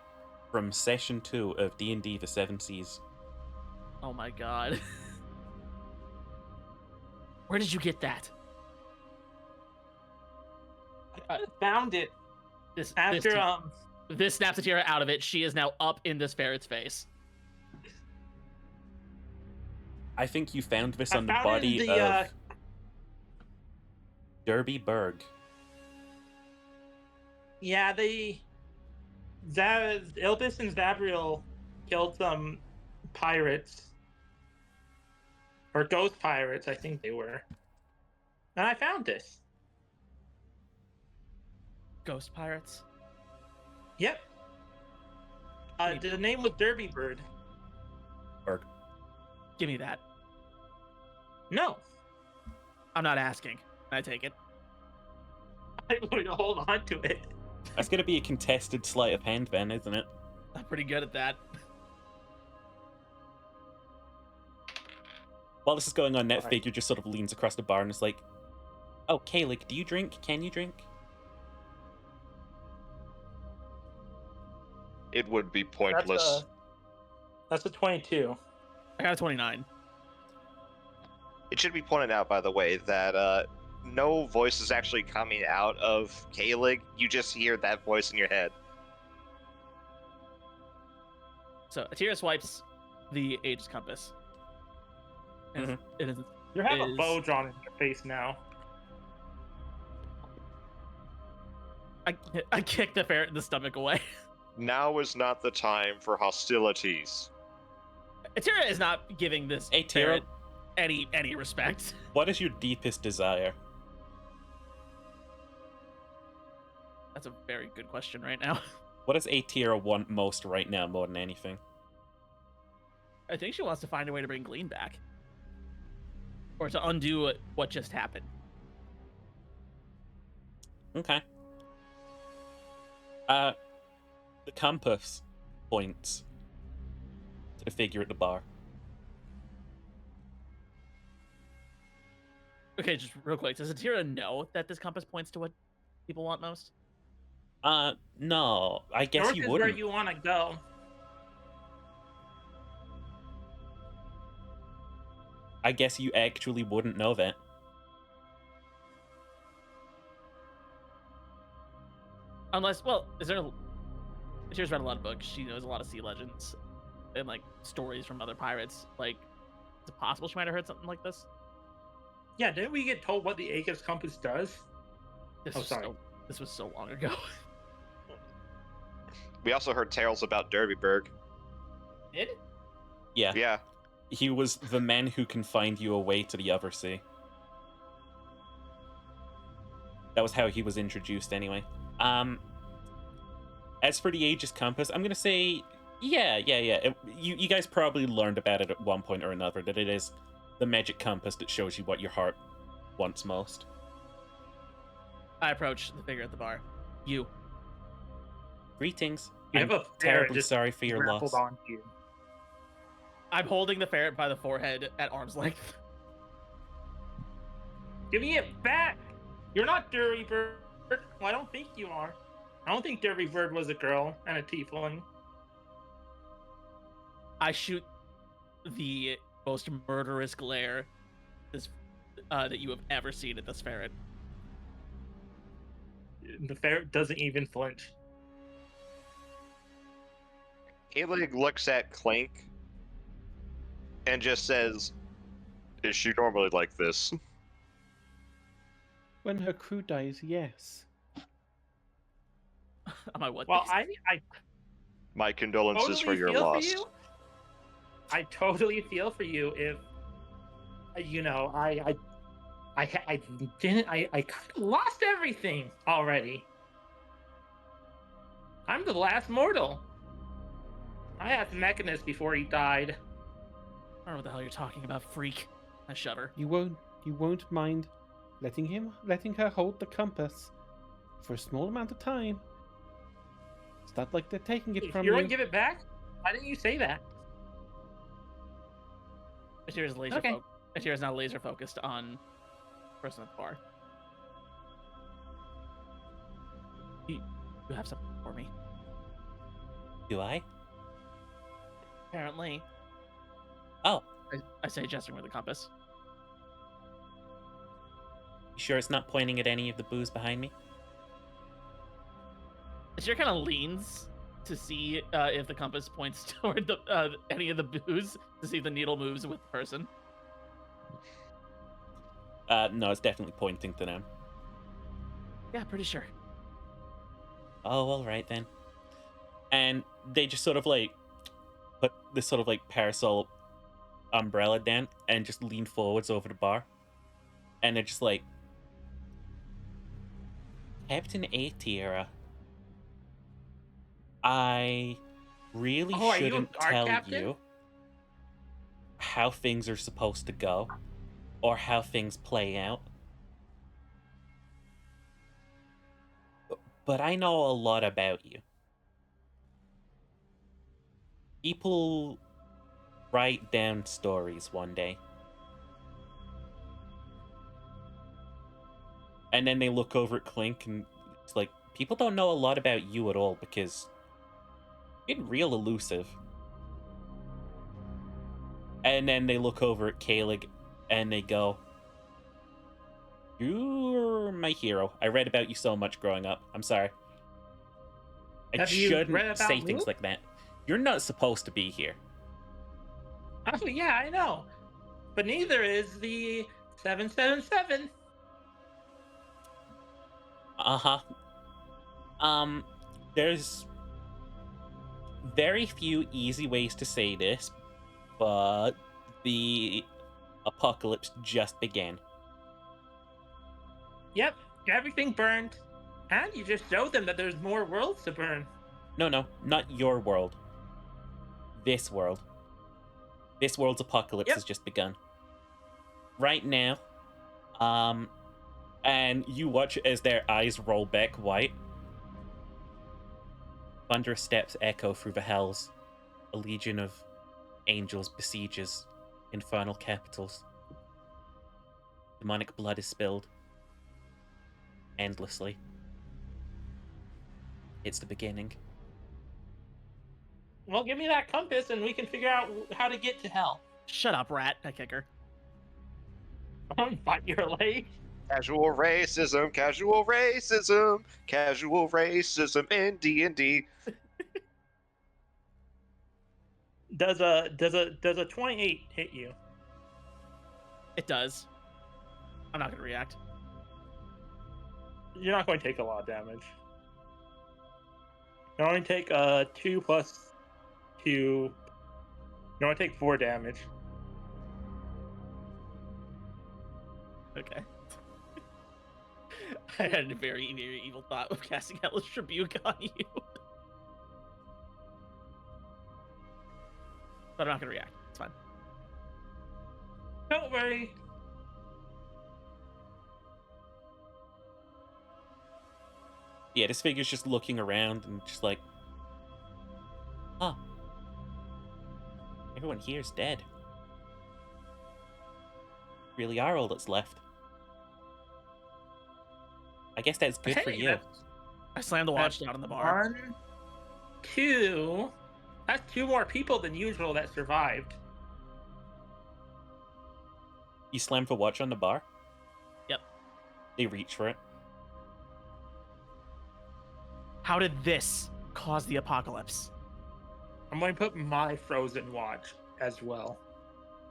from Session 2 of D&D The Seven Seas. Oh my god. Where did you get that? I found it This after this snaps Atira out of it. She is now up in this ferret's face. I think you found this I on the found it in body the, of Derby Berg. yeah, Ilbis and Zabriel killed some pirates. Or ghost pirates, I think they were. And I found this. Ghost pirates. Yep. The name was Derby Bird. Berg. Give me that. No. I'm not asking. I take it. I'm going to hold on to it. That's going to be a contested sleight of hand then, isn't it? I'm pretty good at that. While this is going on, that Right. figure just sort of leans across the bar and is like, "Oh, Kaylig, do you drink? Can you drink?" It would be pointless. That's a 22. I got a 29. It should be pointed out, by the way, that no voice is actually coming out of Kalig. You just hear that voice in your head. So Atira swipes the Aegis compass. And it is You have a Is- bow drawn in your face now. I kicked the ferret in the stomach away. Now is not the time for hostilities. Atira is not giving this Hey, Tira, ferret any respect. what is your deepest desire? That's a very good question right now. What does Atira want most right now, more than anything? I think she wants to find a way to bring Glean back. Or to undo what just happened. Okay. The compass points to the figure at the bar. Okay, just real quick. Does Atira know that this compass points to what people want most? No, I guess North you is wouldn't. where you want to go. I guess you actually wouldn't know that. Unless, well, is there... Atira's read a lot of books. She knows a lot of sea legends. And, like, stories from other pirates. Like, is it possible she might have heard something like this? Yeah, didn't we get told what the Aegis compass does? This Oh, was sorry. This was so long ago. We also heard tales about Derbyberg. Did? Yeah. Yeah. He was the man who can find you a way to the other sea. That was how he was introduced anyway. As for the Aegis compass, I'm gonna say, yeah. You guys probably learned about it at one point or another, that it is the magic compass that shows you what your heart wants most. I approach the figure at the bar. You. Greetings. You I'm have a ferret terribly just sorry for your grappled loss. onto you. I'm holding the ferret by the forehead at arm's length. Give me it back! You're not Derby Bird. Well, I don't think you are. I don't think Derby Bird was a girl and a tiefling. I shoot the most murderous glare that you have ever seen at this ferret. The ferret doesn't even flinch. Kalig looks at Clink and just says, "Is she normally like this?" When her crew dies, yes. on my what? Well, base. I My condolences totally for your feel loss. for you. I totally feel for you if I kind of lost everything already. I'm the last mortal. I had Mechanus before he died. I don't know what the hell you're talking about, freak. I shudder. You won't mind letting her hold the compass for a small amount of time. It's not like they're taking it If from you you. don't give it back, why didn't you say that? Ashira's Okay. Ashira's now laser focused on the person at the bar. You have something for me. Do I? Apparently. Oh, I say, gesturing with the compass. you sure it's not pointing at any of the booze behind me? Ashira kind of leans to see if the compass points toward the any of the booze to see if the needle moves with the person. No, it's definitely pointing to them. Yeah, pretty sure. Oh, all right then. And they just sort of like put this sort of like parasol umbrella down and just lean forwards over the bar. And they're just like, Captain Atira, I really Oh, are you shouldn't our tell captain? you how things are supposed to go or how things play out. But I know a lot about you. People write down stories one day. And then they look over at Clink and it's like, people don't know a lot about you at all because you're getting real elusive. And then they look over at Kaelig and they go, you're my hero. I read about you so much growing up. I'm sorry. I Have you read shouldn't about say me? things like that. You're not supposed to be here. Oh yeah, I know. But neither is the 777. Uh-huh. There's very few easy ways to say this, but the apocalypse just began. Yep, everything burned. And you just showed them that there's more worlds to burn. No, not your world. This world. This world's apocalypse Yep. has just begun. Right now, and you watch as their eyes roll back white. Thunderous steps echo through the hells. A legion of angels besieges infernal capitals. Demonic blood is spilled. Endlessly. It's the beginning. Well, give me that compass and we can figure out how to get to hell. Shut up, rat. I kick her. Don't bite your leg. Casual racism, casual racism, casual racism in D&D. Does a 28 hit you? It does. I'm not gonna react. You're not going to take a lot of damage. You only take 2 plus 2. You only take 4 damage. Okay. I had a very, very evil thought of casting Hellish Rebuke on you. But I'm not gonna react. It's fine. Don't worry. Yeah, this figure's just looking around and just like, huh. Everyone here's dead. Really are all that's left. I guess that's good for Hey, you. that's- I slammed the watch that's down on the bar. 1, 2. That's 2 more people than usual that survived. You slam the watch on the bar? Yep. They reach for it. How did this cause the apocalypse? I'm going to put my frozen watch as well.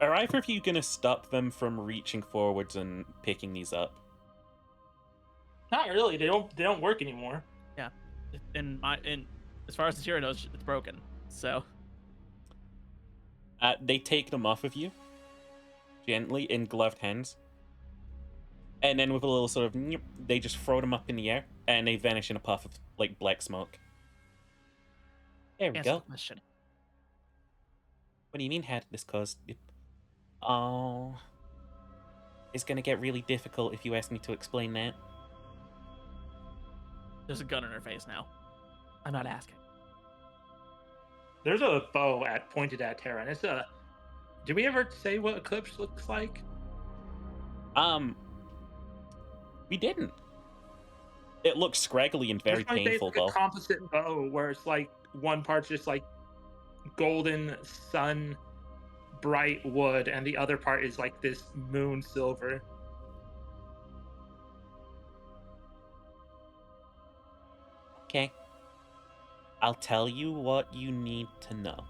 Are either of you gonna stop them from reaching forwards and picking these up? Not really. They don't work anymore. in as far as the Tira knows, it's broken. So They take them off of you gently in gloved hands, and then with a little sort of nyeh, they just throw them up in the air, and they vanish in a puff of like black smoke. There we answer go. the question. What do you mean? How did this cause? Oh, it's gonna get really difficult if you ask me to explain that. There's a gun in her face now. I'm not asking. There's a bow pointed at Terra, and it's a. Did we ever say what Eclipse looks like? We didn't. It looks scraggly and very It's like painful, basically though. a composite bow where it's like one part's just like golden sun bright wood, and the other part is like this moon silver. Okay. I'll tell you what you need to know.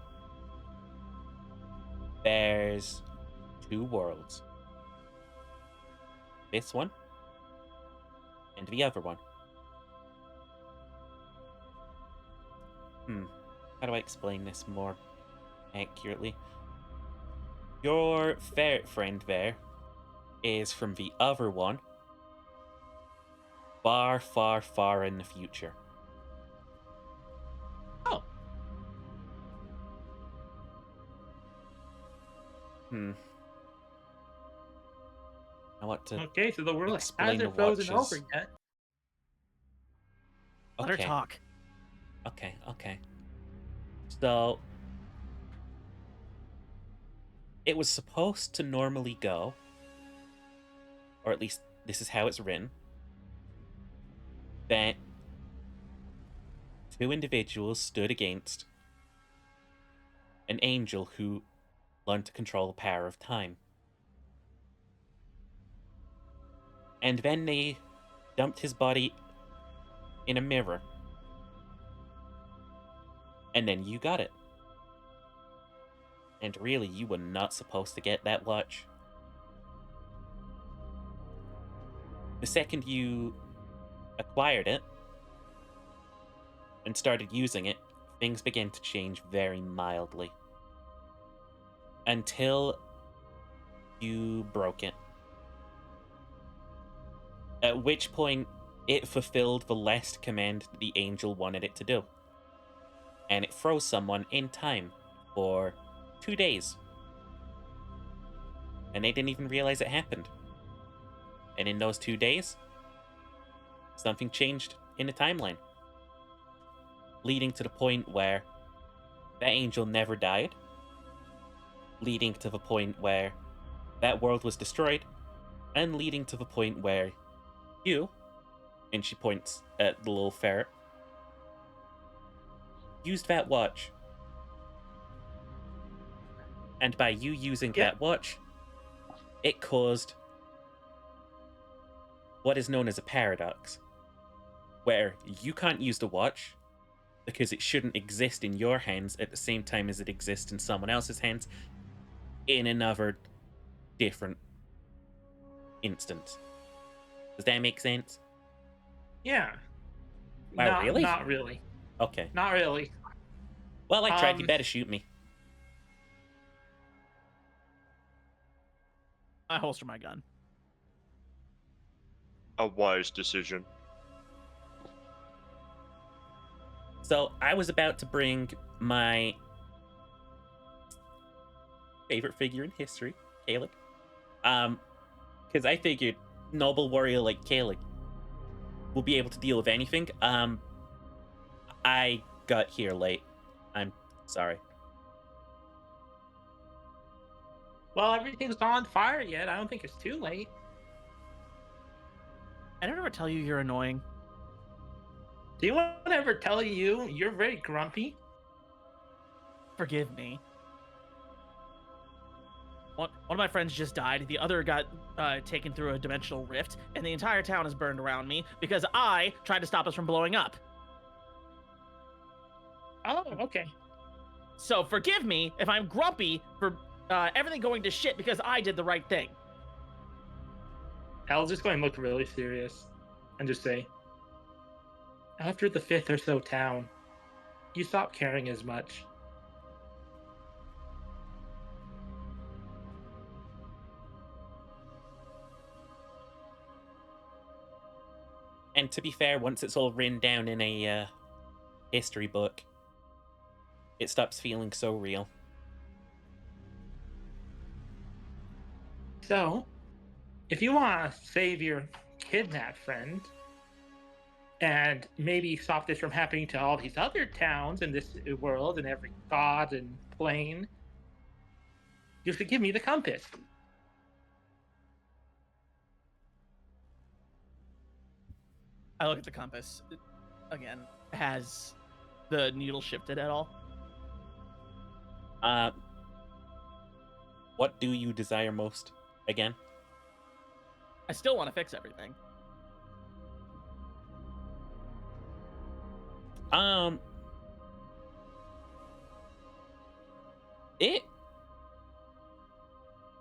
There's 2 worlds. This one and the other one. How do I explain this more accurately? Your ferret friend there is from the other one. Far, far, far in the future. Oh. I want to. Okay, so the world explain hasn't the frozen watches. over yet. Let her talk. Okay. So it was supposed to normally go, or at least this is how it's written, that 2 individuals stood against an angel who learned to control the power of time. And then they dumped his body in a mirror. And then you got it. And really, you were not supposed to get that watch. The second you acquired it and started using it, things began to change very mildly. Until you broke it. At which point, it fulfilled the last command the angel wanted it to do. And it froze someone in time for 2 days. And they didn't even realize it happened. And in those 2 days, something changed in the timeline. Leading to the point where that angel never died. Leading to the point where that world was destroyed. And leading to the point where you, and she points at the little ferret, used that watch. And by you using that watch, it caused what is known as a paradox, where you can't use the watch because it shouldn't exist in your hands at the same time as it exists in someone else's hands in another different instance. Does that make sense? Yeah. Wow, really? Not really. Okay. Not really. Well, I tried. You better shoot me. I holster my gun. A wise decision. So I was about to bring my favorite figure in history, Kalik. Because I figured noble warrior like Kalik will be able to deal with anything. I got here late. I'm sorry. Well, everything's not on fire yet. I don't think it's too late. I don't ever tell you you're annoying. Do you want to ever tell you you're very grumpy? Forgive me. One of my friends just died. The other got taken through a dimensional rift, and the entire town is burned around me because I tried to stop us from blowing up. Oh, okay. So forgive me if I'm grumpy for everything going to shit because I did the right thing. Al's just going to look really serious and just say, After the 5th or so town, you stop caring as much. And to be fair, once it's all written down in a history book, it stops feeling so real. So, if you want to save your kidnapped friend, and maybe stop this from happening to all these other towns in this world and every god and plane, you should give me the compass. I look at the compass. Again, has the needle shifted at all? What do you desire most? Again? I still want to fix everything. It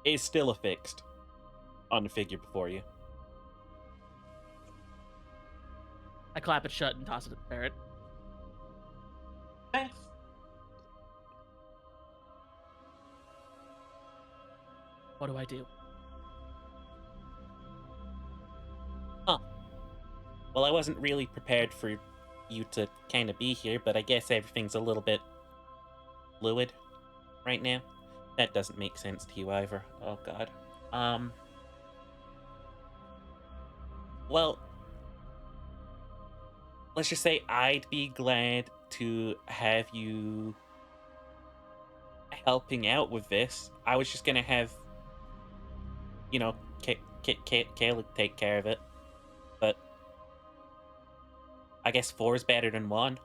is still affixed on the figure before you. I clap it shut and toss it at the parrot. Thanks. What do I do? Well, I wasn't really prepared for you to kind of be here, but I guess everything's a little bit fluid right now. That doesn't make sense to you either. Oh, God. Well, let's just say I'd be glad to have you helping out with this. I was just gonna have, Caleb take care of it, but I guess 4 is better than 1.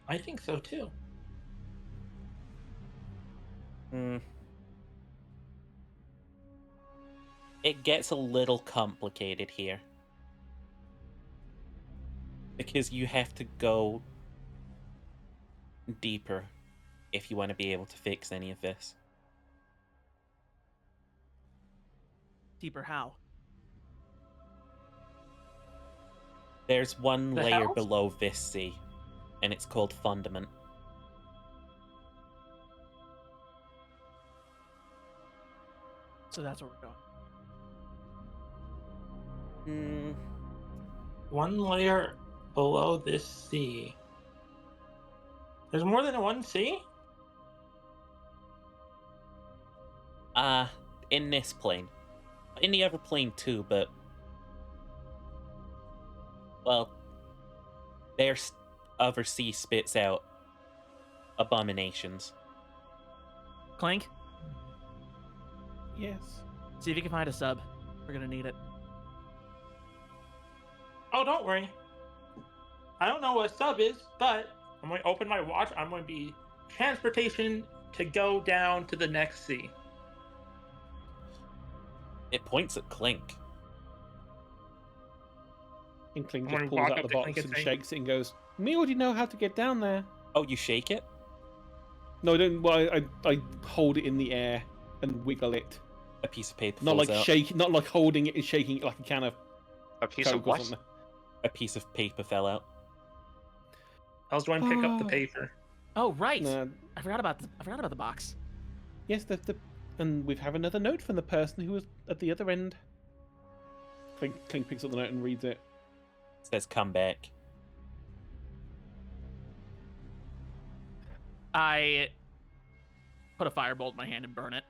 I think so too. It gets a little complicated here. Because you have to go deeper if you want to be able to fix any of this. Deeper how? There's one The layer house? below this sea, and it's called Fundament. So that's where we're going. One layer below this sea. There's more than one sea? In this plane. In the other plane too, but... Well, their other sea spits out abominations. Clank, Yes. see if you can find a sub. We're gonna need it. Oh, don't worry. I don't know what a sub is, but I'm going to open my watch. I'm going to be transportation to go down to the next sea. It points at Clink. Inkling I'm just gonna pulls walk out up the to box Clink and and say- shakes it and goes, "Me already know how to get down there." Oh, you shake it? No, I don't. Well, I hold it in the air and wiggle it. A piece of paper Not falls like out. not like holding it and shaking it like a can of A piece Coke of or what? something. A piece of paper fell out. I was going to pick up the Oh. paper. Oh right, No, I forgot about the box. yes, and we have another note from the person who was at the other end. Clink picks up the note and reads it. It says, come back. I put a firebolt in my hand and burn it.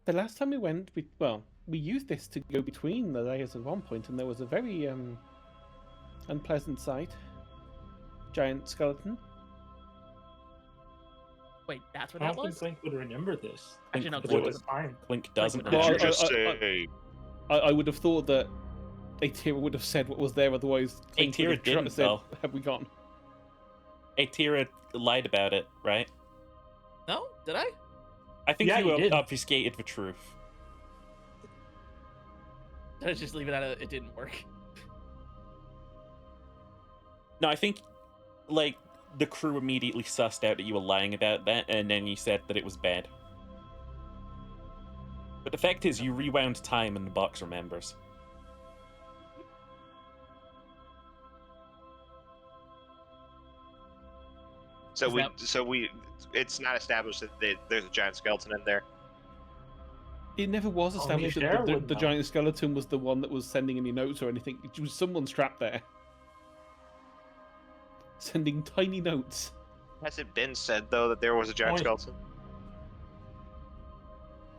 The last time we went, we used this to go between the layers at one point, and there was a very unpleasant sight. Giant skeleton. Wait, that's what I that don't think was? Clink would remember this. Actually, no, Clink Because it Clink was fine. Clink doesn't What What Well, did you just I- say? I would have thought that Atira would have said what was there, otherwise Clink would Atira have didn't, said, though. "Have we gone?" Atira lied about it, right? No, did I? I think Yeah, you you did. obfuscated the truth. Did I just leave it at it didn't work? No, I think, like, the crew immediately sussed out that you were lying about that, and then you said that it was bad. the fact is, you rewound time and the box remembers. So Is it's not established that there's a giant skeleton in there. It never was Only established Cher that would the know. giant skeleton was the one that was sending any notes or anything. It was someone trapped there. Sending tiny notes. Has it been said though that there was a giant Only- skeleton?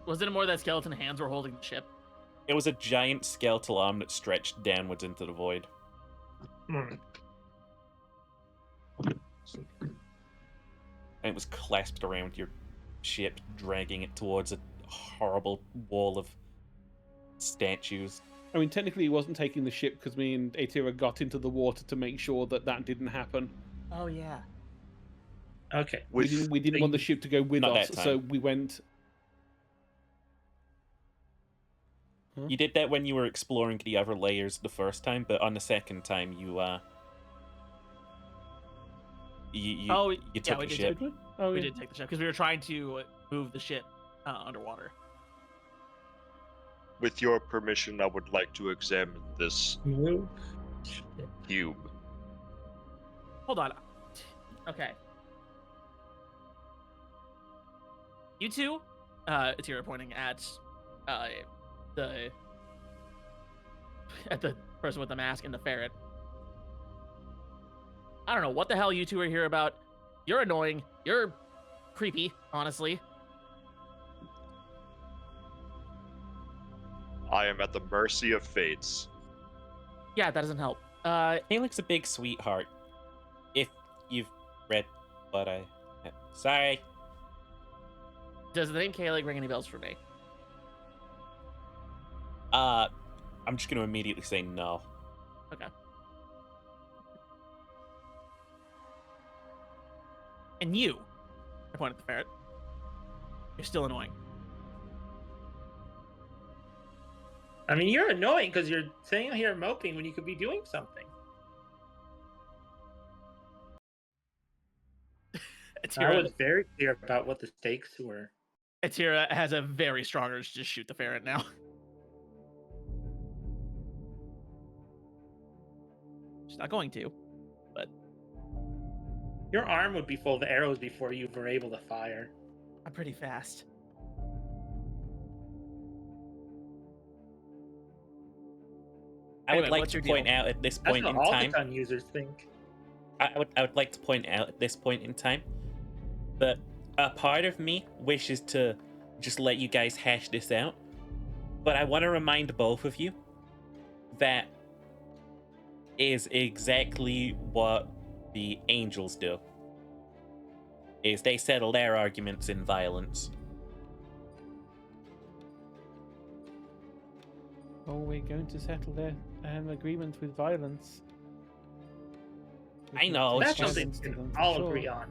Was it more that skeleton hands were holding the ship? It was a giant skeletal arm that stretched downwards into the void. Hmm. And it was clasped around your ship, dragging it towards a horrible wall of statues. I mean, technically, he wasn't taking the ship because me and Atira got into the water to make sure that that didn't happen. Oh yeah. Okay. With We didn't want the ship to go with Not us, that time. so we went. You did that when you were exploring the other layers the first time, but on the second time you We took the did ship. take- Oh, we yeah. did take the ship because we were trying to move the ship underwater. with your permission, I would like to examine this Move. cube. Hold on. Okay. You two, Atira pointing at the person with the mask and the ferret. I don't know what the hell you two are here about. You're annoying. You're creepy, honestly. I am at the mercy of fates. Yeah, that doesn't help. Felix a big sweetheart. If you've read what I... Sorry. Does the name Kaelig ring any bells for me? I'm just going to immediately say no. Okay. And you, I point at the ferret. You're still annoying. I mean, you're annoying because you're sitting here moping when you could be doing something. I Atira, was very clear about what the stakes were. Atira has a very strong urge to just shoot the ferret now. She's not going to, but Your arm would be full of arrows before you were able to fire. I'm pretty fast. I would Anyway, like what's to your deal? point out at this That's point what in all time... the gun users think. I would like to point out at this point in time that a part of me wishes to just let you guys hash this out, but I want to remind both of you that is exactly what the angels do. Is they settle their arguments in violence. Oh, we're going to settle their agreement with violence. I know, it's That's just- something we can all agree on.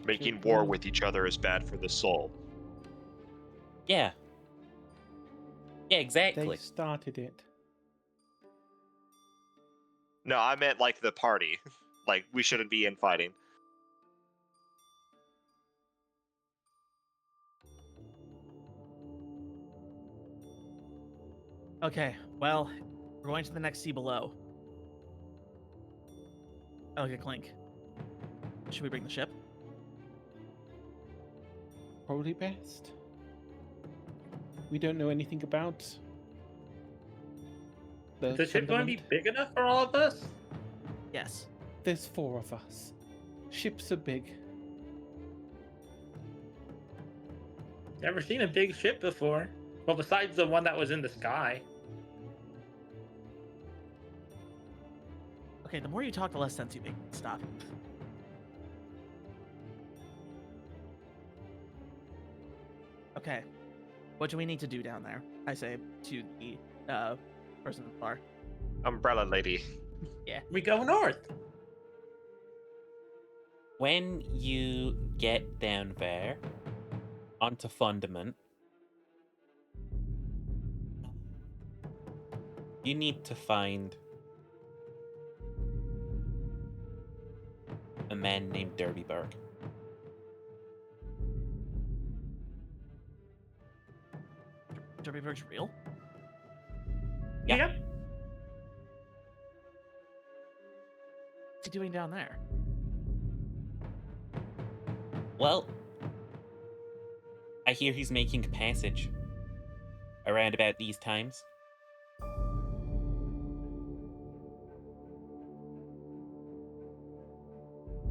Making war with each other is bad for the soul. Yeah. Yeah, They exactly. started it. No, I meant like the party. Like, we shouldn't be infighting. Okay, well, we're going to the next sea below. I look at Clink. Should we bring the ship? Probably best. We don't know anything about Is the ship going to be fundament. big enough for all of us? Yes. There's 4 of us. Ships are big. Never seen a big ship before. Well, besides the one that was in the sky. Okay, the more you talk, the less sense you make. Stop. Okay. What do we need to do down there? I say to the person at the bar. Umbrella lady. We go north. When you get down there onto Fundament, you need to find a man named Derbyberg. Derbyburg's real? Yeah. Yep. What's he doing down there? Well, I hear he's making passage around about these times.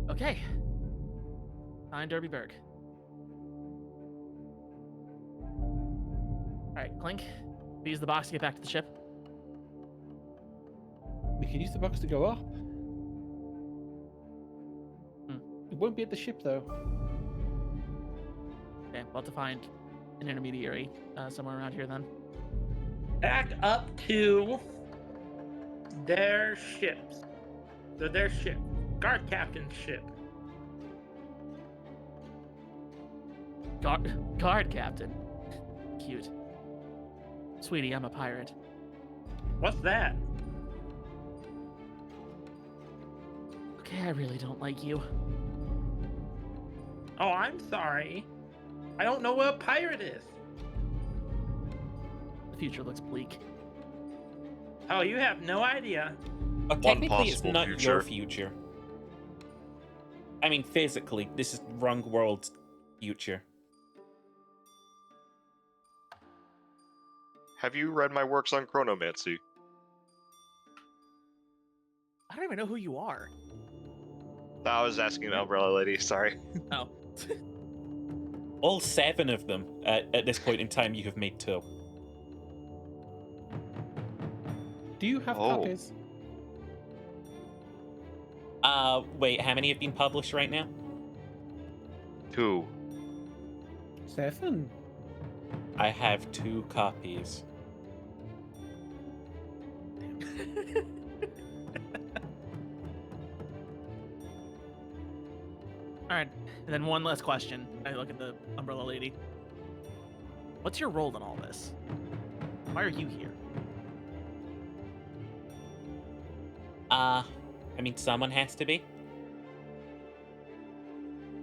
Okay. Find Derbyburg. Alright, Clink. We use the box to get back to the ship. We can use the box to go up. It won't be at the ship though. Okay, we'll have to find an intermediary somewhere around here then. Back up to their ships. So their ship. Guard captain's ship. Guard captain. Cute. Sweetie, I'm a pirate. What's that? Okay, I really don't like you. Oh, I'm sorry. I don't know what a pirate is. The future looks bleak. Oh, you have no idea. But technically, it's possible not future. your future. I mean, physically, this is Rung World's future. Have you read my works on chronomancy? I don't even know who you are. I was asking the Umbrella Lady, sorry. Oh. All 7 of them, at this point in time, you have made 2. Do you have Oh. copies? Wait, how many have been published right now? 2. 7. I have 2 copies. Alright, and then one last question. I look at the Umbrella Lady. What's your role in all this? Why are you here? I mean, someone has to be.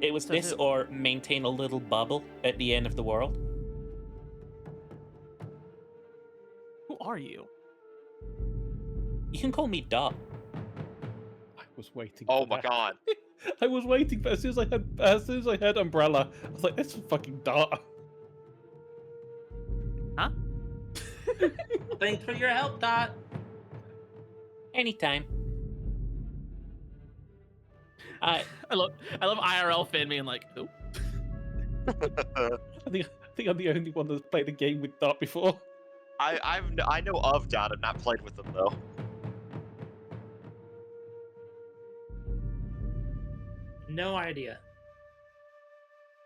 It was So this who? or maintain a little bubble at the end of the world. Who are you? You can call me Dot. I was waiting. Oh for my that. god. I was waiting, but as soon as I heard Umbrella, I was like, "That's fucking Dart." Huh? Thanks for your help, Dot. Anytime. I love IRL Finn being like, who? I think I'm the only one that's played a game with Dart before. I know of Dot, I've not played with them though. No idea.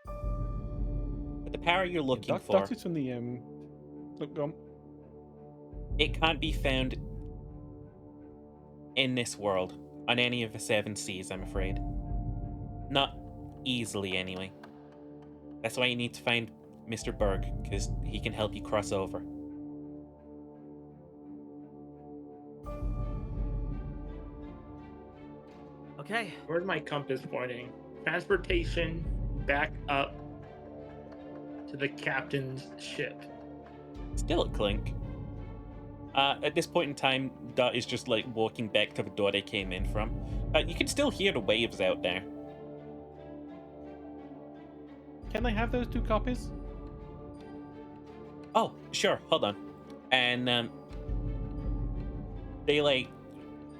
But the power you're looking Dart, for, Dart is from the Look, go on. it can't be found in this world on any of the 7 seas, I'm afraid. Not easily, anyway. That's why you need to find Mr. Berg, because he can help you cross over. Okay. Where's my compass pointing? Transportation back up to the captain's ship. Still a Clink. At this point in time, Dot is just like walking back to the door they came in from. You can still hear the waves out there. Can I have those 2 copies? Oh, sure, hold on. And they like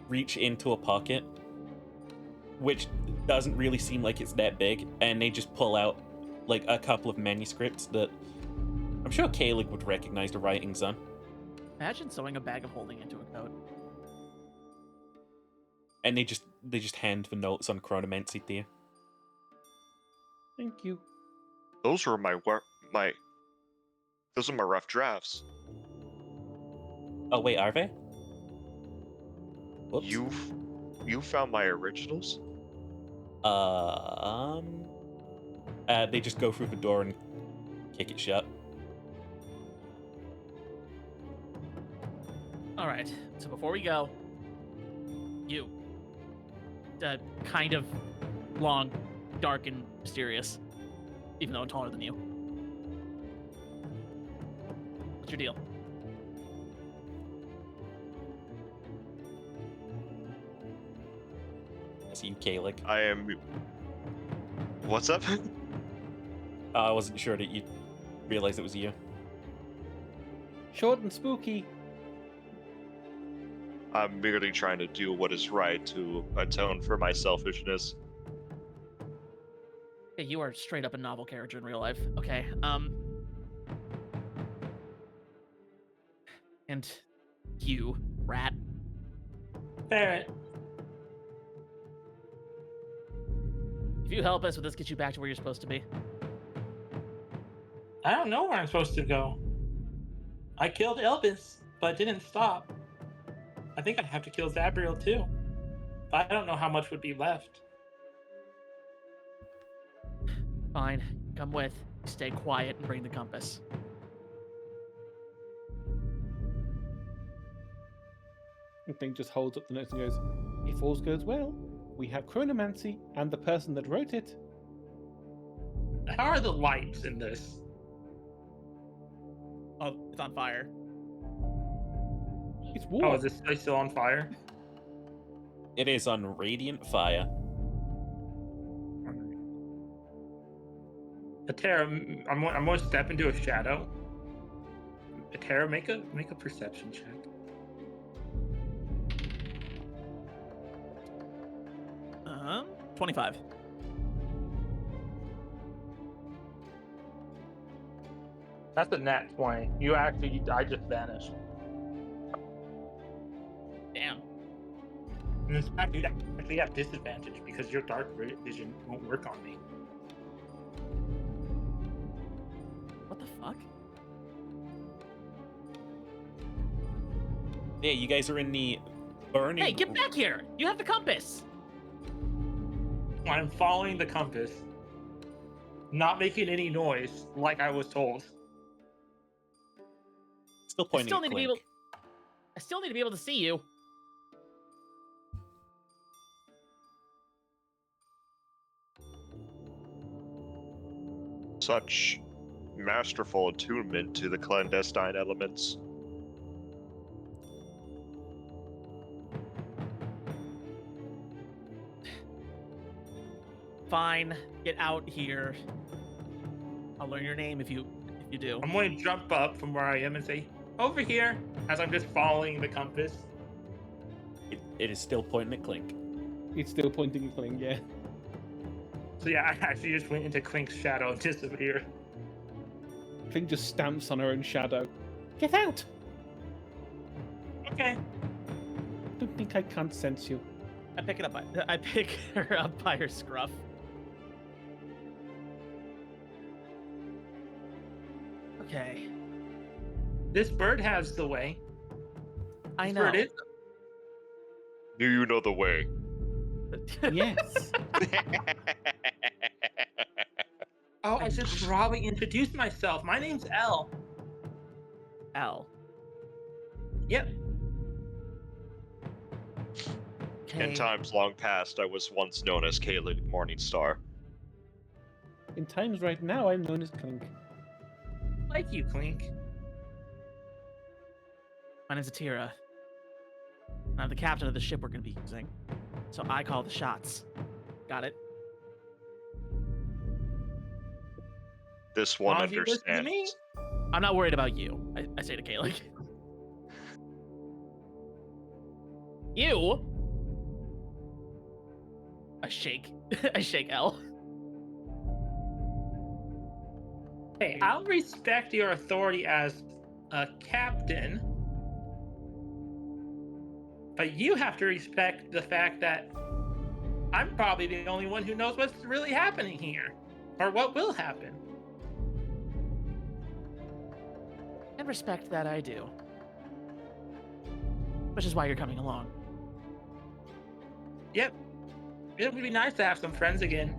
reach into a pocket, which doesn't really seem like it's that big, and they just pull out like a couple of manuscripts that I'm sure Kaelig would recognize the writings on. Imagine sewing a bag of holding into a coat. And they just hand the notes on chronomancy to you. Thank you. Those were those are my rough drafts. Oh wait, are they? Whoops. You found my originals? They just go through the door and kick it shut. Alright, so before we go, you. Kind of long, dark, and mysterious, even though I'm taller than you. What's your deal? That's you, Kalik. I am. What's up? I wasn't sure that you realized it was you. Short and spooky. I'm merely trying to do what is right to atone for my selfishness. Hey, you are straight up a novel character in real life. Okay. And you, rat. Barrett. If you help us, will this get you back to where you're supposed to be? I don't know where I'm supposed to go. I killed Elvis, but didn't stop. I think I have to kill Zabriel too. But I don't know how much would be left. Fine. Come with. Stay quiet and bring the compass. And Thing just holds up the notes and goes, if all goes well, we have chronomancy and the person that wrote it. How are the lights in this? Oh, it's on fire. It's warm. Oh, is this place still on fire? It is on radiant fire. Atera, I'm going to step into a shadow. Atera, make a perception check. Uh-huh. 25. That's a nat 20. I just vanished. Damn. And in fact, you actually have disadvantage because your dark vision won't work on me. What the fuck? Yeah, you guys are in the burning. Hey, get back here! You have the compass! I'm following the compass, not making any noise like I was told. Still I pointing still at need to be Clink. able. I still need to be able to see you. Such masterful attunement to the clandestine elements. Fine, get out here. I'll learn your name if you do. I'm going to jump up from where I am and say, "Over here," as I'm just following the compass. It is still pointing at Clink. It's still pointing at Kling, yeah. So yeah, I actually just went into Clink's shadow and disappeared. Kling just stamps on her own shadow. Get out! Okay. Don't think I can't sense you. I pick her up by her scruff. Okay. This bird has the way. I This know. bird is. Do you know the way? Yes. Oh, I should probably introduce myself. My name's Elle. L. Yep. Okay. In times long past, I was once known as Kaylee Morningstar. In times right now, I'm known as Clink. Like you, Clink. My name's Atira. I'm the captain of the ship we're gonna be using, so I call the shots. Got it? This one Why don't you listen to understands. me? I'm not worried about you. I say to Kaylee. You. I shake. I shake L. Hey, I'll respect your authority as a captain, but you have to respect the fact that I'm probably the only one who knows what's really happening here, or what will happen. And respect that I do. Which is why you're coming along. Yep. It would be nice to have some friends again.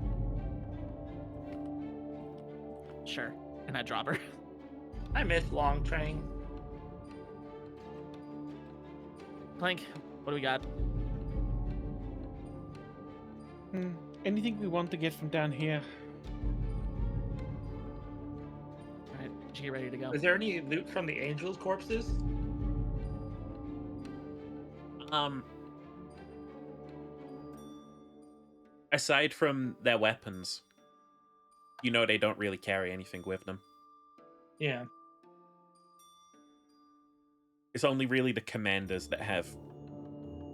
Sure. And I drop her. I miss Long Train. Clank, what do we got? Anything we want to get from down here? Alright. you get ready to go. Is there any loot from the angels' corpses? Um, aside from their weapons, you know they don't really carry anything with them. Yeah. It's only really the commanders that have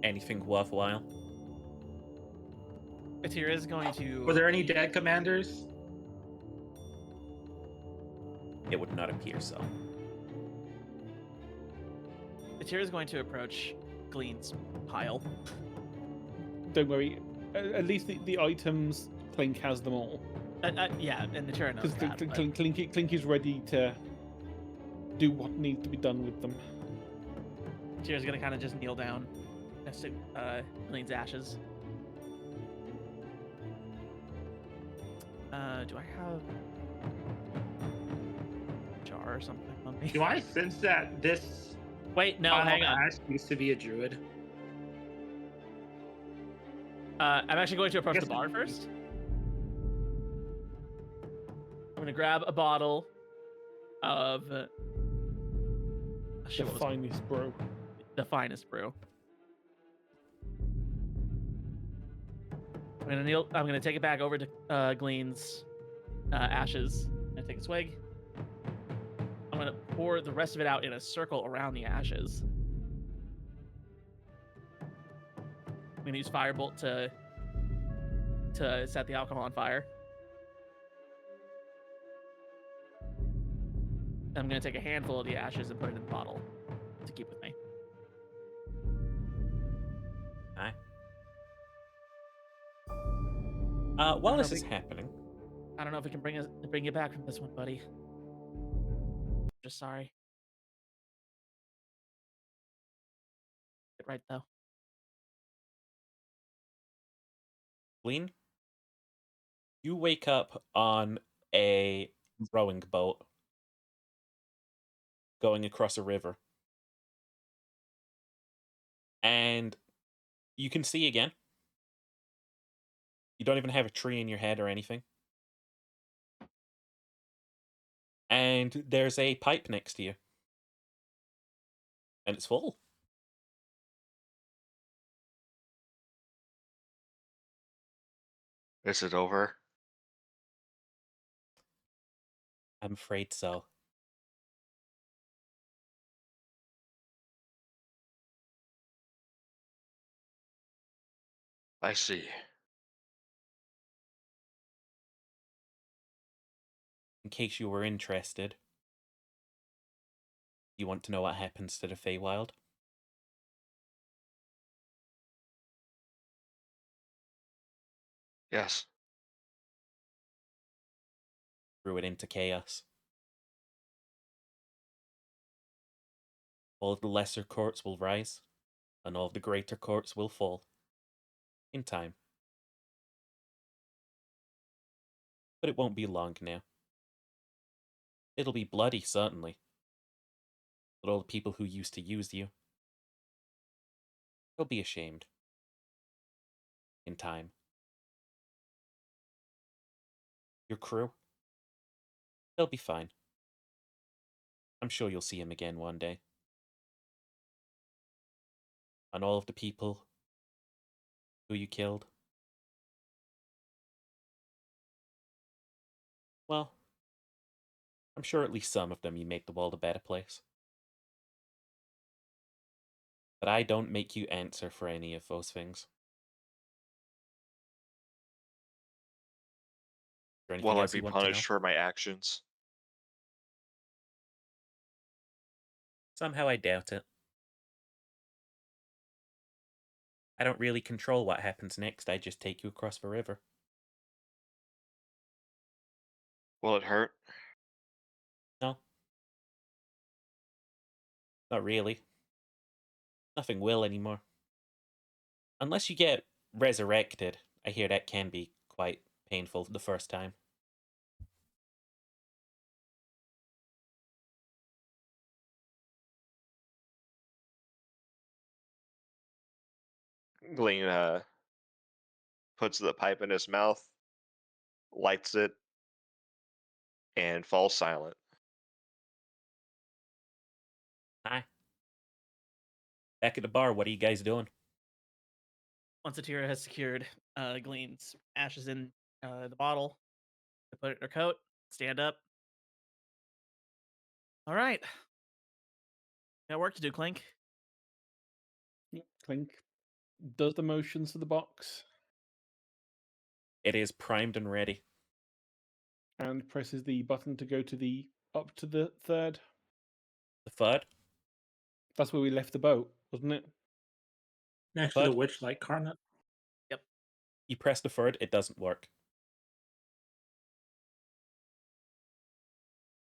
anything worthwhile. Atira is going to. Were there any dead commanders? It would not appear so. Atira is going to approach Glean's pile. Don't worry. At least the items, Clink has them all. Yeah, and Atira knows Because that. but Clink is ready to do what needs to be done with them. Atira's going to kind of just kneel down next to Glean's ashes. Do I have a jar or something on me? Do I sense that this Wait, no, pile hang of on. ash used to be a druid? I'm actually going to approach the Guess- bar first. I'm going to grab a bottle of shit, The what was it? finest bro. The finest brew. I'm gonna kneel. I'm gonna take it back over to Glean's ashes. I'm gonna take a swig. I'm gonna pour the rest of it out in a circle around the ashes. I'm gonna use Firebolt to set the alcohol on fire. I'm gonna take a handful of the ashes and put it in the bottle to keep with me. Aye. While this is happening, I don't know if we can bring you back from this one, buddy. Just sorry. Get right though. Glean, you wake up on a rowing boat going across a river. And you can see again. You don't even have a tree in your head or anything. And there's a pipe next to you. And it's full. Is it over? I'm afraid so. I see. In case you were interested, you want to know what happens to the Feywild? Yes. Threw it into chaos. All of the lesser courts will rise, and all of the greater courts will fall. In time. But it won't be long now. It'll be bloody, certainly. But all the people who used to use you, they'll be ashamed. In time. Your crew, they'll be fine. I'm sure you'll see him again one day. And all of the people who you killed, well, I'm sure at least some of them you make the world a better place. But I don't make you answer for any of those things. Is there anything Will I else be you want to know? punished for my actions? Somehow I doubt it. I don't really control what happens next, I just take you across the river. Will it hurt? No. Not really. Nothing will anymore. Unless you get resurrected. I hear that can be quite painful the first time. Glean puts the pipe in his mouth, lights it, and falls silent. Hi. Back at the bar, what are you guys doing? Once Atira has secured Glean's ashes in the bottle, they put it in her coat, stand up. All right. Got work to do, Clink. Clink does the motions to the box It is primed and ready. and presses the button to go to the up to the third. The third? That's where we left the boat, wasn't it? Next to the But- witch light carnet. You press the third, it doesn't work.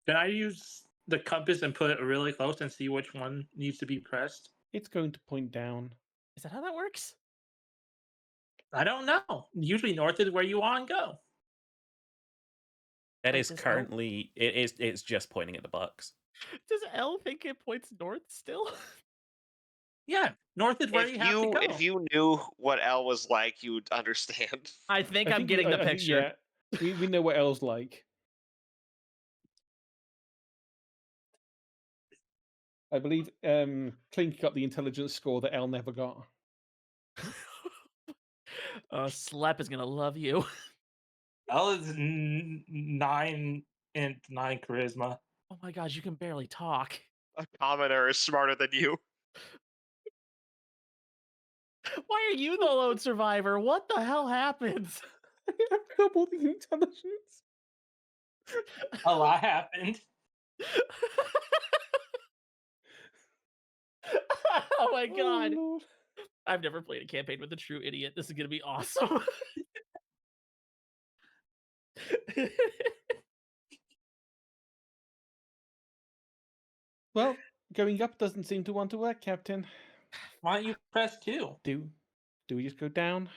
Can I use the compass and put it really close and see which one needs to be pressed? It's going to point down. Is that how that works? I don't know. Usually north is where you want to go. That Wait, is does L- currently it's just pointing at the box. Does L think it points north still? Yeah, north is where If you have to you go. if you knew what L was like, you would understand. I think I I'm think getting the I think, picture. yeah, we know what L's like. I believe Clink got the intelligence score that L never got. Slap is gonna love you. L is 9 and 9 charisma. Oh my gosh, you can barely talk. A commoner is smarter than you. Why are you the lone survivor? What the hell happens? I have double the intelligence. A lot happened. Oh my god. Oh, Lord. I've never played a campaign with a true idiot. This is gonna be awesome. Well, going up doesn't seem to want to work, Captain. Why don't you press 2? Do we just go down?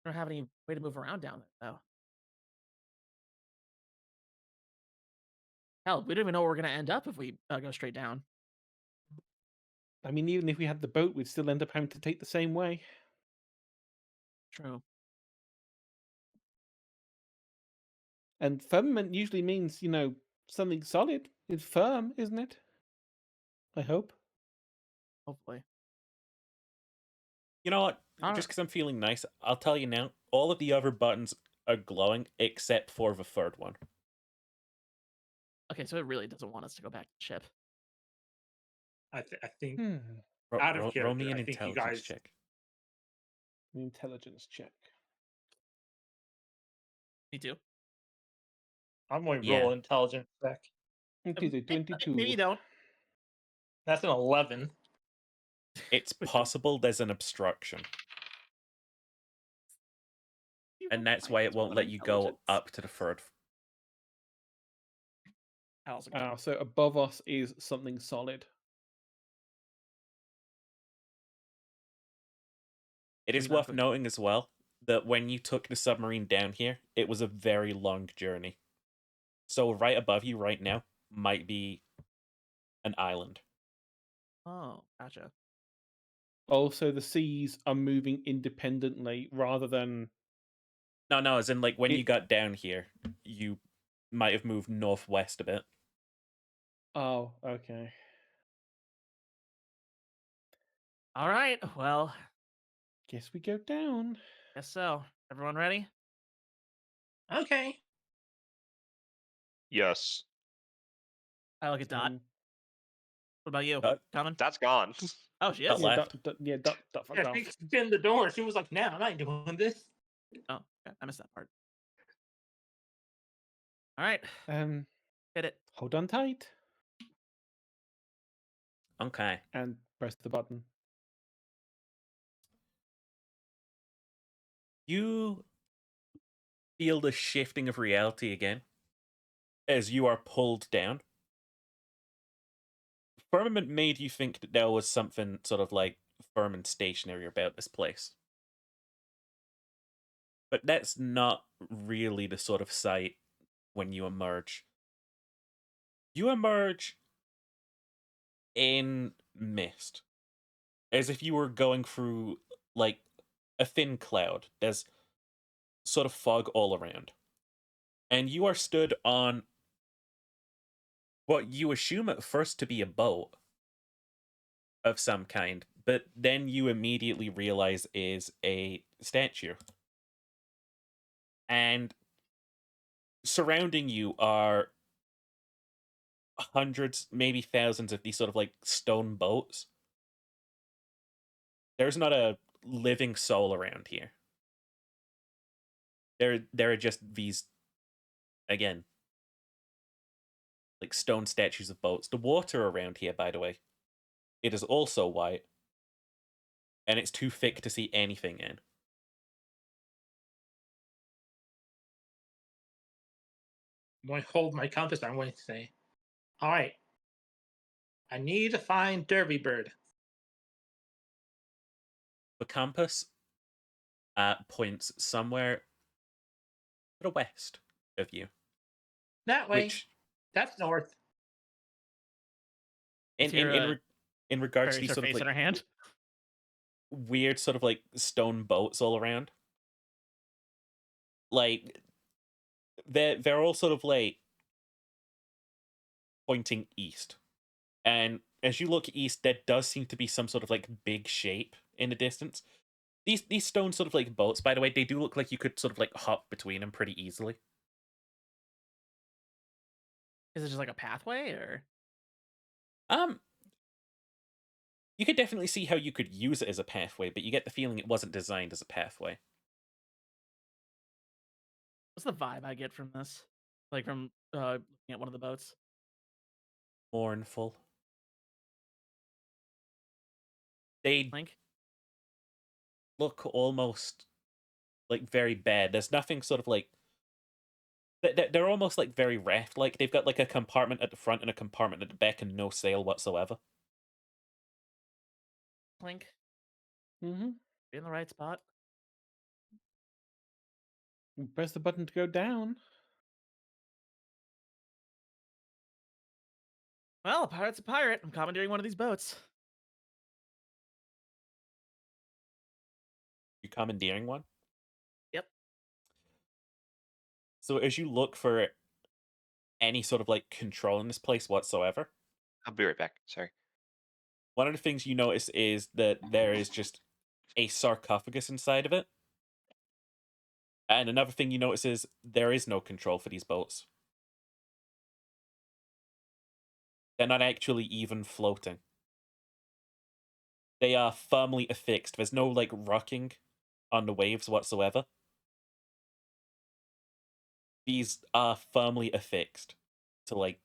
I don't have any way to move around down there, though. Hell, we don't even know where we're gonna end up if we go straight down. I mean, even if we had the boat, we'd still end up having to take the same way. True. And firmament usually means, something solid. It's firm, isn't it? I hope. Hopefully. You know what? Alright. Just because I'm feeling nice, I'll tell you now. All of the other buttons are glowing except for the third one. Okay, so it really doesn't want us to go back to the ship. I think Hmm. Out of Roll character, me an I think you intelligence guys- check. An intelligence check. Me too. I'm going to Yeah. roll intelligence check. It is a 22. Maybe don't. That's an 11. It's possible there's an obstruction, You and rolled that's why it minus won't one let you go intelligence. up to the third. How's it going? So above us is something solid. It is Maybe not worth good. noting as well that when you took the submarine down here, it was a very long journey. So right above you right now might be an island. Oh, gotcha. Also, the seas are moving independently rather than. No, as in like when you It- got down here, you might have moved northwest a bit. Oh, okay. All right. Well, Guess we go down. guess so. Everyone ready? Okay. Yes. I look at Dot. Um, What about you? Dot? Coming? That's gone. Oh, she Dot is. left. Dot, fuck Yeah, off. she opened the door. She was like, "No, I'm not doing this." Oh, okay, I missed that part. All right, hit it. Hold on tight Okay. and press the button. You feel the shifting of reality again as you are pulled down. Firmament made you think that there was something sort of like firm and stationary about this place. But that's not really the sort of sight when you emerge. You emerge in mist. As if you were going through, like, a thin cloud. There's sort of fog all around. And you are stood on what you assume at first to be a boat. of some kind, but then you immediately realize is a statue. And surrounding you are hundreds, maybe thousands of these sort of like stone boats. There's not a living soul around here. There are just these, again, like stone statues of boats. The water around here, by the way, it is also white, and it's too thick to see anything in. I'm going to hold my compass. I'm going to say, all right, I need to find Derby Bird. The compass points somewhere to the west of you, That way. which That's north. in Is here in, a re- in regards to buries these her sort of face in like her hand. weird sort of like stone boats all around, like they're all sort of like pointing east. And as you look east, there does seem to be some sort of like big shape in the distance. These stone sort of like boats, by the way, they do look like you could sort of like hop between them pretty easily. Is it just like a pathway, or Um, you could definitely see how you could use it as a pathway, but you get the feeling it wasn't designed as a pathway. what's the vibe I get from this? Like from looking at one of the boats. Mournful. They Link. look almost like very bad. There's nothing sort of like they're almost like very raft like. They've got like a compartment at the front and a compartment at the back and no sail whatsoever. Link. Mm-hmm. You're in the right spot. Press the button to go down. Well, a pirate's a pirate. I'm commandeering one of these boats. You commandeering one. Yep. So as you look for any sort of like control in this place whatsoever, I'll be right back. Sorry. one of the things you notice is that there is just a sarcophagus inside of it. And another thing you notice is there is no control for these boats. They're not actually even floating. They are firmly affixed. There's no like rocking on the waves whatsoever. These are firmly affixed to like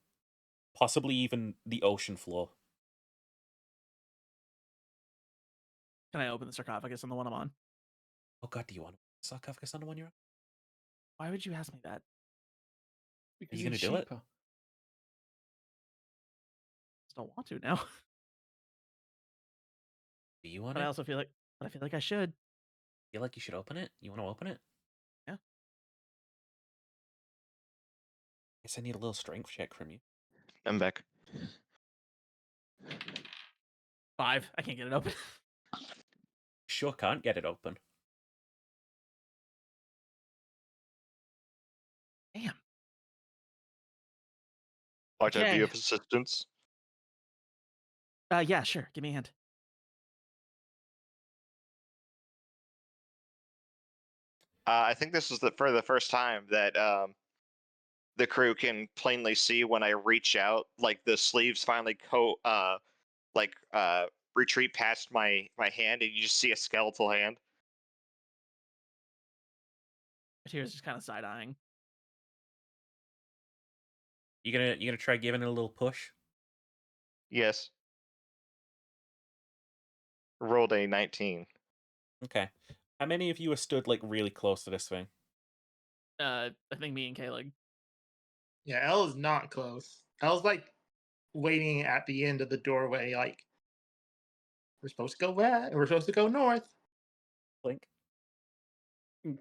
possibly even the ocean floor. Can I open the sarcophagus on the one I'm on? Oh god, do you want a sarcophagus on the one you're on? Why would you ask me that? Because you gonna he's do it? cheaper. Just don't want to now. Do you want But it? I feel like I should. Feel like you should open it? You want to open it? Yeah. Guess I need a little strength check from you. I'm back. 5. I can't get it open. Sure can't get it open. Damn. Might I be Okay. of assistance? Yeah, sure. Give me a hand. I think this is for the first time that the crew can plainly see when I reach out, like the sleeves finally retreat past my hand, and you just see a skeletal hand. Tears just kind of side eyeing. You gonna try giving it a little push? Yes. Rolled a 19. Okay. How many of you are stood like really close to this thing? I think me and Kaelig. Yeah, Elle is not close. Elle's like waiting at the end of the doorway, like we're supposed to go west, we're supposed to go north. Blink.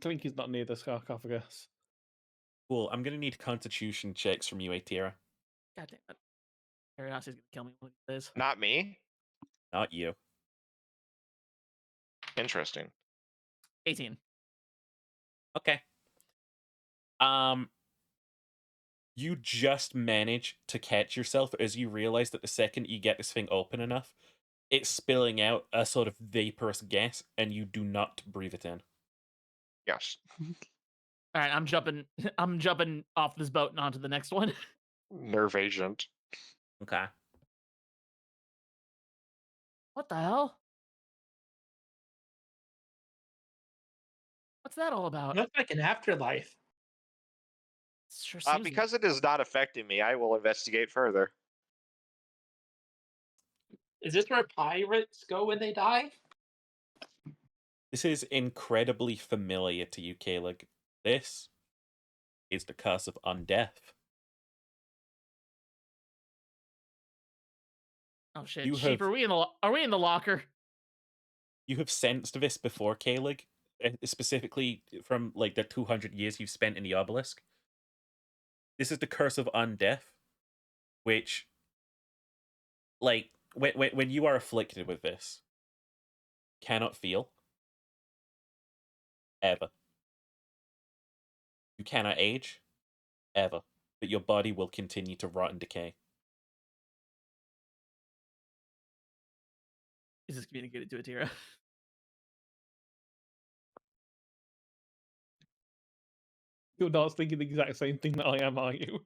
Clink is not near the sarcophagus. Cool. I'm gonna need constitution checks from you, Atira. God damn it. Curiosity's gonna kill me one of these days. Not me? Not you. Interesting. 18. Okay. You just manage to catch yourself as you realize that the second you get this thing open enough, it's spilling out a sort of vaporous gas, and you do not breathe it in. Yes. All right, I'm jumping. I'm jumping off this boat and onto the next one. Nerve agent. Okay. What the hell? What's that all about? Looks like an afterlife. Sure seems Because it is not affecting me, I will investigate further. Is this where pirates go when they die? This is incredibly familiar to you, Kaelig. This is the curse of undeath. Oh shit! You Sheep, have- are we in the locker? You have sensed this before, Kaelig, specifically from like the 200 years you've spent in the obelisk. This is the curse of undeath, which, like, when you are afflicted with this, cannot feel. Ever. You cannot age. Ever. But your body will continue to rot and decay. Is this communicated to Atira? You're not thinking the exact same thing that I am, are you?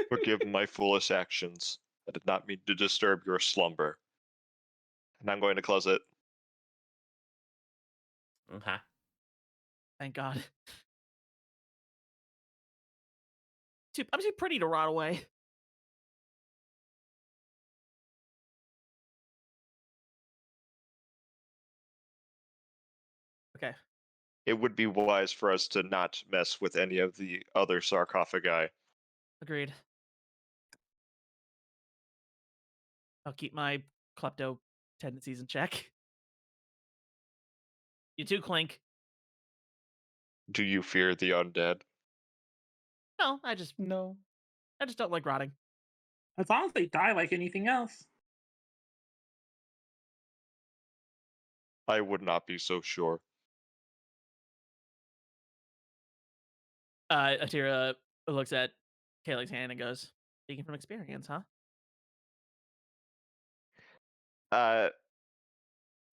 Forgive my foolish actions. I did not mean to disturb your slumber. And I'm going to close it. Okay. Thank God. I'm too pretty to rot away. Okay. It would be wise for us to not mess with any of the other sarcophagi. Agreed. I'll keep my klepto tendencies in check. You too, Clink. Do you fear the undead? No, I just No. don't like rotting. As long as they die like anything else. I would not be so sure. Atira looks at Kaylee's hand and goes, "Speaking from experience, huh?"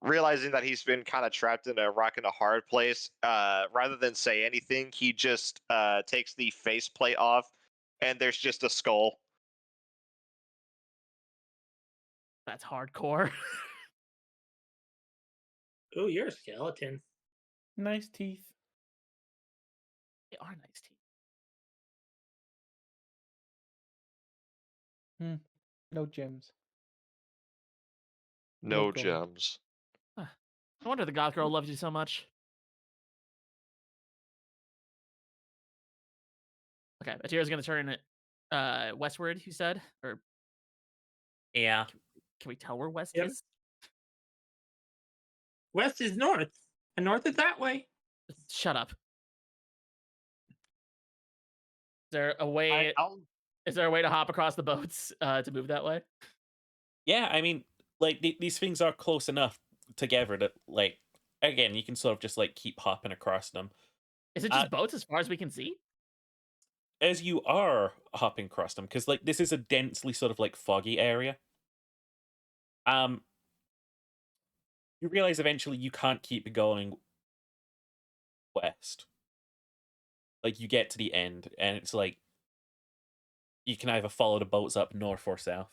Realizing that he's been kind of trapped in a rock and a hard place, rather than say anything, he just takes the faceplate off, and there's just a skull. That's hardcore. Ooh, you're a skeleton. Nice teeth. They are nice teeth. No gems. No gold. gems. No wonder the goth girl loves you so much. Okay, Atira's gonna turn westward, you said? Or Yeah. can we tell where west Yep. is? West is north, and north is that way. Shut up. Is there a way is there a way to hop across the boats to move that way? Yeah, I mean, like, these things are close enough together that, like, again, you can sort of just, like, keep hopping across them. Is it just boats as far as we can see? As you are hopping across them, because, like, this is a densely sort of, like, foggy area. You realize eventually you can't keep going west. Like, you get to the end, and it's like, you can either follow the boats up north or south.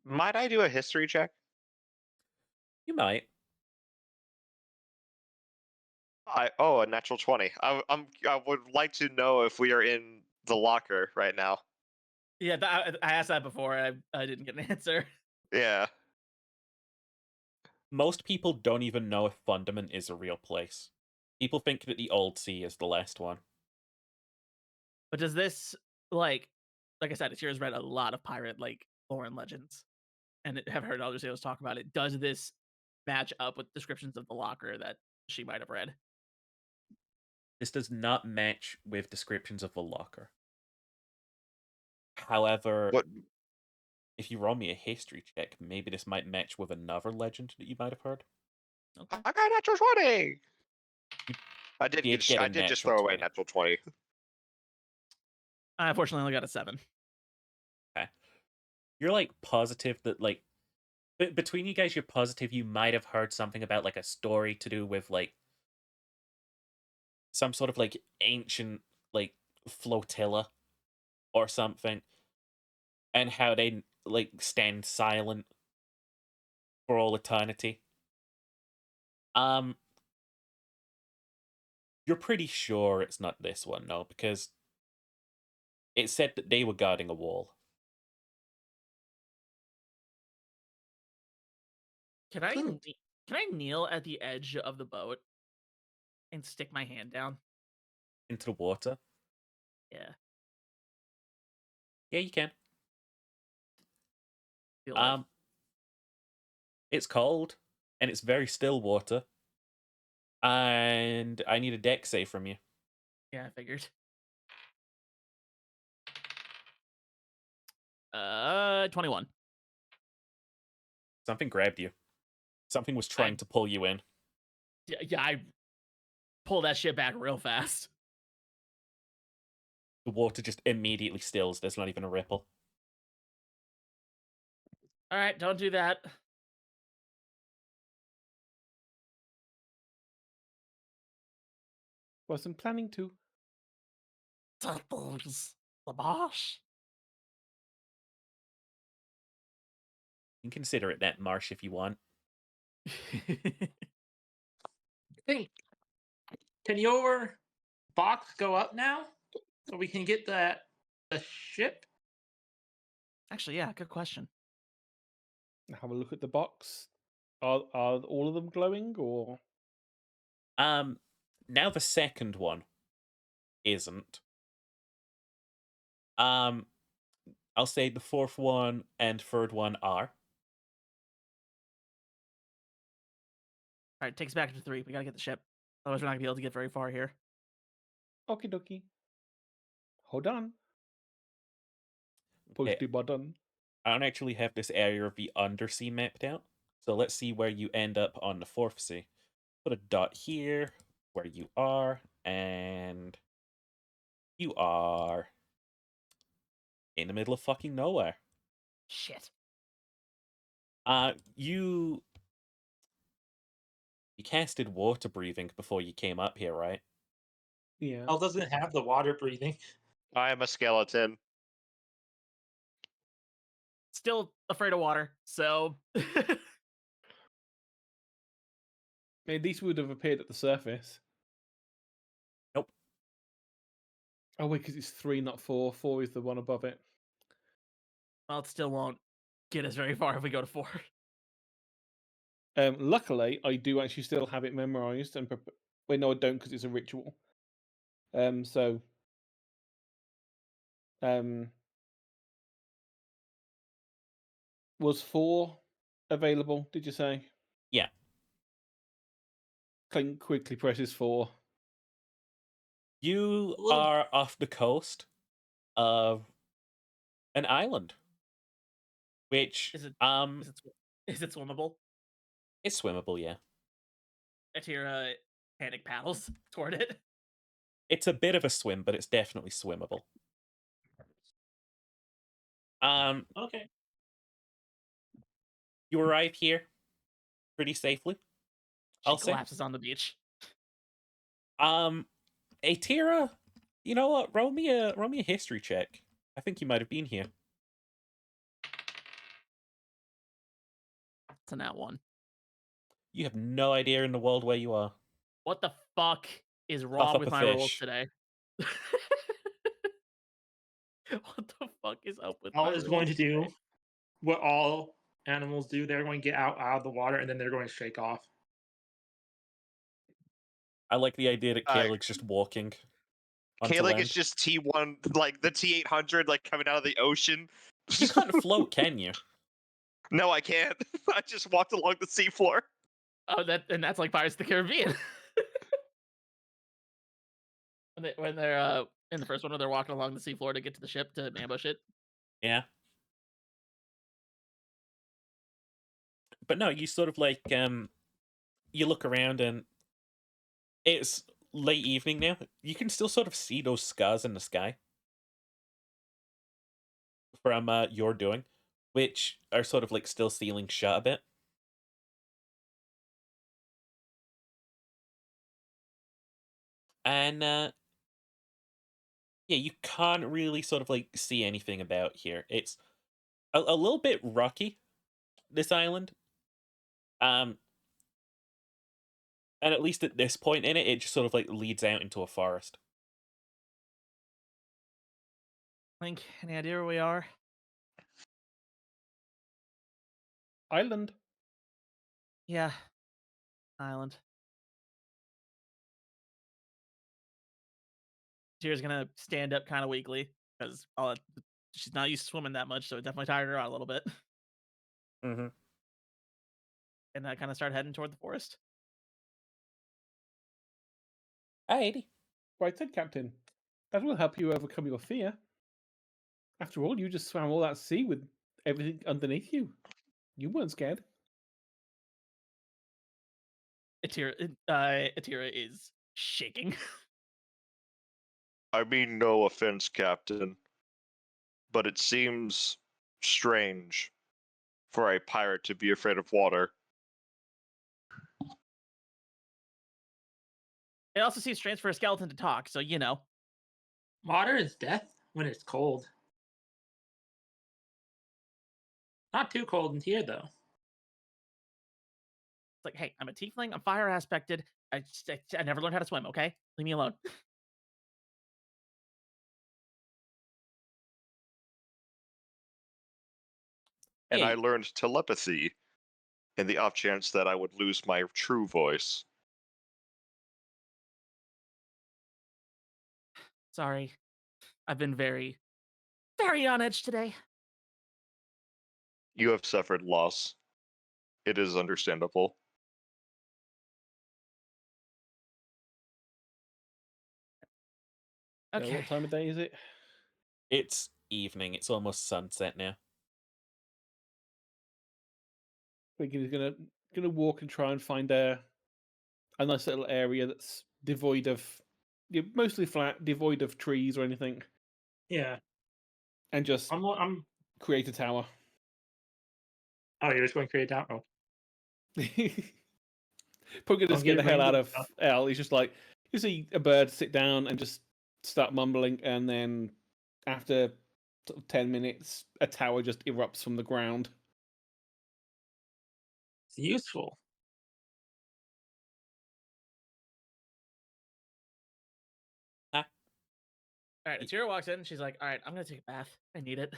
Might I do a history check? You might. A natural 20. I would like to know if we are in the locker right now. Yeah, I asked that before. I didn't get an answer. Yeah. Most people don't even know if Fundament is a real place. People think that the Old Sea is the last one. But does this like I said, Atira's read a lot of pirate like lore and legends, and have heard other sailors talk about it. Does this match up with descriptions of the locker that she might have read? This does not match with descriptions of the locker. However, What? if you roll me a history check, maybe this might match with another legend that you might have heard. Okay. I got a natural 20. I did did get a just natural throw away 20. natural 20. I unfortunately only got a 7. you're like positive that like between you guys, you're positive you might have heard something about like a story to do with like some sort of like ancient like flotilla or something, and how they like stand silent for all eternity. Um, you're pretty sure it's not this one, no, because it said that they were guarding a wall. Can I Good. can I kneel at the edge of the boat and stick my hand down? Into the water. Yeah. Yeah, you can. Feel that. It's cold and it's very still water. And I need a deck save from you. Yeah, I figured. 21. Something grabbed you. Something was trying to pull you in. Yeah, I pull that shit back real fast. The water just immediately stills. There's not even a ripple. All right, don't do that. Wasn't planning to. Turtles. The boss. You can consider it that marsh if you want. Hey, can your box go up now so we can get the ship? Actually, yeah, good question. Have a look at the box. Are all of them glowing or? Now the second one isn't. I'll say the fourth one and third one are. All right, takes back to 3. We gotta get the ship. Otherwise, we're not gonna be able to get very far here. Okie dokie. Hold on. Push Okay. the button. I don't actually have this area of the undersea mapped out. So let's see where you end up on the fourth sea. Put a dot here where you are, and you are in the middle of fucking nowhere. Shit. You casted water breathing before you came up here, right? Yeah. Elle doesn't have the water breathing. I am a skeleton. Still afraid of water, so At least we would have appeared at the surface. Nope. Oh wait, because it's 3, not 4. 4 is the one above it. well, it still won't get us very far if we go to 4. Luckily, I do actually still have it memorized and wait, no, I don't because it's a ritual. So was 4 available? Did you say? Yeah. Clink quickly presses 4. You Look. are off the coast of an island, which Is it swimmable? it's swimmable, yeah. Atira panic paddles toward it. It's a bit of a swim, but it's definitely swimmable. Okay. You arrive here pretty safely. She I'll say. collapses on the beach. Atira, you know what? Roll me a history check. I think you might have been here. It's a nat 1. You have no idea in the world where you are. What the fuck is wrong up with a my rolls fish. today? What the fuck is up with Elle my is going to rolls do today? what all animals do. They're going to get out of the water and then they're going to shake off. I like the idea that Uh, Kaelik's just walking. onto Kalik land. is just T1, like the T800, like coming out of the ocean. You can't float, can you? No, I can't. I just walked along the seafloor. Oh, that's like Pirates of the Caribbean. when they're in the first one, when they're walking along the seafloor to get to the ship to ambush it. Yeah. But no, you sort of like you look around and it's late evening now. You can still sort of see those scars in the sky from your doing. which are sort of like still sealing shut a bit. And yeah, you can't really sort of like see anything about here. It's a little bit rocky, this island. Um, and at least at this point in it, it just sort of like leads out into a forest. Link, any idea where we are? Island. Yeah, island. Tira's gonna stand up kind of weakly because she's not used to swimming that much, so it definitely tired her out a little bit. Mm-hmm. And I kind of start heading toward the forest. Alrighty. Right then, Captain. That will help you overcome your fear. After all, you just swam all that sea with everything underneath you. You weren't scared. Atira is shaking. I mean, no offense, Captain, but it seems strange for a pirate to be afraid of water. It also seems strange for a skeleton to talk, so you know. Water is death when it's cold. Not too cold in here, though. It's like, hey, I'm a tiefling. I'm fire aspected. I never learned how to swim. Okay, leave me alone. And Hey. I learned telepathy in the off chance that I would lose my true voice. Sorry, I've been very, very on edge today. You have suffered loss. It is understandable. Okay. What time of day is it? It's evening. It's almost sunset now. Thinking he's gonna walk and try and find a nice little area that's devoid of, mostly flat, devoid of trees or anything, Yeah. and just I'm create a tower. Oh, you're just going to create down. Oh. Probably gonna Don't just get get the hell out rainbow of stuff. L. He's just like, you see a bird sit down and just start mumbling, and then after sort of 10 minutes, a tower just erupts from the ground. It's useful. All right, Atira walks in. She's like, "All right, I'm gonna take a bath. I need it."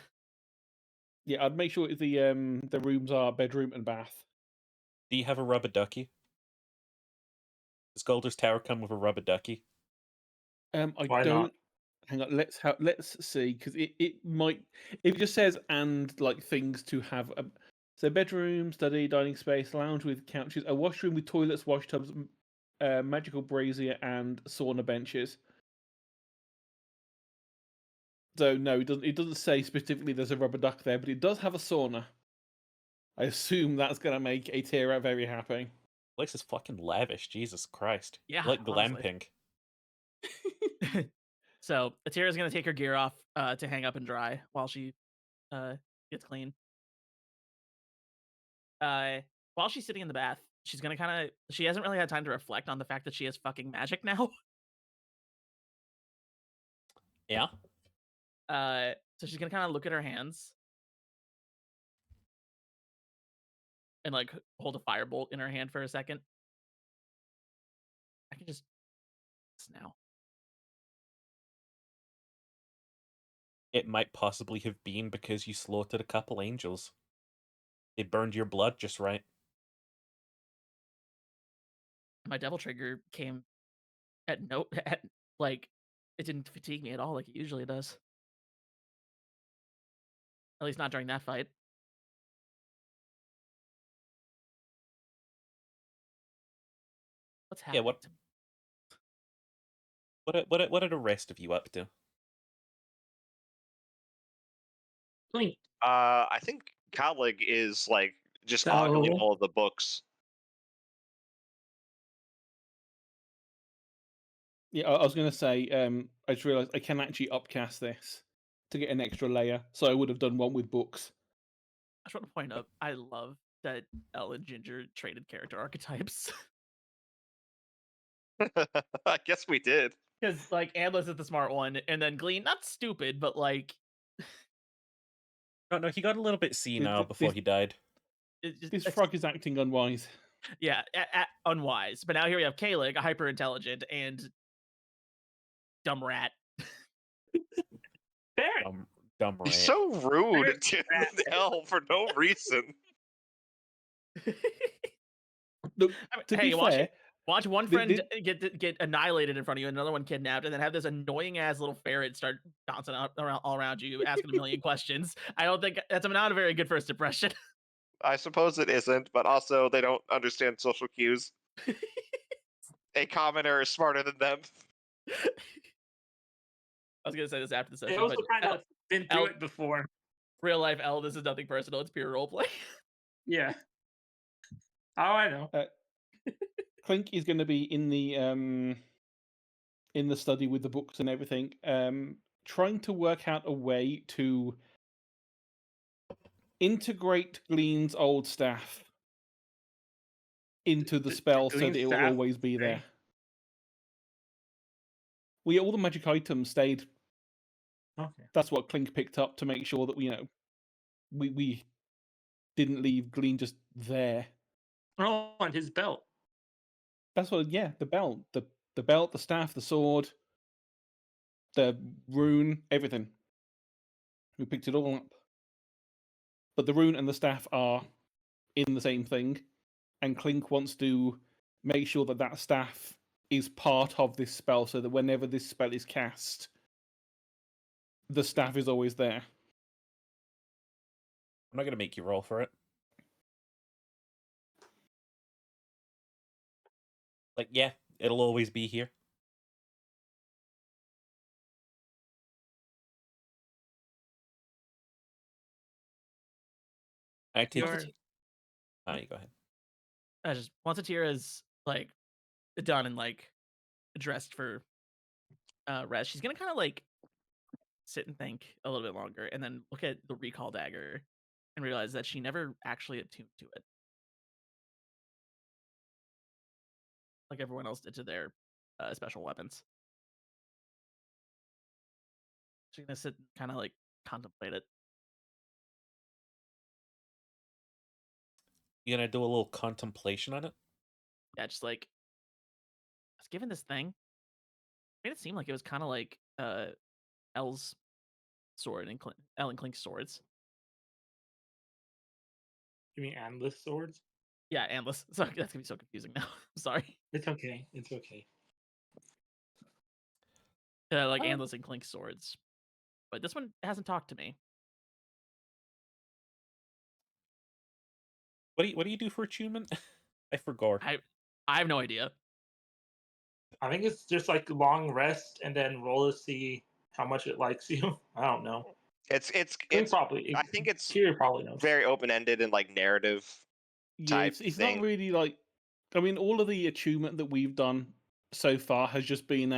Yeah, I'd make sure the rooms are bedroom and bath. Do you have a rubber ducky? Does Goldur's Tower come with a rubber ducky? I Why don't. not? Hang on, let's see, because it might, if it just says and like things to have so bedroom, study, dining space, lounge with couches, a washroom with toilets, wash tubs, magical brazier, and sauna benches. So no, it doesn't say specifically there's a rubber duck there, but it does have a sauna. I assume that's gonna make Atira very happy. Place is fucking lavish. Jesus Christ. Yeah, Like honestly. glamping. So Atira's gonna take her gear off to hang up and dry while she gets clean. While she's sitting in the bath, she's gonna she hasn't really had time to reflect on the fact that she has fucking magic now. Yeah. So she's gonna kind of look at her hands and like hold a firebolt in her hand for a second. I can just now. It might possibly have been because you slaughtered a couple angels. They burned your blood just right. My devil trigger came at like it didn't fatigue me at all like it usually does. At least not during that fight. What's happening? Yeah, what are the rest of you up to? Clean. I think Kalig is like just ogling So- all of the books. Yeah, I was gonna say, I just realised I can actually upcast this to get an extra layer, so I would have done one with books. I just want to point out, I love that Elle and Ginger traded character archetypes. I guess we did. Because, like, Amlis is the smart one, and then Glean, not stupid, but, like, No, he got a little bit senile before this- he died. This frog is acting unwise. yeah, unwise. But now here we have Kalig, hyper intelligent, and dumb rat. Barrett. Dumb rat. He's so rude Very to bad. Elle for no reason. Look, I mean, to hey, be watch fair, it. Watch one the- friend get annihilated in front of you, and another one kidnapped, and then have this annoying ass little ferret start bouncing all around you, asking a million questions. I don't think that's not a very good first impression. I suppose it isn't, but also they don't understand social cues. A commoner is smarter than them. I was gonna say this after the session, They also but kind of been through Elle- it before. real life L, this is nothing personal. It's pure roleplay. Yeah. Oh, I know. Clink is going to be in the study with the books and everything, trying to work out a way to integrate Glean's old staff into the spell so Glean's that it will staff? always be Okay. there. All the magic items stayed. Okay. That's what Clink picked up to make sure that we didn't leave Glean just there. Oh, and his belt. That's what, yeah, the belt, the belt, the staff, the sword, the rune, everything. We picked it all up. But the rune and the staff are in the same thing, and Clink wants to make sure that that staff is part of this spell, so that whenever this spell is cast, the staff is always there. I'm not gonna make you roll for it. Like, yeah, it'll always be here. I take You're- it. Ah, you go ahead. I just once Atira is like done and like dressed for rest, she's gonna kind of like sit and think a little bit longer, and then look at the recall dagger and realize that she never actually attuned to it, like everyone else did to their special weapons. She's gonna sit and kind of like contemplate it. You gonna do a little contemplation on it? Yeah, just like I was given this thing. Made it seem like it was kind of like Elle's sword and Elle and Clink's swords. You mean endless swords? Yeah, endless. So that's gonna be so confusing now. I'm sorry. It's okay. It's okay. Like Oh. endless and Clink's swords, but this one hasn't talked to me. What do you do for attunement? I forgot. I have no idea. I think it's just like long rest and then roll to see how much it likes you. I don't know. It's Probably. I think it's Tyr probably knows. very open ended and like narrative. Yeah, Type it's thing. not really like. I mean, all of the attunement that we've done so far has just been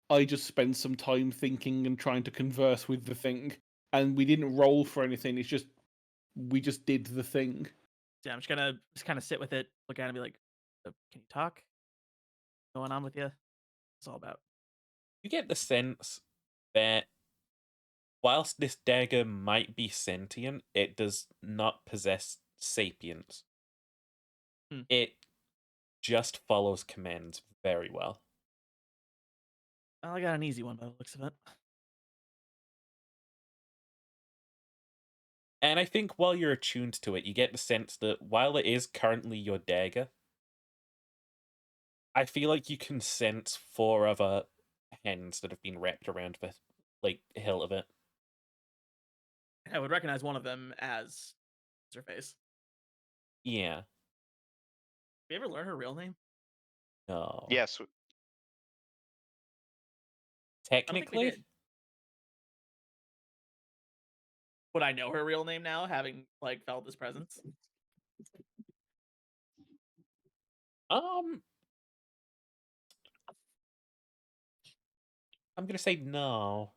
I just spent some time thinking and trying to converse with the thing, and we didn't roll for anything. It's just we just did the thing. Yeah, I'm just gonna kind of sit with it, look at it, and be like, "Can you talk? What's going on with you? It's all about." You get the sense that whilst this dagger might be sentient, it does not possess sapience. Hmm. It just follows commands very well. Well, I got an easy one by the looks of it. And I think while you're attuned to it, you get the sense that while it is currently your dagger, I feel like you can sense 4 other hands that have been wrapped around the hilt of it. I would recognize one of them as what's her face. Yeah. Did you ever learn her real name? No. Yes. I don't think we Technically, did. Would I know her real name now, having like felt this presence? I'm gonna say no.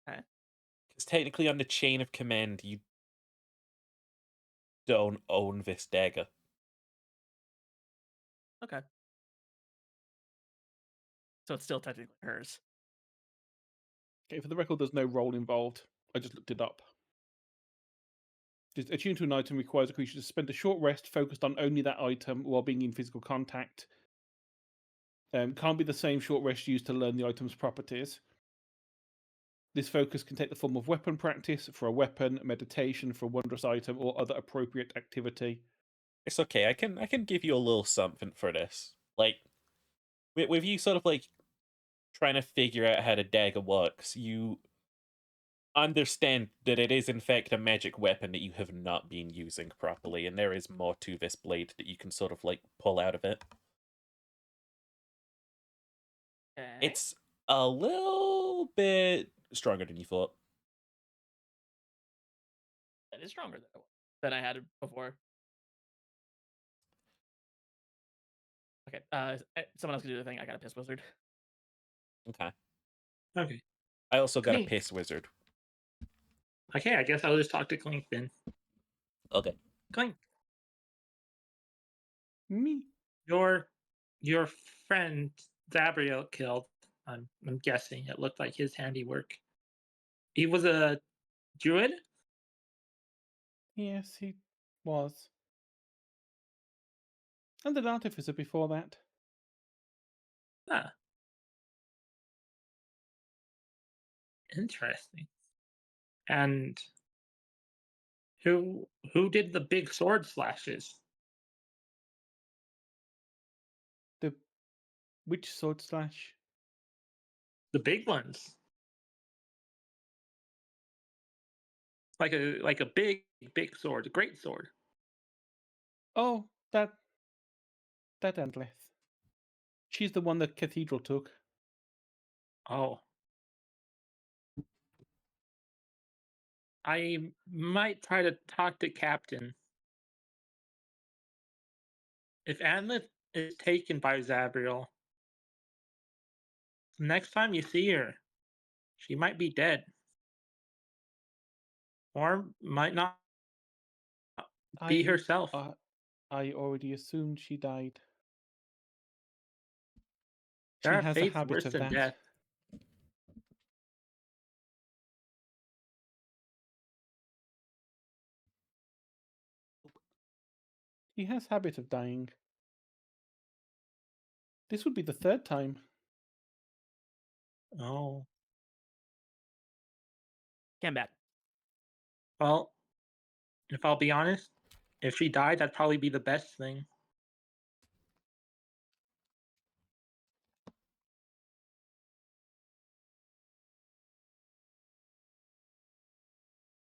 Okay. It's technically on the chain of command. You don't own this dagger. Okay. So it's still technically hers. Okay, for the record, there's no roll involved. I just looked it up. Just attuned to an item requires a creature to spend a short rest focused on only that item while being in physical contact. Can't be the same short rest used to learn the item's properties. This focus can take the form of weapon practice for a weapon, meditation for a wondrous item, or other appropriate activity. It's okay. I can give you a little something for this. Like, with you sort of like trying to figure out how the dagger works, you understand that it is in fact a magic weapon that you have not been using properly, and there is more to this blade that you can sort of like pull out of it. Okay. It's a little bit stronger than you thought. That is stronger than I had it before. Okay. Someone else can do the thing. I got a piss wizard. Okay. Okay. I also got a Clink. piss wizard. Okay, I guess I'll just talk to Clink then. Okay. Clink, Me. your friend Zabriel killed. I'm guessing it looked like his handiwork. He was a druid. Yes, he was. And an artificer before that. Ah, interesting. And who did the big sword slashes? The which sword slash? The big ones. Like a big sword, a great sword. Oh, that Endlith. She's the one that Cathedral took. Oh. I might try to talk to Captain. If Anlith is taken by Zabriel, next time you see her, she might be dead. Or might not be herself. I already assumed she died. There She are has a fates habit worse of than that. death. He has habit of dying. This would be the third time. Oh. Came back. Well, if I'll be honest, if she died, that'd probably be the best thing.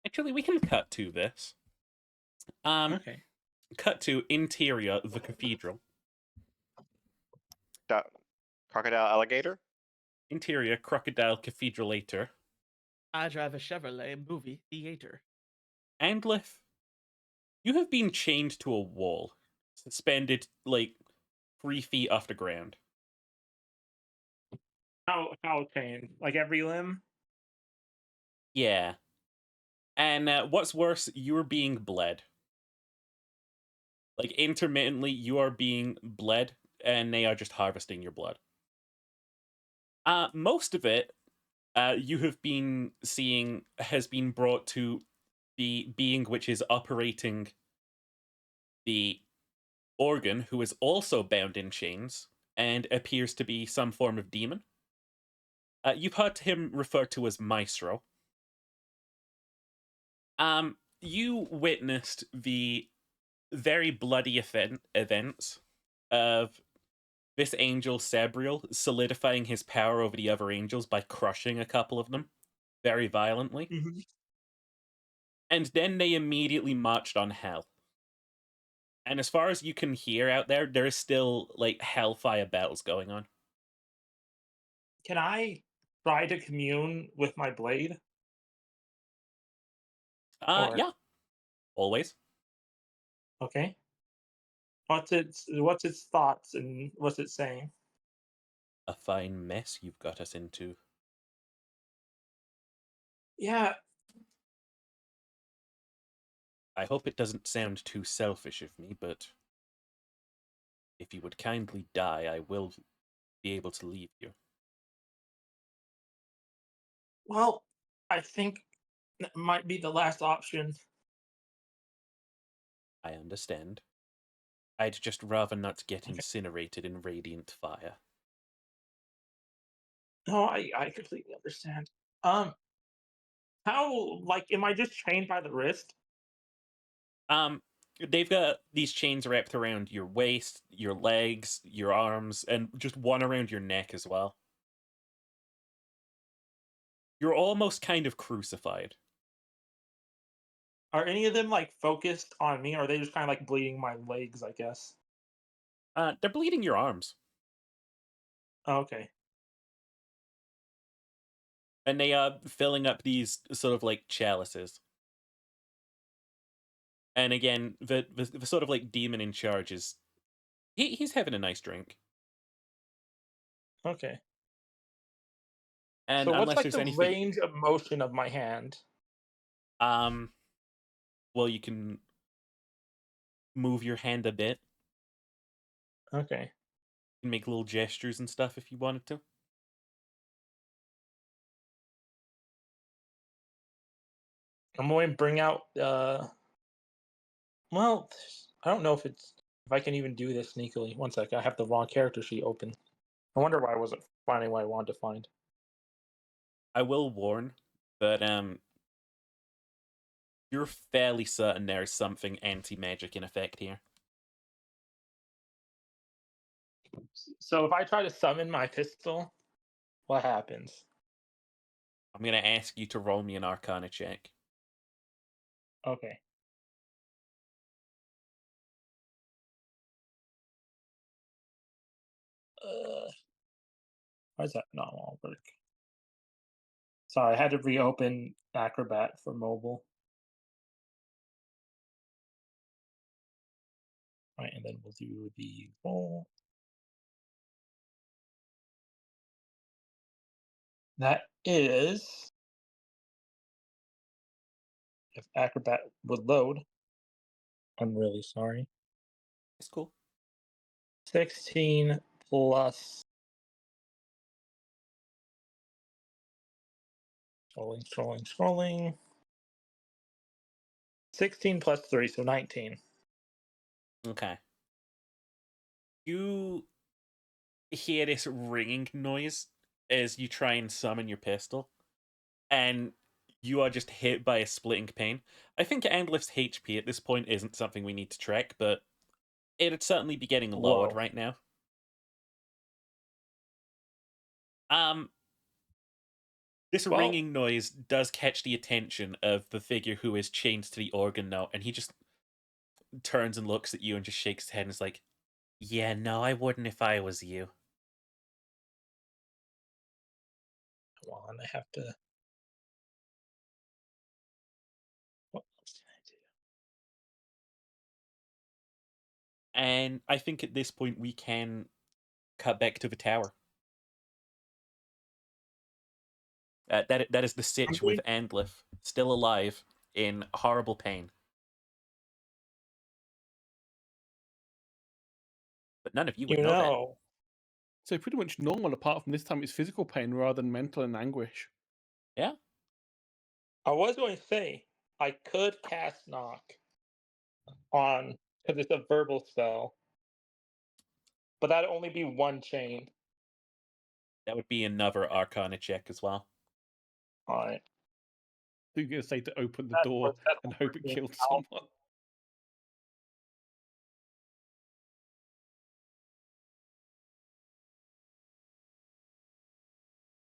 Actually, we can cut to this. Okay. Cut to interior of the cathedral. Crocodile alligator? Interior crocodile cathedralator. I drive a Chevrolet movie theater. Andlith, you have been chained to a wall, suspended like 3 feet off the ground. How chained? Like every limb? Yeah. And what's worse, you're being bled. Like, intermittently, you are being bled, and they are just harvesting your blood. Most of it, you have been seeing, has been brought to the being which is operating the organ, who is also bound in chains, and appears to be some form of demon. You've heard him referred to as Maestro. You witnessed the very bloody events of this angel Sabriel solidifying his power over the other angels by crushing a couple of them very violently. Mm-hmm. And then they immediately marched on hell. And as far as you can hear out there, there is still like hellfire battles going on. Can I try to commune with my blade? Or- Yeah. Always. Okay. What's its thoughts and what's it saying? A fine mess you've got us into. Yeah, I hope it doesn't sound too selfish of me, but if you would kindly die, I will be able to leave you. Well, I think that might be the last option. I understand. I'd just rather not get Okay. incinerated in radiant fire. No, I completely understand. Um, how like am I just chained by the wrist? Um, they've got these chains wrapped around your waist, your legs, your arms, and just one around your neck as well. You're almost kind of crucified. Are any of them like focused on me, or are they just kind of like bleeding my legs? I guess. They're bleeding your arms, Oh, okay. and they are filling up these sort of like chalices. And again, the sort of like demon in charge is he's having a nice drink. Okay. And So what's unless like there's the anything, range of motion of my hand? um, well, you can move your hand a bit, Okay. and make little gestures and stuff if you wanted to. I'm going to bring out. Well, I don't know if I can even do this sneakily. One sec, I have the wrong character sheet open. I wonder why I wasn't finding what I wanted to find. I will warn that you're fairly certain there is something anti-magic in effect here. So if I try to summon my pistol, what happens? I'm gonna ask you to roll me an Arcana check. Okay. Why does that not all work? Sorry, I had to reopen Acrobat for mobile. All right, and then we'll do the roll. That is, if Acrobat would load, I'm really sorry. It's cool. 16 plus. Scrolling. 16 plus 3, so 19. Okay. You hear this ringing noise as you try and summon your pistol, and you are just hit by a splitting pain. I think Andlif's HP at this point isn't something we need to track, but it'd certainly be getting lowered Whoa. right now. Um, this Well, ringing noise does catch the attention of the figure who is chained to the organ now, and he just turns and looks at you and just shakes his head and is like, "Yeah, no, I wouldn't if I was you." come on, I have to. What else can I do? And I think at this point we can cut back to the tower. That is the I'm sitch with going, Andlif, still alive, in horrible pain. But none of you would you know that. know, So pretty much normal, apart from this time it's physical pain rather than mental and anguish. Yeah? I was going to say I could cast knock on because it's a verbal spell, but that'd only be one chain. That would be another Arcana check as well. All right. So you're going to say to open the That door works. That's and hope it working killed out. someone.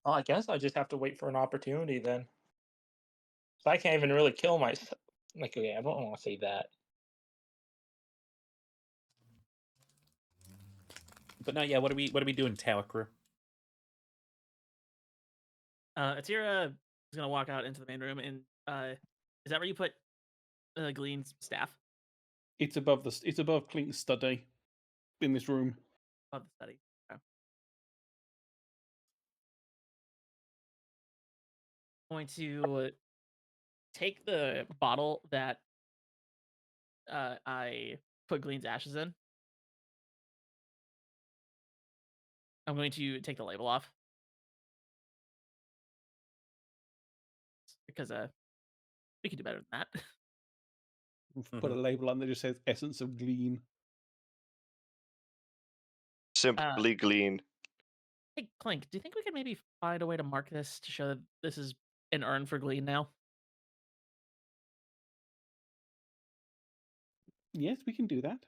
Well, I guess I just have to wait for an opportunity then. So I can't even really kill myself. Like, okay, I don't want to say that. But no, yeah, what are we doing, Tower Crew? Atira is gonna walk out into the main room, and is that where you put Glean's staff? It's above Clink's study in this room. Above the study. Okay. Going to take the bottle that I put Glean's ashes in. I'm going to take the label off because we can do better than that. We've put a label on that just says Essence of Glean. Simply glean. Hey, Clink, do you think we could maybe find a way to mark this to show that this is an urn for Glean now? Yes, we can do that.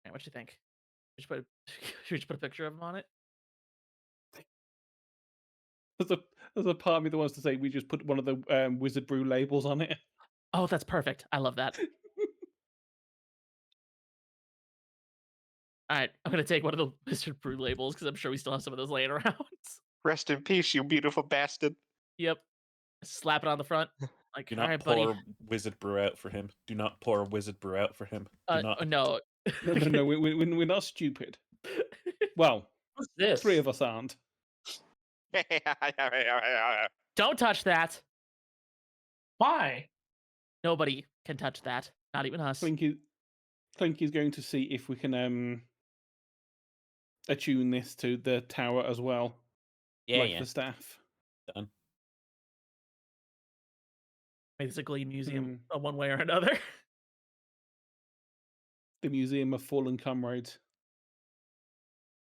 Right, what do you think? Should we just put a picture of him on it? There's a part of me that wants to say we just put one of the Wizard Brew labels on it. Oh, that's perfect. I love that. All right, I'm gonna take one of the Wizard Brew labels because I'm sure we still have some of those laying around. Rest in peace, you beautiful bastard. Yep. Slap it on the front. Like, Do all not right, pour buddy. Wizard Brew out for him. Do not pour Wizard Brew out for him. Do not. No. No, we're not stupid. Well, What's this? 3 of us aren't. Don't touch that. Why? Nobody can touch that. Not even us. Clink is going to see if we can attune this to the tower as well, Yeah, like yeah. the staff. Done. Maybe it's a Glean museum one way or another. The Museum of Fallen Comrades.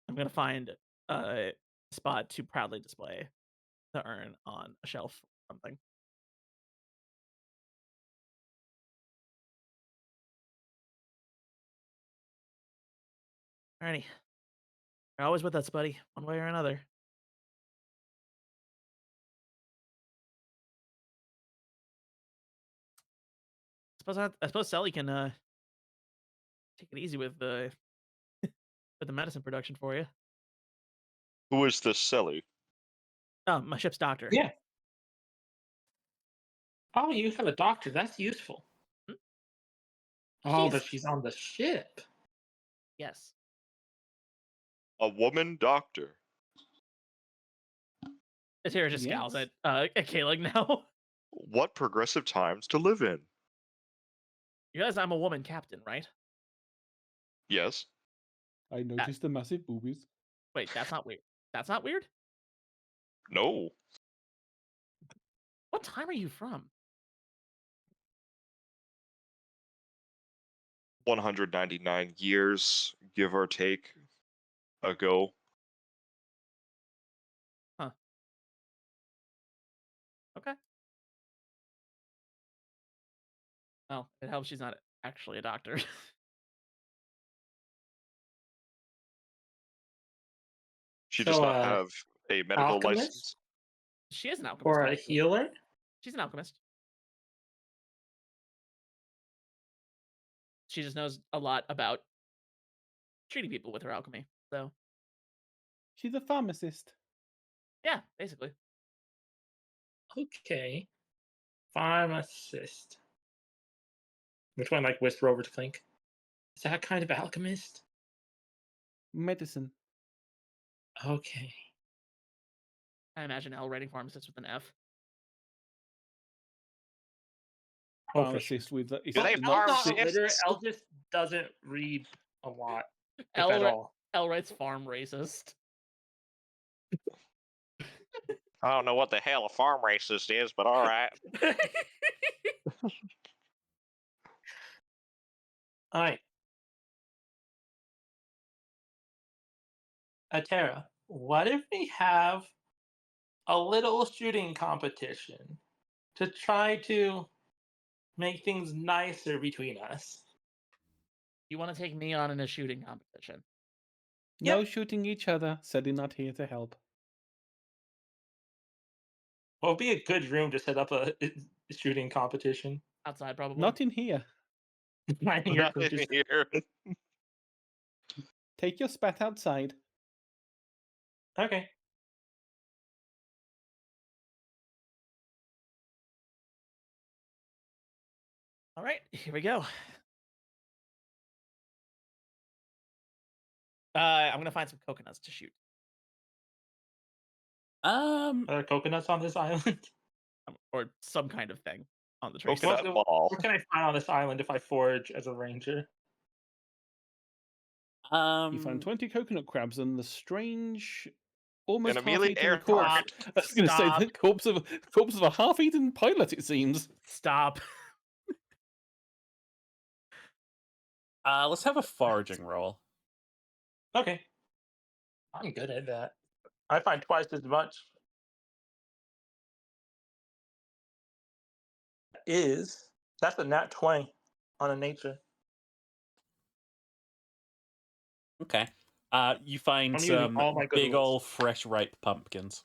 I'm gonna find a spot to proudly display the urn on a shelf or something. Alrighty. You're always with us, buddy, one way or another. I suppose Sally can take it easy with the with the medicine production for you. Who is this Selly? Oh, my ship's doctor. Yeah. Oh, you have a doctor. That's useful. Hmm? Oh, but She's- she's on the ship. Yes. A woman doctor. Atira just scowls Yes. at Kaelig now. What progressive times to live in? You realize I'm a woman captain, right? Yes. I noticed the massive boobies. Wait, that's not weird. That's not weird? No. What time are you from? 199 years, give or take, ago. Okay. Well, it helps she's not actually a doctor. She does So, not have a medical alchemist? license. She is an alchemist. Or a actually. healer? She's an alchemist. She just knows a lot about treating people with her alchemy. So, She's a pharmacist. yeah, basically. Okay. Pharmacist. Which one, like, whisper over to Clink? Is that kind of alchemist? Medicine. Okay. I imagine L writing pharmacist with an F. Oh, for sure. Pharmacist with. Do they El's farm not shifts? literate. El just doesn't read a lot, if L, at all. L writes farm racist. I don't know what the hell a farm racist is, but all right. All right. Atera, what if we have a little shooting competition to try to make things nicer between us? You want to take me on in a shooting competition? No shooting each other. Sadly not here to help. What would be a good room to set up a shooting competition? Outside, probably. Not in here. Minding your Not in coaches. here. Take your spat outside. Okay. All right, here we go. I'm gonna find some coconuts to shoot. Are there coconuts on this island? Or some kind of thing. on the trace. Coconut ball. What can I find on this island if I forage as a ranger? You find 20 coconut crabs and the strange, almost An Amelia half-eaten Earhart. corpse. I was going to say Stop. the corpse of a half-eaten pilot. It seems. Stop. Let's have a foraging roll. Okay. I'm good at that. I find twice as much. That's a nat 20 on a nature. Okay. You find I'm using some all my good big rolls. old fresh ripe pumpkins.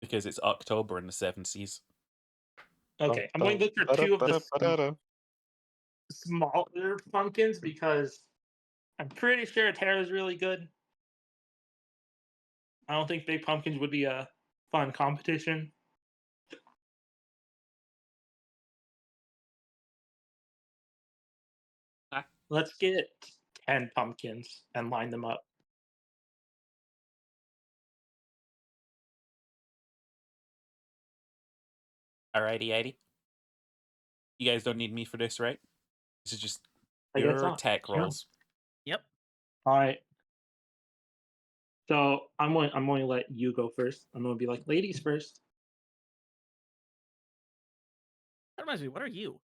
Because it's October in the Seven Seas. Okay, I'm going to look for two of the smaller pumpkins because I'm pretty sure Terra is really good. I don't think big pumpkins would be a fun competition. Ah. Let's get 10 pumpkins and line them up. Alrighty. You guys don't need me for this, right? This is just I guess your not. tech Yeah. rolls. Yep. All right. So I'm going to let you go first. I'm going to be like, ladies first. That reminds me, what are you?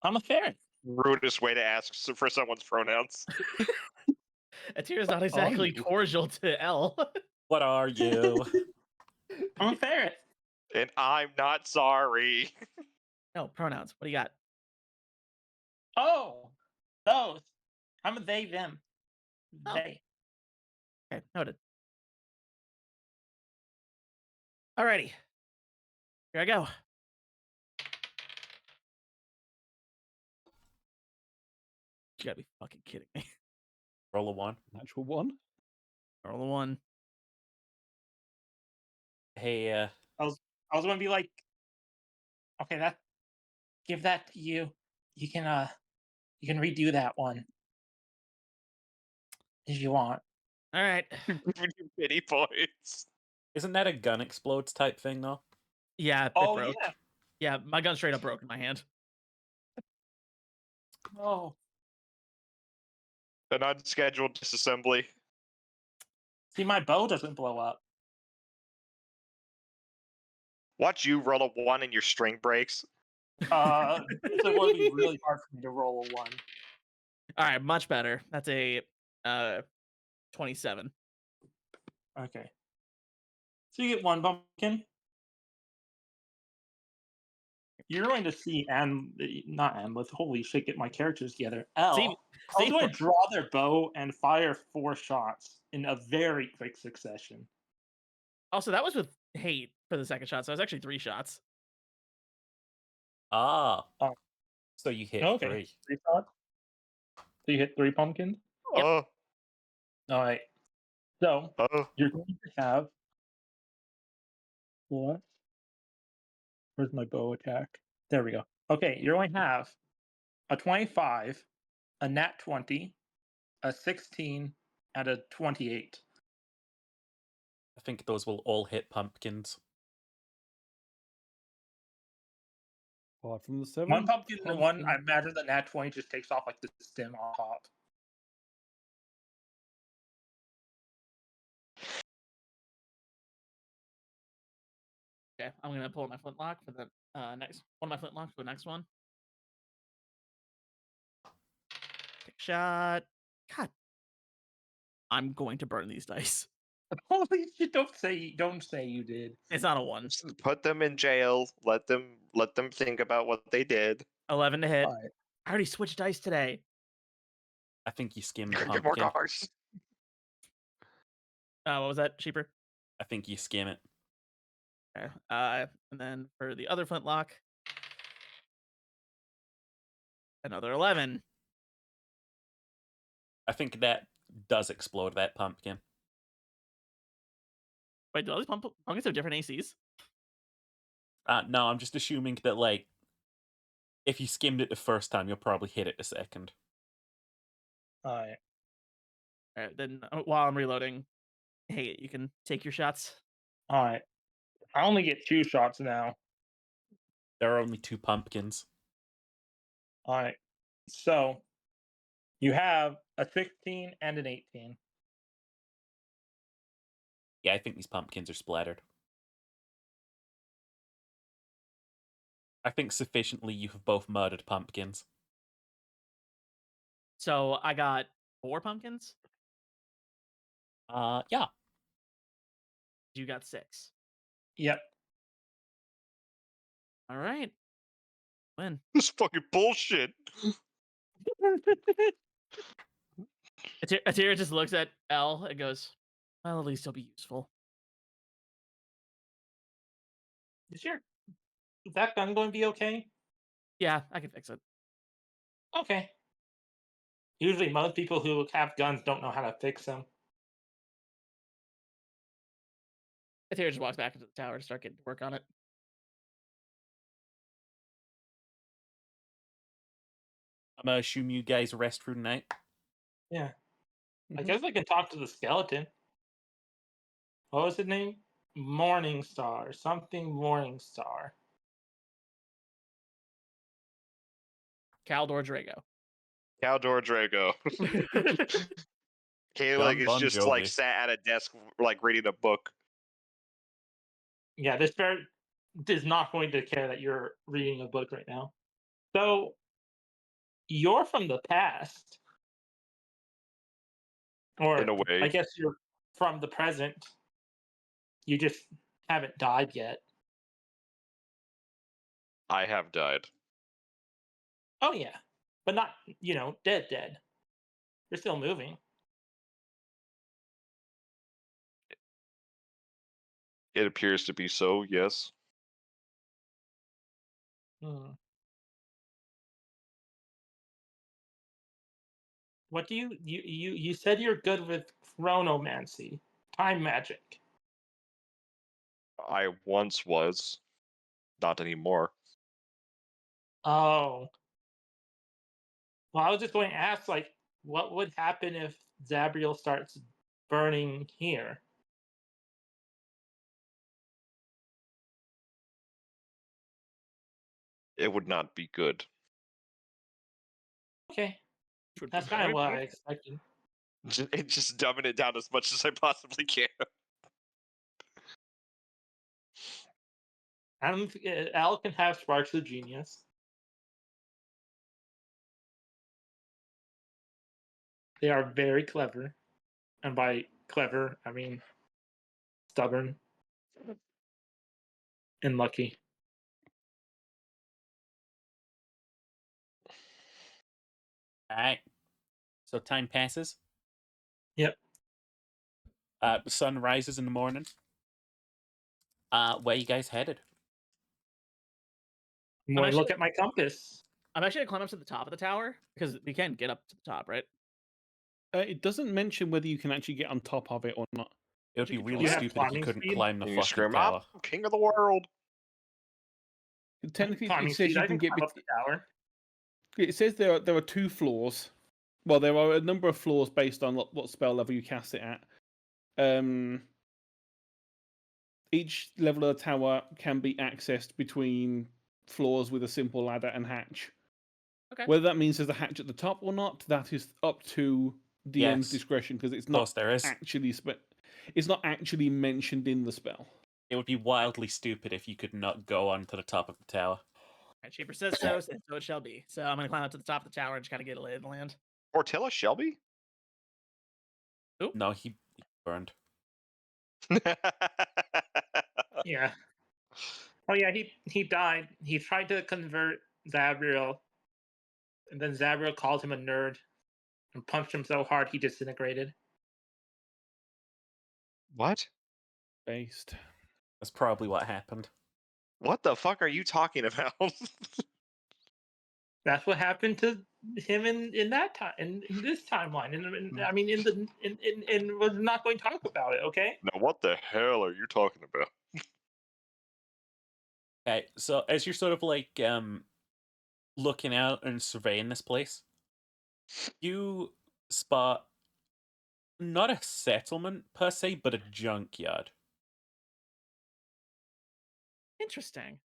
I'm a ferret. Rudest way to ask for someone's pronouns. Atira's not exactly you? cordial to L. What are you? I'm a ferret. And I'm not sorry. No, pronouns. What do you got? Oh, those. I'm a they, them. Oh. They. Okay, noted. Alrighty. Here I go. You gotta be fucking kidding me. Roll a 1. Natural 1. Roll a 1. Hey, I was going to be like, okay, give that to you. You can redo that one if you want. Alright. Pity points. isn't that a gun explodes type thing, though? Yeah, it Oh broke. yeah. Yeah, my gun straight up broke in my hand. Oh. An unscheduled disassembly. See, my bow doesn't blow up. Watch you roll a 1 and your string breaks. So it would be really hard for me to roll a 1. Alright, much better. That's a 27. Okay. So you get 1 pumpkin. You're going to see not Amleth. Holy shit! Get my characters together. L. See, I was going to draw their bow and fire 4 shots in a very quick succession. Also, that was with hate for the second shot, so it was actually 3 shots. Ah. Oh. So you hit Okay. 3. 3 shots. So you hit 3 pumpkins. Yep. Oh, All right. So oh. you're going to have what? Where's my bow attack? There we go. Okay, you're going to have a 25, a nat 20, a 16, and a 28. I think those will all hit pumpkins. Apart from the 7. 1 pumpkin and 1. I pumpkin. imagine the nat 20 just takes off like the stem on top. Okay, I'm gonna pull my flintlock for the next one of my flintlocks for the next one. Take a shot. God, I'm going to burn these dice. Holy shit! Don't say you did. It's not a 1. Put them in jail. Let them think about what they did. 11 to hit. Alright. I already switched dice today. I think you skimmed the Get more pumpkin. cars. What was that, Cheaper? I think you skim it. Okay. And then for the other flintlock, another 11. I think that does explode that pumpkin. Wait, do all these pumpkins have different ACs? No, I'm just assuming that, like, if you skimmed it the first time, you'll probably hit it the second. Alright. Alright, then while I'm reloading, hey, you can take your shots. Alright. I only get 2 shots now. There are only 2 pumpkins. All right. So you have a 16 and an 18. Yeah, I think these pumpkins are splattered. I think sufficiently you have both murdered pumpkins. So I got 4 pumpkins. Yeah. You got 6. Yep. All right. Win. This fucking bullshit. Atira just looks at L and goes, "Well, at least he'll be useful." Is that gun going to be okay? Yeah, I can fix it. Okay. Usually, most people who have guns don't know how to fix them. Atira just walks back into the tower to start getting to work on it. I'm gonna assume you guys rest through the night. Yeah. I Mhm. guess I can talk to the skeleton. What was his name? Morningstar. Something Morningstar. Caldor Drago. Caldor Drago. Caleb John is Bon just like Jovi. sat at a desk like reading a book. Yeah, this bear is not going to care that you're reading a book right now. So, you're from the past. Or, In a way. I guess you're from the present. You just haven't died yet. I have died. Oh, yeah. But not, dead. You're still moving. It appears to be so, yes. Hmm. What do you said you're good with chronomancy, time magic. I once was. Not anymore. Oh. Well, I was just going to ask, like, what would happen if Zabriel starts burning here? It would not be good. Okay, Which would be that's kind of very what I painful. expected. Just dumbing it down as much as I possibly can. Al can have sparks of genius. They are very clever, and by clever, I mean stubborn and lucky. Alright. So time passes. Yep. The sun rises in the morning. Where you guys headed? I'm going to actually- look at my compass. I'm actually gonna climb up to the top of the tower because we can get up to the top, right? It doesn't mention whether you can actually get on top of it or not. It would be You really have stupid if you climbing couldn't speed? climb the And you fucking scream, tower. I'm king of the world. Technically, Climbing it says speed, you I can can get. climb up the tower. It says there are 2 floors. Well, there are a number of floors based on what spell level you cast it at. Each level of the tower can be accessed between floors with a simple ladder and hatch. Okay. Whether that means there's a hatch at the top or not, that is up to DM's Yes. discretion because it's Of course not there is. actually it's not actually mentioned in the spell. It would be wildly stupid if you could not go onto the top of the tower. Right, Shaper says so, and so it shall be. So I'm gonna climb up to the top of the tower and just kind of get a lay of the land. Portilla Shelby? No, he burned. Yeah. Oh yeah, he died. He tried to convert Zabriel, and then Zabriel called him a nerd and punched him so hard he disintegrated. What? Based. That's probably what happened. What the fuck are you talking about? That's what happened to him in that time in this timeline. I mean, we're not going to talk about it, okay? Now, what the hell are you talking about? Okay, so as you're sort of like looking out and surveying this place, you spot not a settlement per se, but a junkyard. Interesting.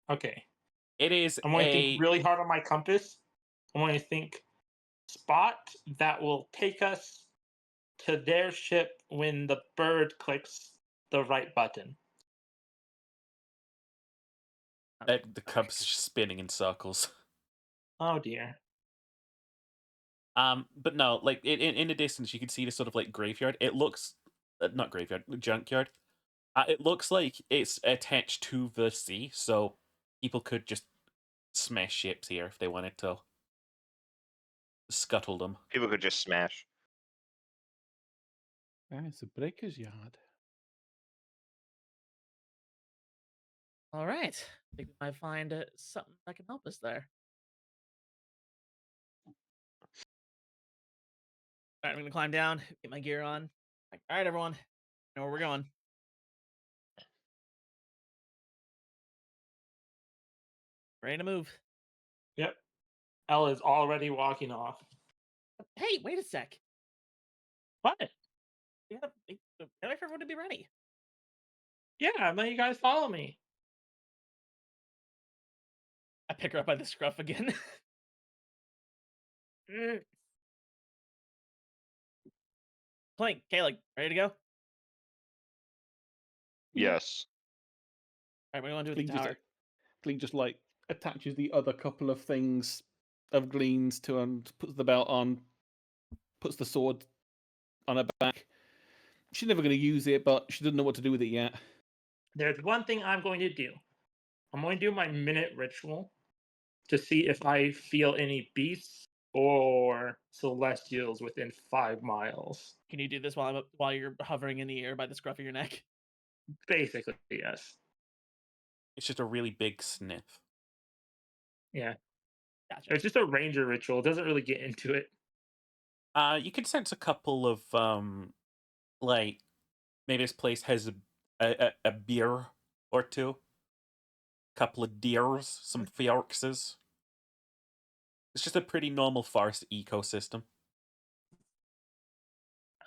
Okay. It is I'm going to a think really hard on my compass. I'm going to think spot that will take us to their ship when the bird clicks the right button. the cub's just spinning in circles. Oh dear. But no, like in the distance, you can see the sort of like graveyard. It looks not graveyard, junkyard. It looks like it's attached to the sea, so people could just smash ships here if they wanted to. Scuttle them. People could just smash. It's a breaker's yard. All right. I think we might find something that can help us there. All right, I'm gonna climb down, get my gear on. All right, everyone, know where we're going. Ready to move. Yep. Elle is already walking off. Hey, wait a sec. What? We gotta wait for everyone to be ready. Yeah, let you guys follow me. I pick her up by the scruff again. Clink, Kayla, ready to go? All Yes. right, what do you want to do with the tower? Glean just like attaches the other couple of things of Glean's to and puts the belt on, puts the sword on her back. She's never going to use it, but she doesn't know what to do with it yet. There's one thing I'm going to do. I'm going to do my minute ritual to see if I feel any beasts or celestials within 5 miles. Can you do this while you're hovering in the air by the scruff of your neck? Basically, yes. It's just a really big sniff. Yeah. Gotcha. It's just a ranger ritual. It doesn't really get into it. You can sense a couple of like maybe this place has a beer or two, couple of deers, some fjorkses. It's just a pretty normal forest ecosystem.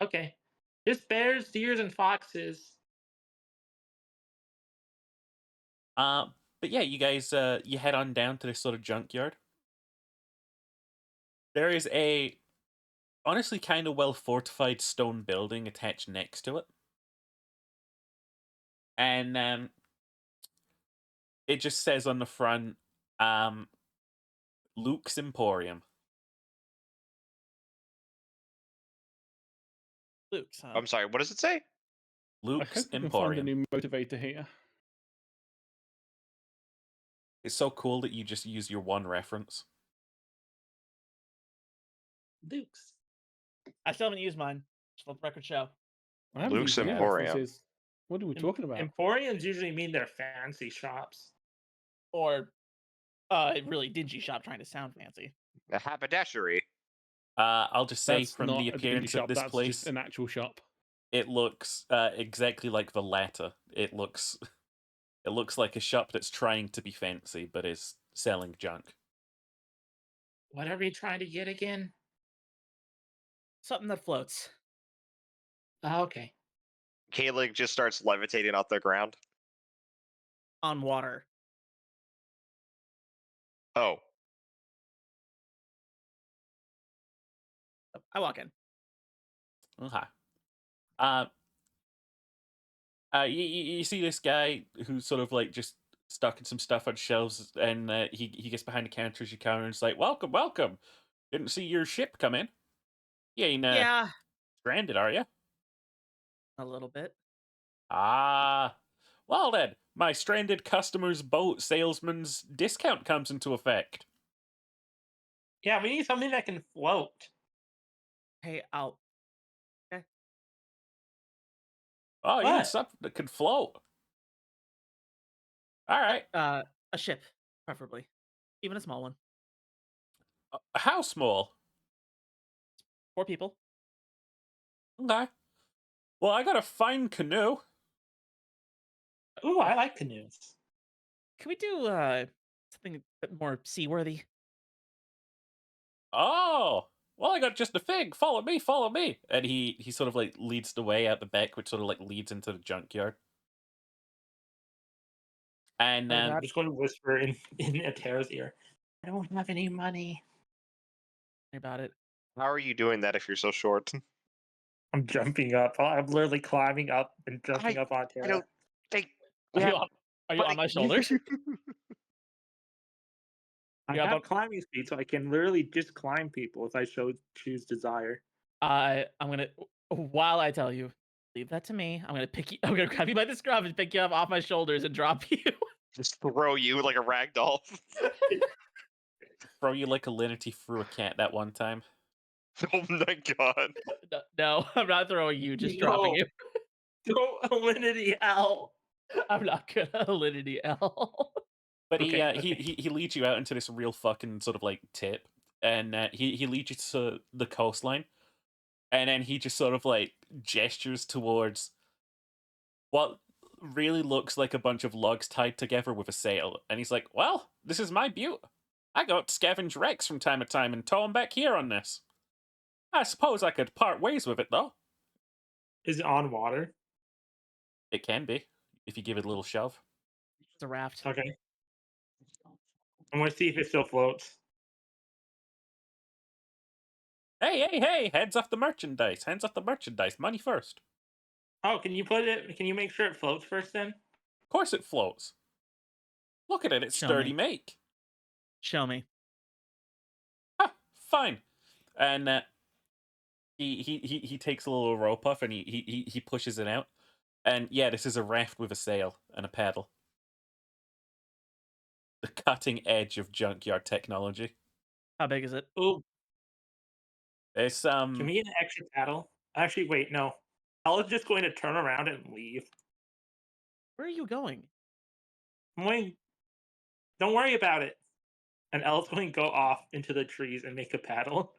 Okay. Just bears, deers, and foxes. But yeah, you guys you head on down to this sort of junkyard. There is a honestly kind of well fortified stone building attached next to it. And it just says on the front, Luke's Emporium. Luke's, huh? I'm sorry, what does it say? I Luke's hope you can find a Emporium. new motivator here. It's so cool that you just use your one reference. Luke's. I still haven't used mine. Just let the record show. I haven't Luke's used any Emporium. references. What are we talking about? Emporiums usually mean they're fancy shops. Or a really dingy shop trying to sound fancy. A haberdashery. I'll just say That's from not the a dingy appearance shop, of this that's place, just an actual shop. it looks exactly like the latter. It looks like a shop that's trying to be fancy but is selling junk. What are we trying to get again? Something that floats Oh, okay. Kaelig just starts levitating off the ground. on water. Oh. So I walk in. Okay. You see this guy who's sort of like just stocking some stuff on shelves, and he gets behind the counter as you come in and is like, "Welcome, welcome. Didn't see your ship come in. You ain't Yeah, stranded, are you?" a little bit. Ah, well then, my stranded customer's boat salesman's discount comes into effect. Yeah, we need something that can float. Hey, I'll. Oh, you need What? something that can float. All right. A ship, preferably, even a small one. How small? 4 people. Okay. Well, I got a fine canoe. Ooh, I like canoes. Can we do something a bit more seaworthy? Oh, well, I got just a fig. Follow me, follow me. And he sort of like leads the way out the back, which sort of like leads into the junkyard. And I'm just going to whisper in Atera's ear. I don't have any money. About it. How are you doing that if you're so short? I'm jumping up. I'm literally climbing up and jumping up on I Atera. don't think. Are Yeah, you are you on my shoulders? I You're up have on- climbing speed, so I can literally just climb people if I choose desire. I'm gonna while I tell you, leave that to me. I'm gonna pick you. I'm gonna grab you by the scruff and pick you up off my shoulders and drop you. just throw you like a rag doll. throw you like Alinity threw a cat that one time. Oh my god. No, I'm not throwing you. Just dropping No. you. Don't Alinity L. I'm not gonna Alinity L. But Okay, he leads you out into this real fucking sort of like tip, and he leads you to the coastline, and then he just sort of like gestures towards what really looks like a bunch of logs tied together with a sail, and he's like, "Well, this is my butte. I go out to scavenge wrecks from time to time and tow 'em back here on this. I suppose I could part ways with it though. Is it on water? It can be if you give it a little shove." It's a raft. Okay. I'm gonna see if it still floats. Hey! Heads off the merchandise. Hands off the merchandise. Money first. Oh, can you put it? Can you make sure it floats first then? Of course it floats. Look at it. It's Show sturdy me. make. Show me. Ah, fine. And he takes a little rope off and he pushes it out. And yeah, this is a raft with a sail and a paddle. The cutting edge of junkyard technology. How big is it? Oh, It's can we get an extra paddle? Actually, wait, no. I was just going to turn around and leave. Where are you going? I'm going. Don't worry about it. And Elle's going to go off into the trees and make a paddle.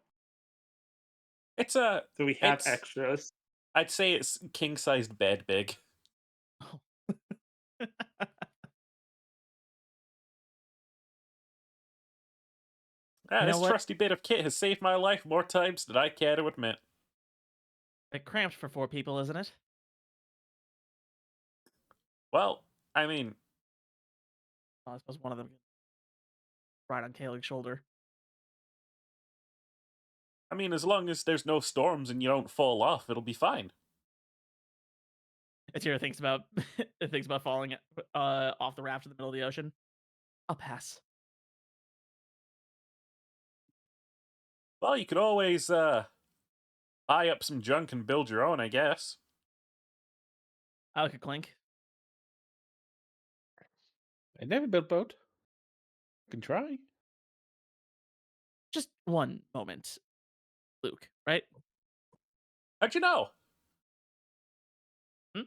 it's a So we have It's- extras. I'd say it's king sized bed big. Oh. Ah, You know this what? trusty bit of kit has saved my life more times than I care to admit. It cramped for 4 people, isn't it? Well, I mean, Oh, I suppose one of them right on Taylor's shoulder. as long as there's no storms and you don't fall off, it'll be fine. Atira thinks about thinks about falling off the raft in the middle of the ocean. I'll pass. Well, you could always buy up some junk and build your own, I guess. I like a clink. I never built boat. Can try. Just one moment, Luke. Right? How'd you know? Hmm?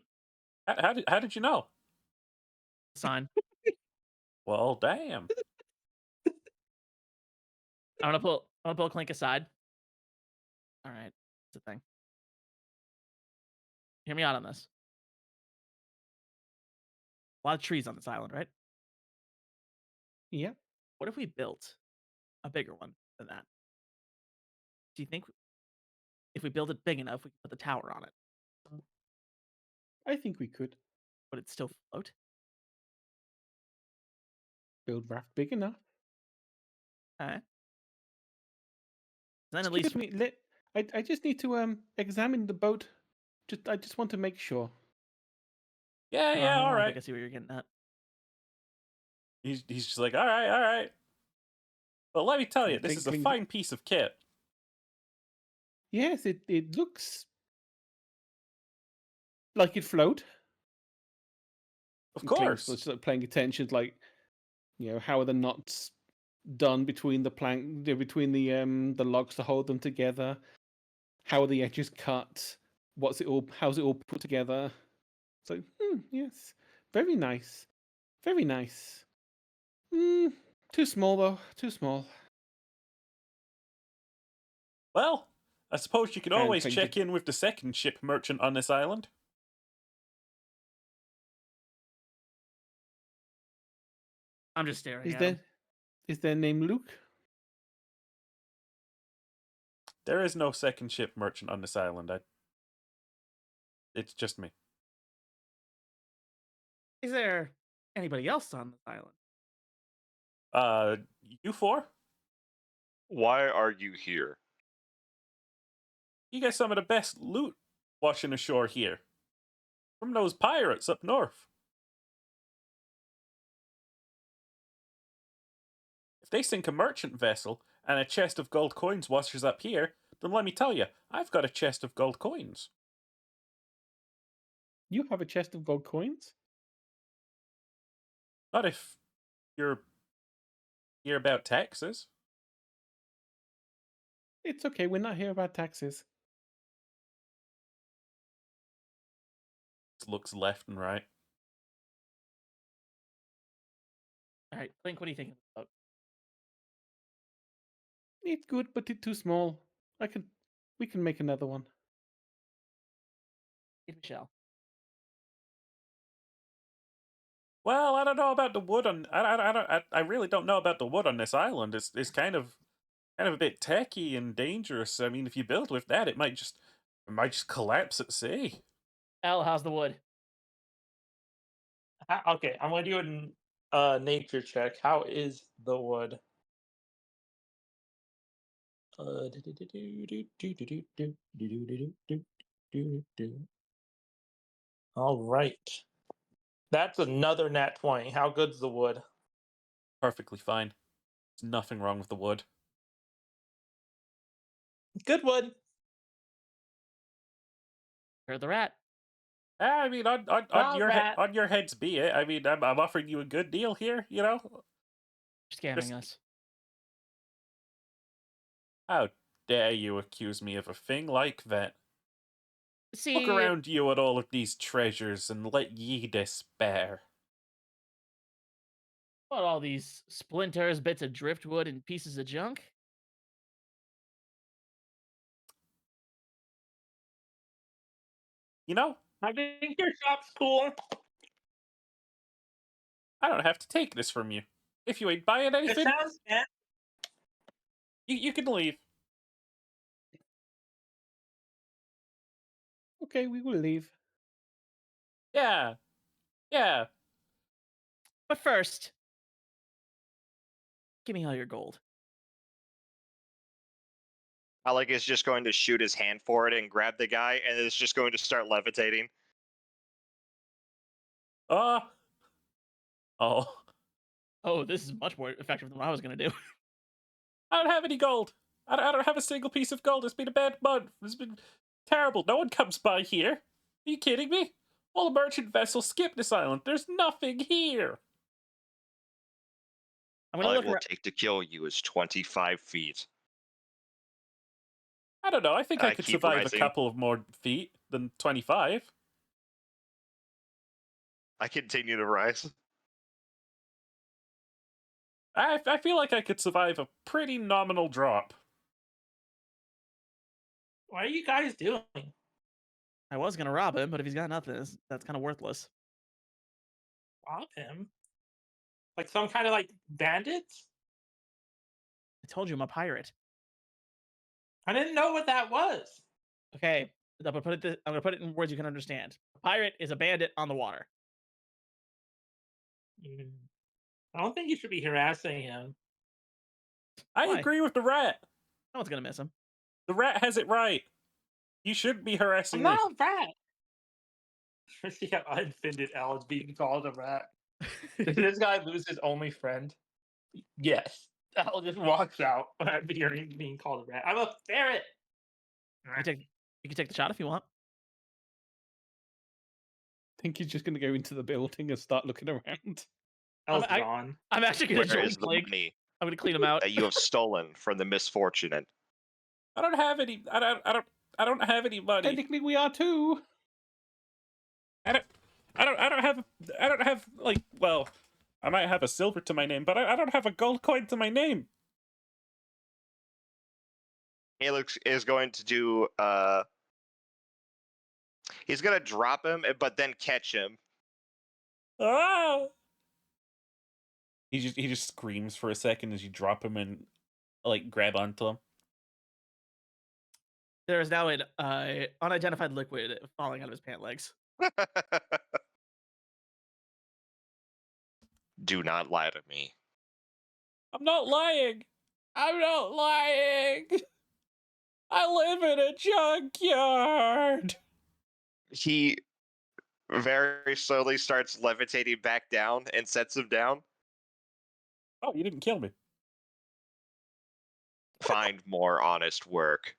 How did you know? Sign. Well, damn. I'm gonna pull Clink aside. All right, it's a thing. Hear me out on this. A lot of trees on this island, right? Yeah. What if we built a bigger one than that? Do you think if we build it big enough, we can put the tower on it? I think we could Would it still float? build raft big enough. Alright. Then Just at least give me I just need to examine the boat. I just want to make sure. Yeah, all I right. think I see what you're getting at. He's just like, all right. Well, let me tell you, this is a Thinking- fine piece of kit. Yes, it looks like it float. Of And Clink's course. just, like, paying attention, like, how are the knots done between the between the logs to hold them together? How are the edges cut? How's it all put together? So, yes, very nice, very nice. Too small though, too small. Well, I suppose you could And always Clink check in with the second ship merchant on this island. I'm just staring Is at him. their name Luke? There is no second ship merchant on this island. It's just me. Is there anybody else on this island. You four? Why are you here? You get some of the best loot washing ashore here. From those pirates up north. If they sink a merchant vessel and a chest of gold coins washes up here, then let me tell you, I've got a chest of gold coins. You have a chest of gold coins? Not if you're here about taxes. It's okay, we're not here about taxes. Looks left and right. All right, Link, what are you thinking about? It's good, but it's too small. We can make another one. Michelle. Well, I don't know about the wood on. I really don't know about the wood on this island. It's kind of a bit techy and dangerous. I mean, if you build with that, it might just collapse at sea. Al, how's the wood? Okay, I'm gonna do a nature check. How is the wood? All right. That's another nat 20. How good's the wood? Perfectly fine. There's nothing wrong with the wood. Good wood. Heard the rat. I mean, on Not bad. on your heads be it. I mean, I'm offering you a good deal here. You know, Scamming Just- us. how dare you accuse me of a thing like that? See, Look around you at all of these treasures and let ye despair. what, all these splinters, bits of driftwood, and pieces of junk? You know, I think your shop's cool. I don't have to take this from you. If you ain't buying It anything, sounds bad. you can leave. Okay, we will leave. Yeah, yeah. But first, give me all your gold. Alec is just going to shoot his hand for it and grab the guy, and it's just going to start levitating. Oh. Oh, this is much more effective than what I was going to do. I don't have any gold. I don't have a single piece of gold. It's been a bad month. It's been terrible. No one comes by here. Are you kidding me? All the merchant vessels skip this island. There's nothing here. I'm All going to it look will around. take to kill you is 25 feet. I don't know. I think I I could keep survive rising. a couple of more feet than 25. I continue to rise. I feel like I could survive a pretty nominal drop. What are you guys doing? I was going to rob him, but if he's got nothing, that's kind of worthless. Rob him? Like some kind of like bandits? I told you I'm a pirate. I didn't know what that was. Okay, I'm going to put it in words you can understand. A pirate is a bandit on the water. I don't think you should be harassing him. I Why? agree with the rat. No one's going to miss him. The rat has it right. You shouldn't be harassing I'm me. not a rat. See how unoffended Alan's being called a rat. Did this guy lose his only friend? Yes. Al just walks out after hearing being called a rat. I'm a ferret. You can take the shot if you want. I think he's just going to go into the building and start looking around. Al's I- gone. I'm actually going to Where join is the Blake. money I'm going to clean him out. that you have stolen from the misfortunate? I don't have any. I don't have any money. Technically, we are too. I don't have like. Well, I might have a silver to my name, but I don't have a gold coin to my name. Alex is going to do. He's going to drop him, but then catch him. Ah! He just screams for a second as you drop him and like grab onto him. There is now an unidentified liquid falling out of his pant legs. Do not lie to me. I'm not lying. I'm not lying. I live in a junkyard. He very slowly starts levitating back down and sets him down. Oh, you didn't kill me. Find more honest work.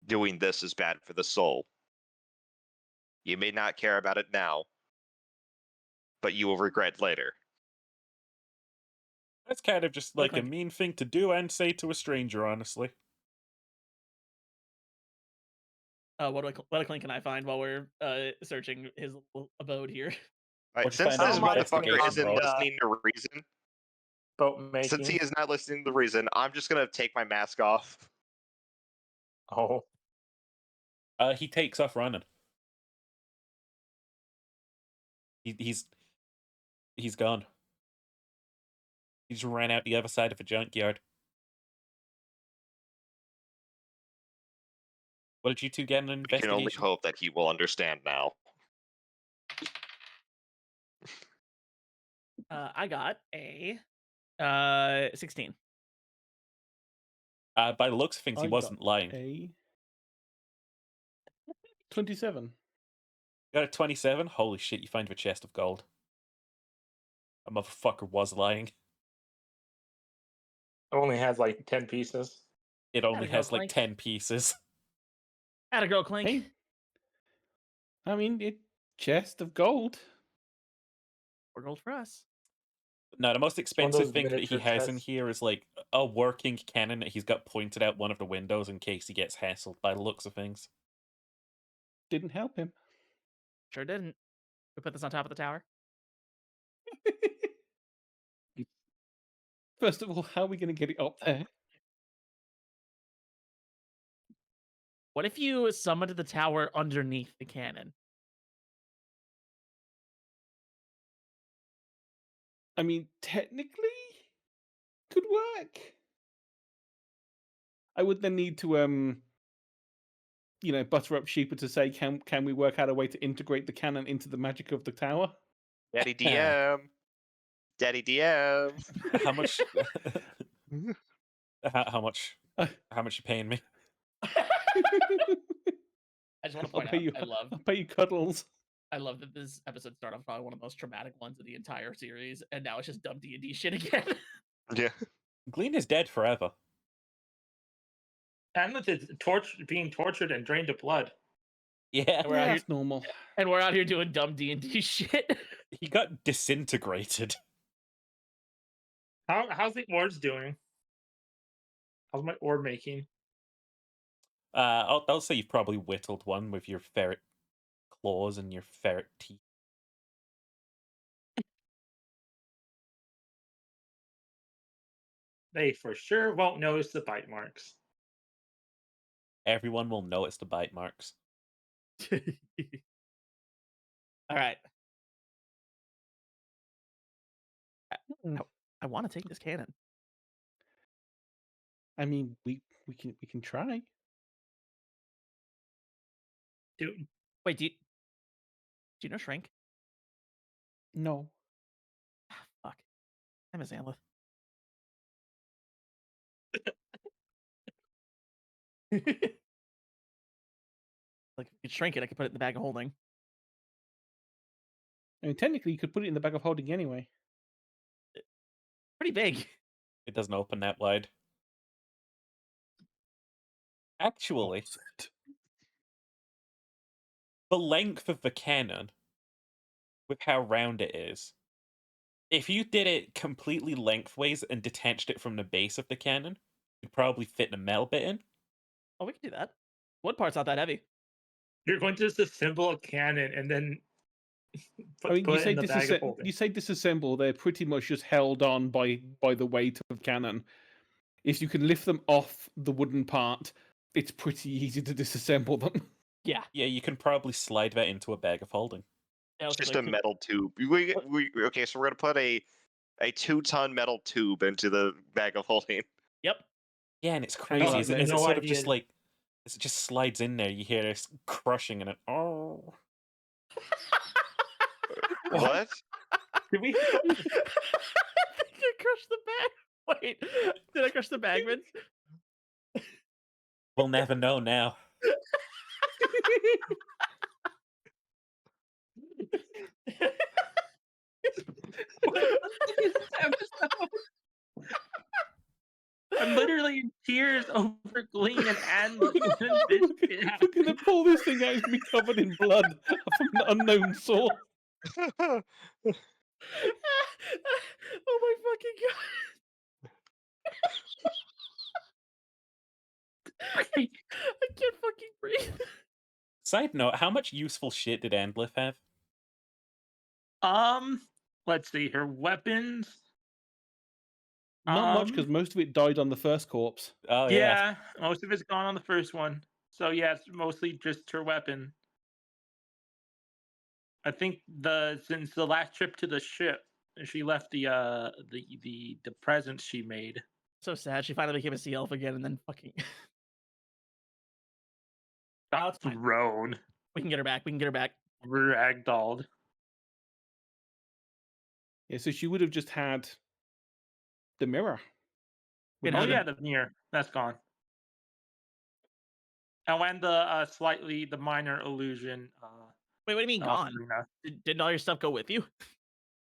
Doing this is bad for the soul. You may not care about it now, but you will regret later. That's kind of just like a Like- mean thing to do and say to a stranger, honestly. What client can I find while we're searching his little abode here? All right, What'd you since find this out of motherfucker investigation, isn't bro? listening to reason, Boat making. since he is not listening to reason, I'm just gonna take my mask off. Oh, He takes off running. He's gone. He just ran out the other side of a junkyard. What did you two get in an We can only investigation? hope that he will understand now. I got a 16. By the looks of things, I he got wasn't lying. A 27. Got a 27? Holy shit, you find the chest of gold. A motherfucker was lying. it only has like 10 pieces. It only go, has like Clank. 10 pieces. Atta girl, Clink. Hey. I mean, it chest of gold. 4 gold for us. No, the most one of expensive those thing that he miniature has in chests. here is like a working cannon that he's got pointed out one of the windows in case he gets hassled by the looks of things. Didn't help him. Sure didn't. We put this on top of the tower. First of all, how are we going to get it up there? What if you summoned the tower underneath the cannon? I mean, technically, could work. I would then need to, butter up Sheepa to say, can we work out a way to integrate the cannon into the magic of the tower? Daddy DM. Daddy DM. How much? how much? How much you paying me? I just want to I'll point pay out, you. I'll pay you cuddles. I love that this episode started off probably one of the most traumatic ones of the entire series, and now it's just dumb D&D shit again. Yeah. Glean is dead forever. And with it being tortured and drained of blood. Yeah, We're out here- That's normal. And we're out here doing dumb D&D shit. he got disintegrated. How's the orbs doing? How's my orb making? I'll say you've probably whittled one with your ferret claws and your ferret teeth. They for sure won't notice the bite marks. Everyone will notice the bite marks. All right. I want to take this cannon. I mean, we can try. Dude, Wait, do you know Shrink? No. Fuck. I miss Anlith. Like, if you could shrink it, I could put it in the bag of holding. I mean, technically, you could put it in the bag of holding anyway. Pretty big. It doesn't open that wide. Actually, the length of the cannon, with how round it is, if you did it completely lengthways and detached it from the base of the cannon, you'd probably fit the metal bit in. Oh, we can do that. Wood part's not that heavy. you're going to disassemble a cannon and then put, I mean, put you it say in the bag of holding. you say disassemble. They're pretty much just held on by the weight of the cannon. If you can lift them off the wooden part, it's pretty easy to disassemble them. Yeah. Yeah, you can probably slide that into a bag of holding. It's just a metal tube. Okay, so we're gonna put a 2-ton metal tube into the bag of holding. Yep. Yeah, and it's Oh, crazy. Is it no sort of idea. just like, as it just slides in there, you hear this crushing and it. Oh. What? Did we? I think I crushed the bag. Wait, did I crush the bagman? We'll never know now. I'm literally in tears over Glean and Anne. We're gonna pull this thing out. It's gonna be covered in blood from an unknown source. Oh my fucking god! I can't fucking breathe. Side note, how much useful shit did Andlith have? Let's see. Her weapons. Not much, because most of it died on the first corpse. Oh, Yeah, most of it's gone on the first one. So yeah, it's mostly just her weapon. I think since the last trip to the ship, she left the presents she made. So sad. She finally became a sea elf again, and then fucking. Got fine. thrown, We can get her back. We can get her back. ragdolled. Yeah, so she would have just had the mirror. You Oh know, yeah, the mirror that's gone. And when the minor illusion. Wait, what do you mean gone? Luna. Didn't all your stuff go with you?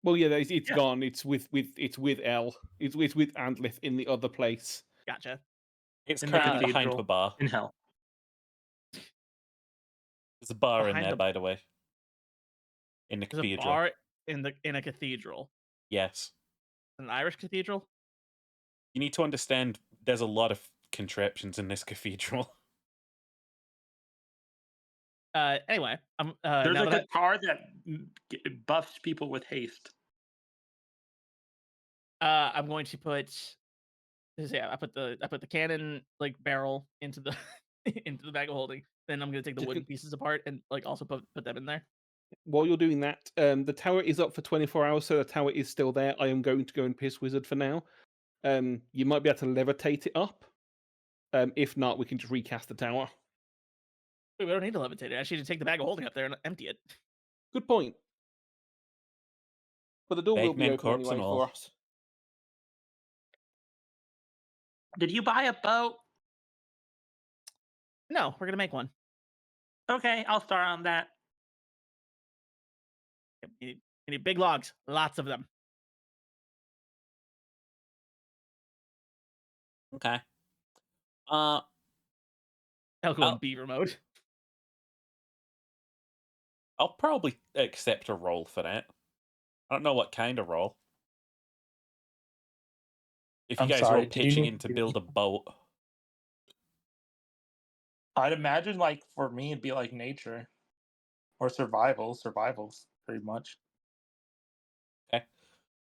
Well, yeah, it's Yeah. gone. It's with Elle. It's with Andlith in the other place. Gotcha. It's In the currently behind cathedral. the bar. In hell. There's a bar in Behind there, the- by the way. In the There's a cathedral. bar in a cathedral, Yes. an Irish cathedral. You need to understand there's a lot of contraptions in this cathedral. Anyway, There's now a that guitar that buffs people with haste. I'm going to put. Yeah, I put the cannon like barrel into the into the bag of holding. Then I'm gonna take the Just wooden pieces apart and like also put them in there. While you're doing that, the tower is up for 24 hours, so the tower is still there. I am going to go and piss wizard for now. You might be able to levitate it up. If not, we can just recast the tower. Wait, we don't need to levitate it. I should take the bag of holding up there and empty it. Good point. But the door will be Bagman open corpse anyway and all. for us. Did you buy a boat? No, we're gonna make one. Okay, I'll start on that. We need big logs, lots of them. Okay. I'll go Oh. in beaver mode. I'll probably accept a roll for that. I don't know what kind of roll. If you I'm guys sorry, roll do you pitching need in to to- build a boat, I'd imagine, like, for me, it'd be like nature or survival. Survival's pretty much.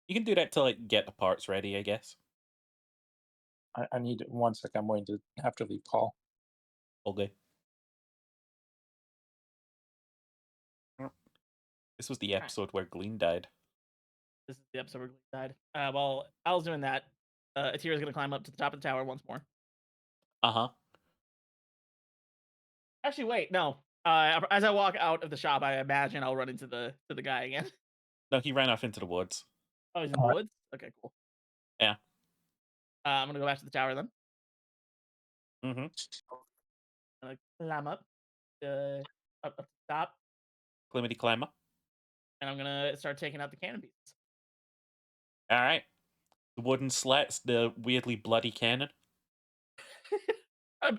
you can do that to like get the parts ready, I guess. I need 1 second. I'm going to have to leave Paul. Okay. This was the episode where Glean died. This is the episode where Glee died. While I was doing that, Atira's gonna climb up to the top of the tower once more. Uh-huh. Actually, wait, no. As I walk out of the shop, I imagine I'll run into the guy again. No, he ran off into the woods. Oh, he's in the Alright. woods. Okay, cool. Yeah. I'm gonna go back to the tower then. Mm-hmm. I'm gonna climb up to the top, Climity climber. and I'm gonna start taking out the cannon pieces. Alright. The wooden slats, the weirdly bloody cannon. I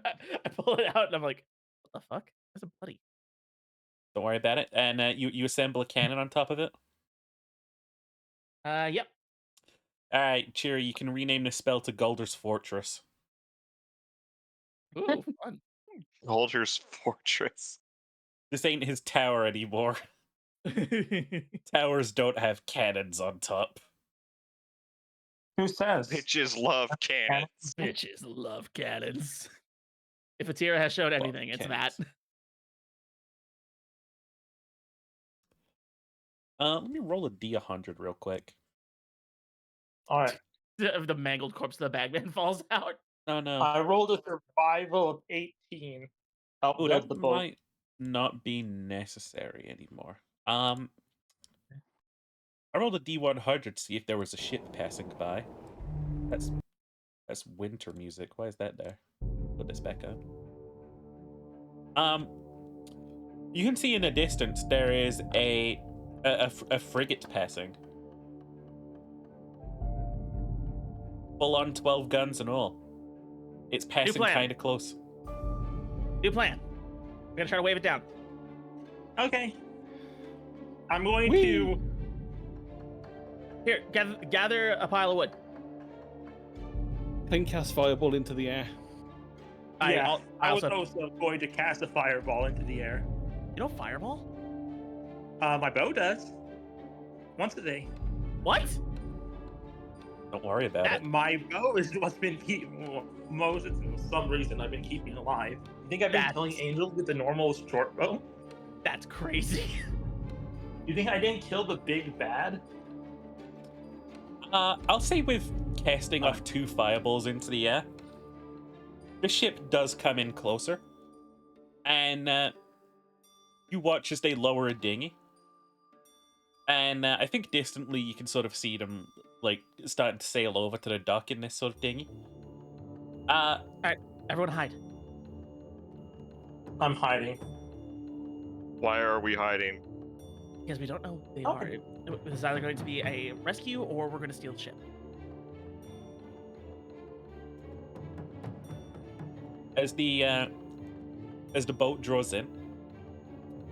pull it out and I'm like, what the fuck? That's a bloody. Don't worry about it. And you assemble a cannon on top of it. Yep. Alright, Cheery, you can rename this spell to Gulder's Fortress. Ooh, fun. Holder's Fortress. This ain't his tower anymore. Towers don't have cannons on top. Who says? Bitches love cannons. Bitches love cannons. If Atira has showed anything, it's that. cannons. Let me roll a D100 real quick. All right. The mangled corpse of the bagman falls out. Oh no. I rolled a survival of 18. Help Ooh, build that the boat. might not be necessary anymore. I rolled a D100 to see if there was a ship passing by. That's winter music. Why is that there? Put this back on. You can see in the distance there is a frigate passing. Full on 12 guns and all. It's passing plan. kind of close. New plan. We're gonna try to wave it down. Okay. I'm going Whee! to. Here, gather a pile of wood. Then cast fireball into the air. Yeah, I was also, also going to cast a fireball into the air. you know, fireball. My bow does. Once a day. What? Don't worry about it. My bow is what's been keeping Moses, for some reason, I've been keeping alive. You think I've been That's- killing angels with the normal short bow? That's crazy. You think I didn't kill the big bad? I'll say with casting off 2 fireballs into the air, the ship does come in closer, and you watch as they lower a dinghy, and I think distantly you can sort of see them like starting to sail over to the dock in this sort of dinghy. Everyone hide. I'm hiding. Why are we hiding? Because we don't know who they are. This is either going to be a rescue or we're going to steal the ship. As the boat draws in,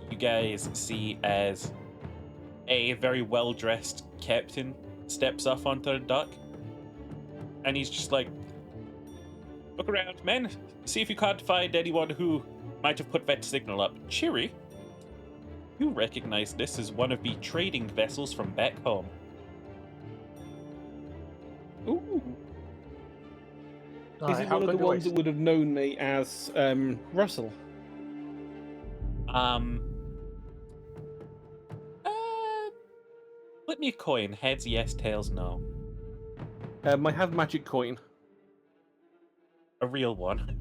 you guys see as a very well-dressed captain steps off onto the dock, and he's just like, "Look around, men. See if you can't find anyone who might have put that signal up." Cheery, you recognize this as one of the trading vessels from back home. Ooh. Is it one of the ones that would have known me as Russell? Flip me a coin. Heads yes, tails no. I have magic coin. A real one.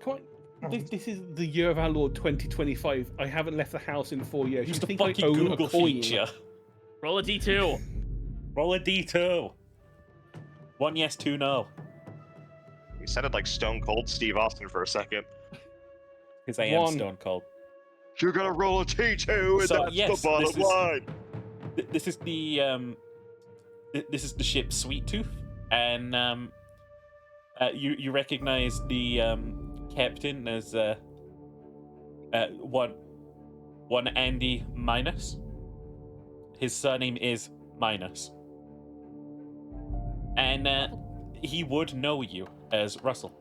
Come on. This is the year of our Lord 2025. I haven't left the house in 4 years. Just You a think I fucking own Google a coin? feature. Roll a d2. Roll a d2. 1 yes, 2 no. You sounded like Stone Cold Steve Austin for a second. Because I am 1. stone cold. You're gonna roll a T2, and So, that's yes, the bottom this is- line. This is the this is the ship Sweet Tooth, and you recognize the captain as one Andy Minus. His surname is Minus, and he would know you as Russell.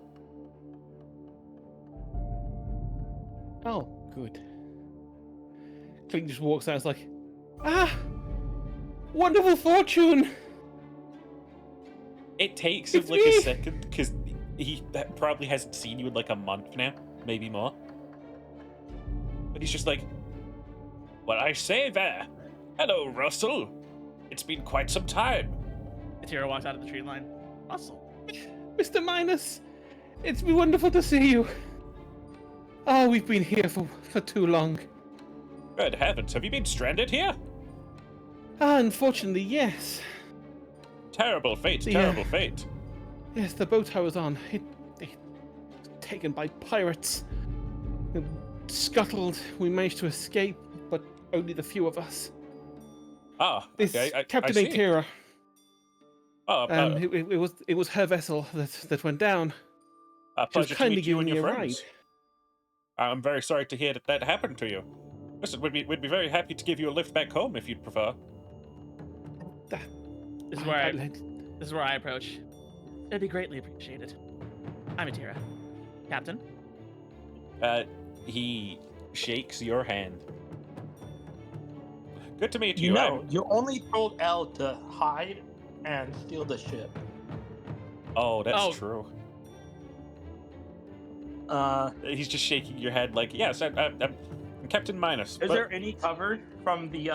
Oh, good. Clink just walks out. It's like, wonderful fortune. It takes him It's like me! a second because he probably hasn't seen you in like a month now, maybe more. But he's just like, "What I say there? Hello, Russell. It's been quite some time." Atira walks out of the tree line. Russell. Mr. Minus, it's been wonderful to see you. Oh, we've been here for too long. Good heavens, have you been stranded here? Unfortunately, yes. Terrible fate, Yeah. terrible fate. Yes, the boat I was on, it was taken by pirates. It scuttled. We managed to escape, but only the few of us. Ah, This okay, Captain I see. Atira. Oh, It was her vessel that went down. a She was pleasure to kindly meet you and giving your me a friends. I'm very sorry to hear that happened to you. Listen, we'd be very happy to give you a lift back home if you'd prefer. This is where this is where I approach. It'd be greatly appreciated. I'm Atira. Captain. He shakes your hand. Good to meet you. You know, you only told Elle to hide and steal the ship. Oh, that's Oh. true. Uh, He's just shaking your head like, "Yes, I'm Captain Minus." is but- there any cover from the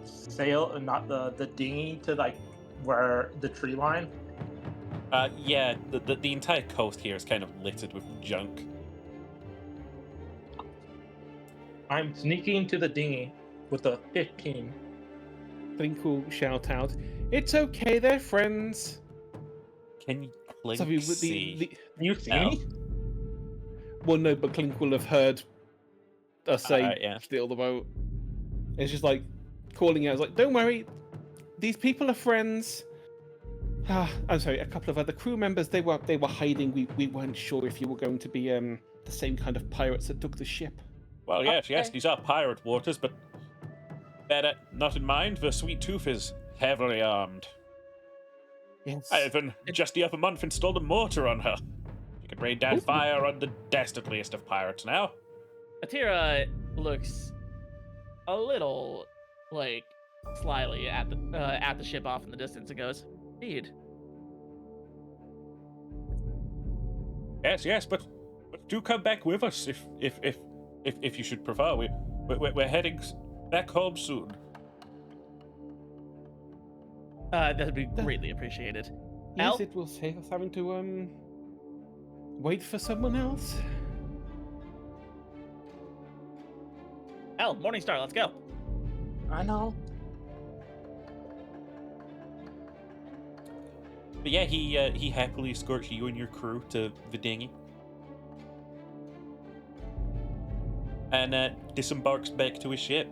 sail, not the dinghy, to like where the tree line? Yeah, the entire coast here is kind of littered with junk. I'm sneaking to the dinghy with a 15. Clink will shout out, "It's okay, they're friends." Can Clink So with see? You see Al? me? Well, no, but Clink will have heard us say, Alright, yeah. steal the boat. It's just like calling out, it's like, don't worry, these people are friends. I'm sorry, a couple of other crew members, they were hiding. We weren't sure if you were going to be the same kind of pirates that took the ship. Well, yes, Okay. these are pirate waters, but bear not in mind, the Sweet Tooth is heavily armed. Yes. I even, just the other month, installed a mortar on her. You can rain down Ooh. fire on the dastardliest of pirates now. Atira looks a little like slyly at the ship off in the distance and goes, "Indeed." Yes, but do come back with us if you should prefer. We're heading back home soon. That'd be greatly appreciated. Yes, Al? it will save us having to wait for someone else. Al, Morningstar, let's go. I know. But yeah, he happily escorts you and your crew to the dinghy, and disembarks back to his ship.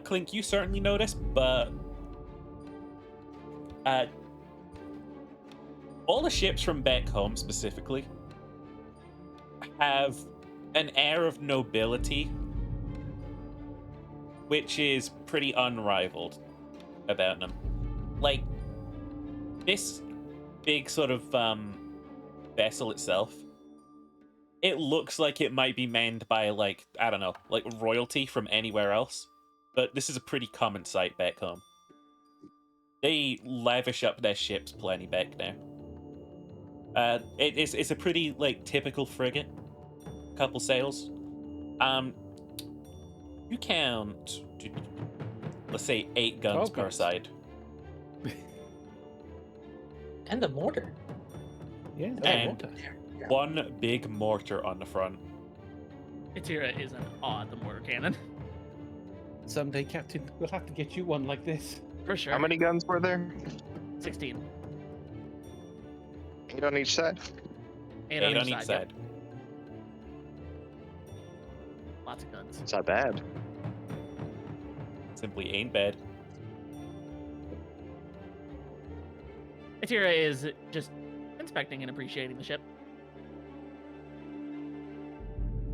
Clink, you certainly notice, but all the ships from back home specifically have an air of nobility, which is pretty unrivaled about them. Like, this big sort of vessel itself, it looks like it might be manned by, like, I don't know, like royalty from anywhere else, but this is a pretty common sight back home. They lavish up their ships plenty back there. It's a pretty, like, typical frigate. Couple sails. You count, let's say, 8 guns per guns. side. And a mortar. Yeah, And water. one big mortar on the front. Atira is an awe at the mortar cannon. Someday, Captain, we'll have to get you one like this. For sure. How many guns were there? 16. 8 on each side. 8 8 on on each yep. side. Lots of guns. It's not bad. Simply ain't bad. Atira is just inspecting and appreciating the ship.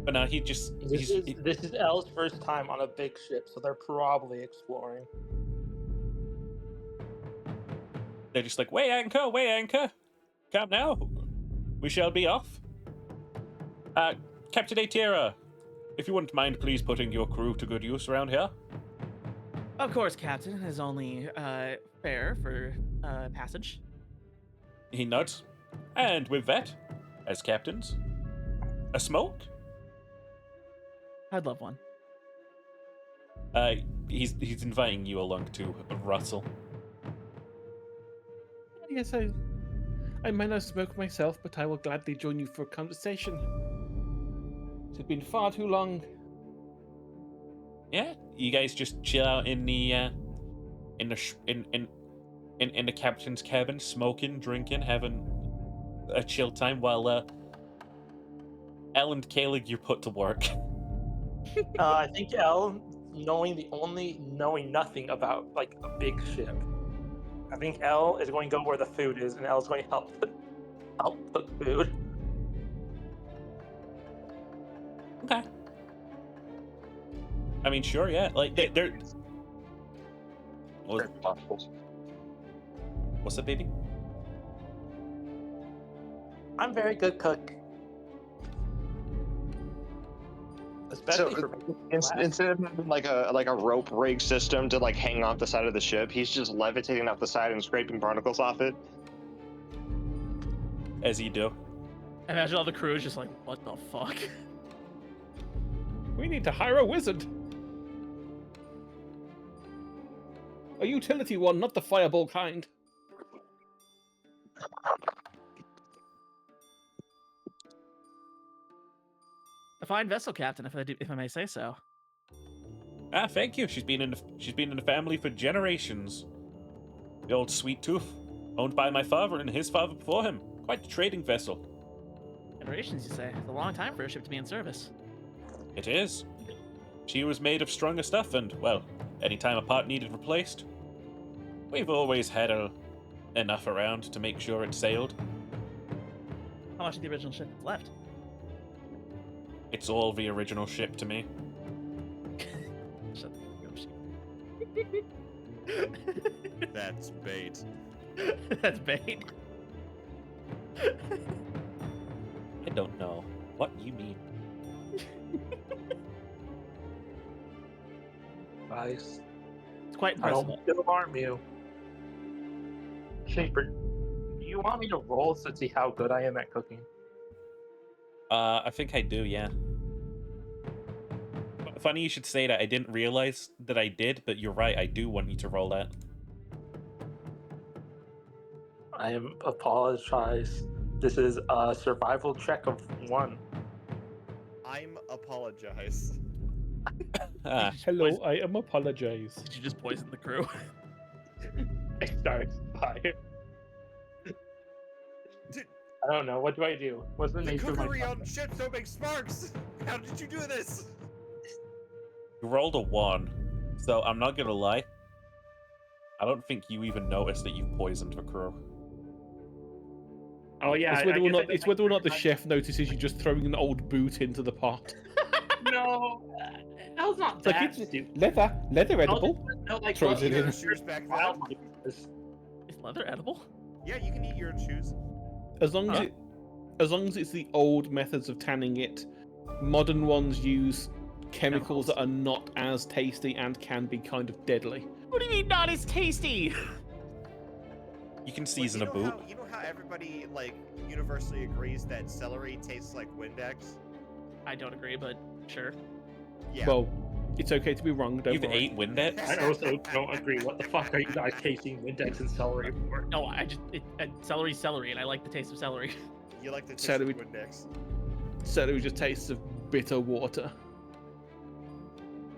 But now he just This is Elle's first time on a big ship, so they're probably exploring. they're just like, weigh anchor. Come now. We shall be off. Captain Atira, if you wouldn't mind please putting your crew to good use around here. Of course, Captain. Is only fair for passage. He nods. And with that, as captains, a smoke? I'd love one. He's inviting you along to Russell. Yes, I might not smoke myself, but I will gladly join you for a conversation. It's been far too long. Yeah, you guys just chill out in the captain's cabin, smoking, drinking, having a chill time while Elle and Kaelig, you're put to work. I think Elle, knowing nothing about like a big ship. I think Elle is going to go where the food is, and Elle's going to help cook food. Okay. I mean, sure, yeah. Like they're. What's up, baby? I'm very good cook. Especially for Instead of having like a rope rig system to like hang off the side of the ship, he's just levitating off the side and scraping barnacles off it. As you do. Imagine all the crew is just like, what the fuck? We need to hire a wizard. A utility one, not the fireball kind. If fine vessel, Captain, if I may say so. Ah, thank you. She's been in the family for generations. The old Sweet Tooth, owned by my father and his father before him. Quite the trading vessel. Generations, you say? It's a long time for a ship to be in service. It is. She was made of stronger stuff, and, well, anytime a part needed replaced, we've always had enough around to make sure it sailed. How much of the original ship is left? It's all the original ship to me. Shut the That's bait. That's bait. I don't know what you mean. Guys, It's quite I impressive. don't alarm you. Shaper, do you want me to roll to see how good I am at cooking? I think I do, yeah. Funny you should say that. I didn't realize that I did, but you're right. I do want you to roll that. I am apologize. This is a survival check of 1. I'm apologize. Ah, Hello, I am apologize. Did you just poison the crew? I start fire. Dude, I don't know. What do I do? What's the the nature of my cookery on content? ships don't make sparks! How did you do this? you rolled a 1, so I'm not gonna lie. I don't think you even noticed that you poisoned the crew. Oh yeah, It's whether or not the chef notices you just throwing an old boot into the pot. No, that was not It's like that it's stupid. leather edible. No, like Throws it Eat your in. shoes back wild then? life. Is leather edible? Yeah, you can eat your shoes. As long as it's the old methods of tanning it, modern ones use chemicals that are not as tasty and can be kind of deadly. What do you mean not as tasty? You can Like, season you a know boot. How, you know how everybody like universally agrees that celery tastes like Windex? I don't agree, but sure. Yeah. Well, it's okay to be wrong. Don't You've worry. ate Windex? I also don't agree. What the fuck are you guys tasting Windex and celery for? No, celery's celery, and I like the taste of celery. You like the taste Celery- of Windex. Celery just tastes of bitter water.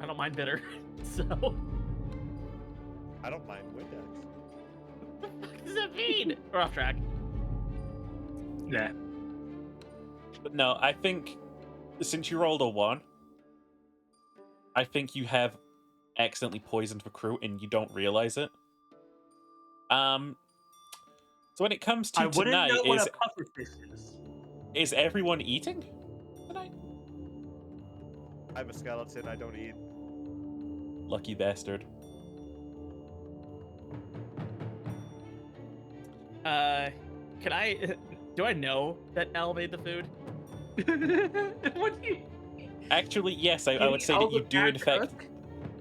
I don't mind bitter, so. I don't mind Windex. What the fuck does that mean? We're off track. Nah. But no, I think since you rolled a 1, I think you have accidentally poisoned the crew and you don't realize it. So when it comes to I wouldn't tonight, know what a pufferfish is. is everyone eating tonight? I'm a skeleton, I don't eat. Lucky bastard. Can I? Do I know that Elle made the food? What do you? Actually, yes, I would say that you do in fact.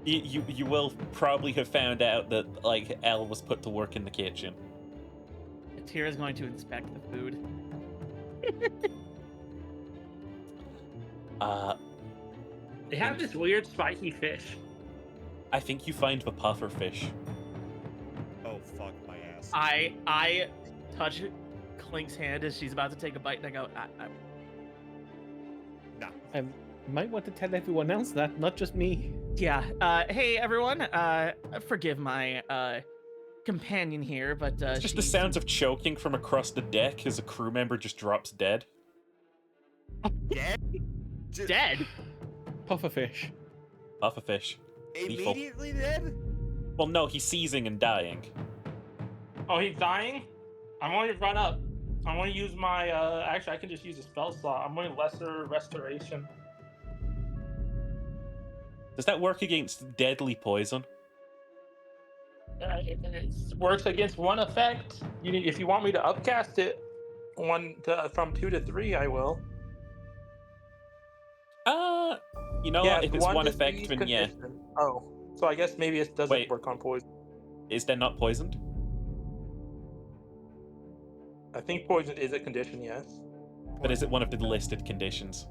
You will probably have found out that like Elle was put to work in the kitchen. Tira's going to inspect the food. They have this weird spiky fish. I think you find the puffer fish. Oh fuck my ass. I touch Clink's hand as she's about to take a bite, and I go, Nah. Might want to tell everyone else that, not just me. yeah. Hey everyone. Forgive my companion here, but It's just the sounds of choking from across the deck as a crew member just drops dead. Dead? dead. Pufferfish. Puffer fish. lethal. Immediately dead? Well, no, he's seizing and dying. Oh, he's dying? I'm going to run up. I'm going to use my, actually, I can just use a spell slot. I'm going to Lesser Restoration. Does that work against deadly poison? It works against one effect. If you want me to upcast it from 2 to 3, I will. You know what? If it's one effect, disease then yeah. condition. Oh, so I guess maybe it doesn't Wait. work on poison. Is that not poisoned? I think poison is a condition, yes. But is it one of the listed conditions?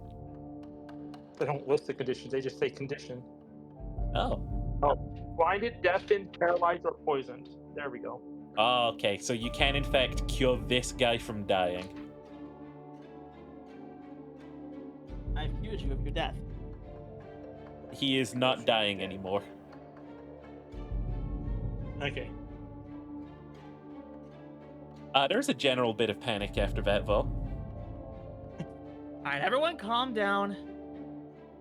They don't list the conditions, they just say condition. Oh. Blinded, deafened, paralyzed, or poisoned. There we go. Oh, okay, so you can in fact cure this guy from dying. I have a few accuse you of your death. He is not dying anymore. Okay. There's a general bit of panic after that, though. All right, everyone, calm down.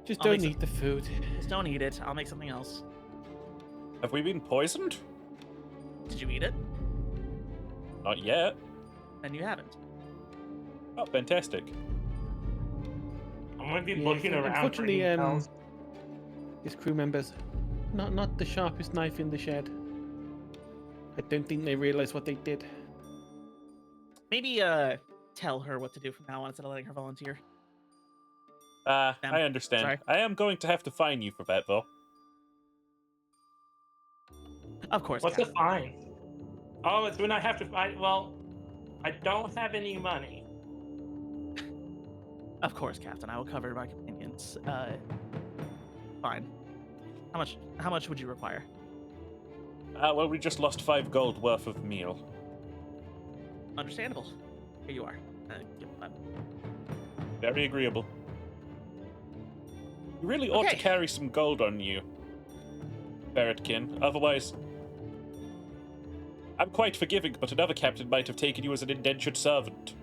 Just I'll don't make eat the food. Just don't eat it. I'll make something else. Have we been poisoned? Did you eat it? Not yet. Then you haven't. Oh, fantastic. I'm going to be Yeah, looking around for unfortunately, anything else. his crew members, not the sharpest knife in the shed. I don't think they realize what they did. Maybe tell her what to do from now on instead of letting her volunteer. I understand. Sorry. I am going to have to fine you for that, though. Of course. What's the Captain. fine? Oh, it's when I have to fight. Well, I don't have any money. Of course, Captain. I will cover my companions. Fine. How much would you require? Well, we just lost 5 gold worth of meal. Understandable. Here you are. Give them that. Very agreeable. You really ought to Okay. carry some gold on you, Ferretkin. Otherwise, I'm quite forgiving, but another captain might have taken you as an indentured servant.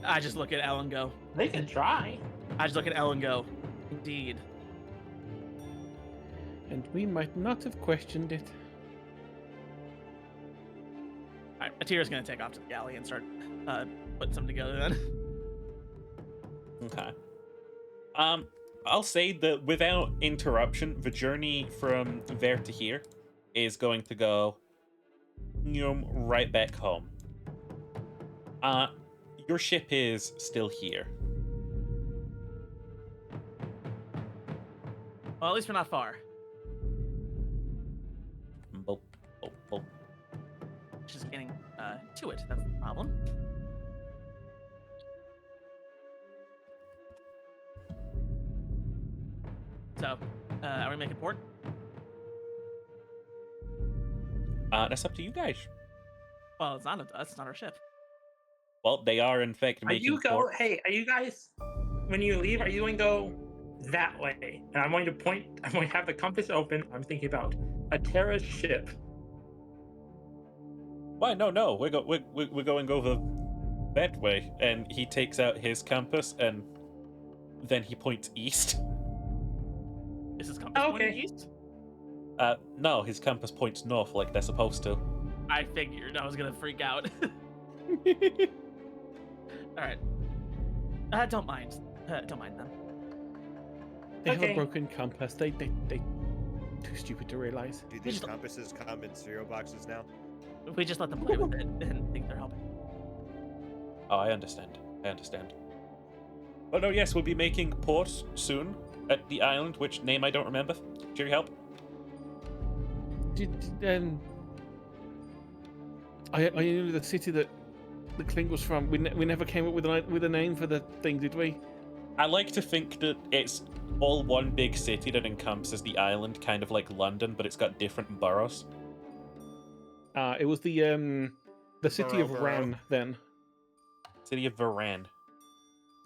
I just look at Elle and go. They can try. I just look at Elle and go. Indeed. And we might not have questioned it. All right, Atira's gonna take off to the galley and start putting something together then. Okay. I'll say that without interruption, the journey from there to here is going to go right back home. Your ship is still here. Well, at least we're not far. Boop, boop, boop. Just getting to it. That's the problem. So, are we making port? That's up to you guys. Well, it's not us. It's not our ship. Well, they are in fact Are making you go? port. Hey, are you guys? When you leave, are you going to go that way? And I'm going to point. I'm going to have the compass open. I'm thinking about Atera's ship. Why? No. We're going over that way. And he takes out his compass and then he points east. Is this compass Oh, pointing okay. east? No, his compass points north like they're supposed to. I figured I was gonna freak out. All right. Don't mind. Don't mind them. They have Okay. a broken compass. They too stupid to realize. Do these just- compasses come in cereal boxes now? We just let them play with it and think they're helping. Oh, I understand. Well, no, yes, we'll be making port soon at the island, which name I don't remember. Cheer your help. I knew the city that the Clink was from. We never came up with a name for the thing, did we? I like to think that it's all one big city that encompasses the island, kind of like London, but it's got different boroughs. It was the city of Borough. Ran then. City of Varan.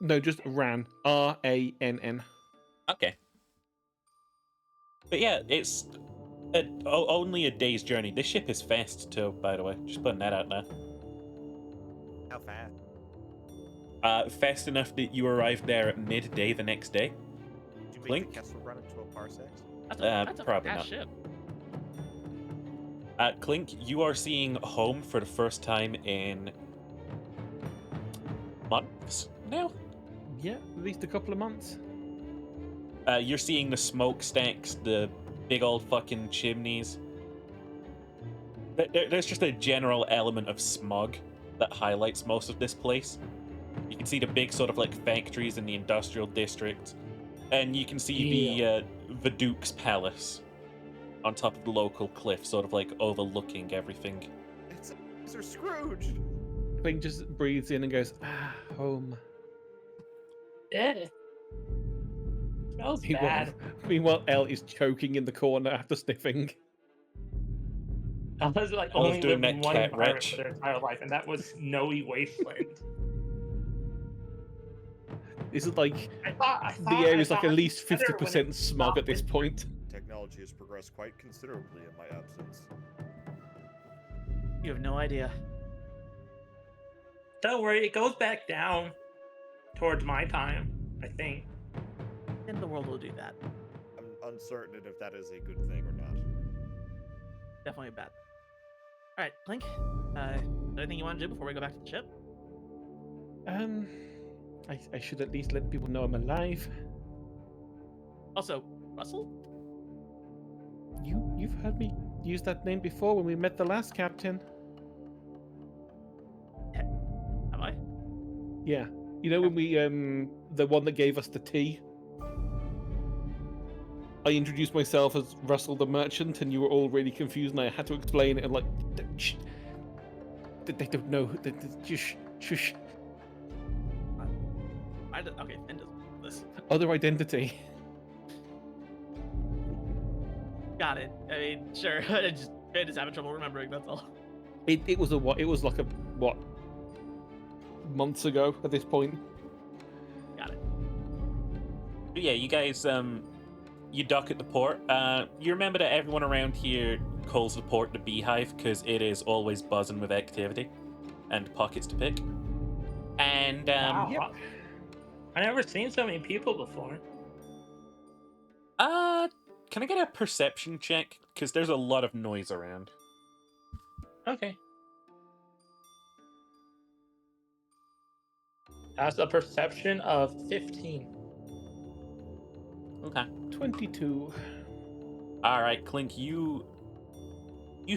No, just Ran. Rann. Okay. But yeah, it's only a day's journey. This ship is fast too, by the way. Just putting that out there. How fast? Fast enough that you arrived there at midday the next day. Did you make Blink? the Kessel run in 12 parsecs? That's a probably fast not. ship. Clink, you are seeing home for the first time in months now. Yeah, at least a couple of months. You're seeing the smokestacks, the big old fucking chimneys. There's just a general element of smog that highlights most of this place. You can see the big sort of like factories in the industrial district, and you can see the Duke's palace on top of the local cliff, sort of like overlooking everything. It's Mr. Scrooge! Clink just breathes in and goes, home. Yeah. Smells bad. Meanwhile, Elle is choking in the corner after sniffing. I was like I was only doing lived in that one cat environment retch. for their entire life, and that was snowy wasteland. Is it like I the air is like thought at least better when 50% it smog stopped at this whispering. point? Technology has progressed quite considerably in my absence. You have no idea. Don't worry, it goes back down towards my time, I think. And the world will do that. I'm uncertain if that is a good thing or not. Definitely bad. All right, Clink. Anything you want to do before we go back to the ship? I should at least let people know I'm alive. Also, Russell. You've heard me use that name before when we met the last captain. Have I? Yeah. You know when we the one that gave us the tea? I introduced myself as Russell the Merchant, and you were all really confused, and I had to explain it, and like, shh, they don't know. Just shush. Okay, Finn doesn't know this. Other identity. Got it. I mean, sure. Finn is having trouble remembering. That's all. It was like a what? Months ago at this point. Got it. But yeah, you guys, you dock at the port. You remember that everyone around here calls the port the Beehive because it is always buzzing with activity and pockets to pick. And Wow. Yep. I never seen so many people before. can I get a perception check? Because there's a lot of noise around. Okay. That's a perception of 15. Okay. 22. All right, Clink, you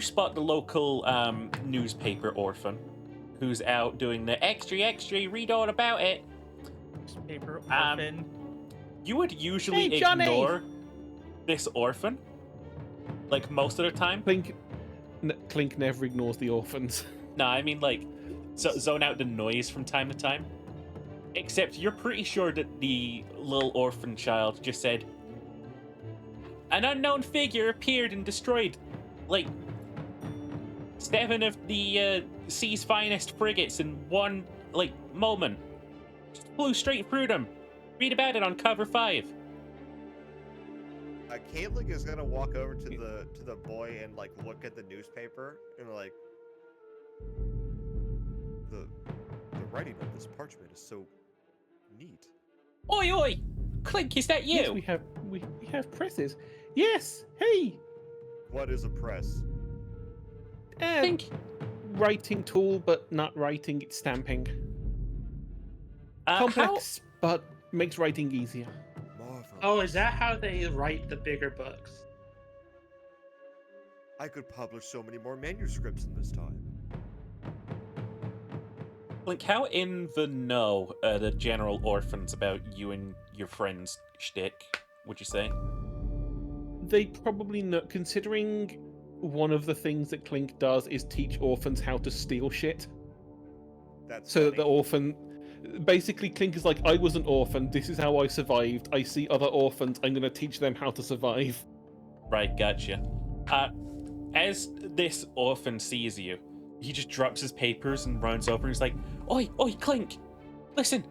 spot the local newspaper orphan who's out doing the extra, read all about it. Paper Um, orphan. You would usually Hey, Johnny! ignore this orphan, like most of the time. Clink never ignores the orphans. No, I mean like zone out the noise from time to time. Except you're pretty sure that the little orphan child just said, an unknown figure appeared and destroyed, like, 7 of the sea's finest frigates in one, like, moment. Just flew straight through them. Read about it on cover 5. Caitlin is gonna walk over to the boy and like look at the newspaper and like the writing on this parchment is so neat. Oi, oi! Clink, is that you? Yes, we have presses. Yes. Hey. What is a press? Clink. Writing tool, but not writing. It's stamping. Complex, but makes writing easier. Marvelous. Oh, is that how they write the bigger books? I could publish so many more manuscripts in this time. Like, how in the know are the general orphans about you and your friend's shtick, would you say? They probably know, considering one of the things that Clink does is teach orphans how to steal shit. That's So that the funny. orphan, basically, Clink is like, I was an orphan. This is how I survived. I see other orphans. I'm gonna teach them how to survive. Right, gotcha. As this orphan sees you, he just drops his papers and runs over and he's like, Oi, Clink! Listen,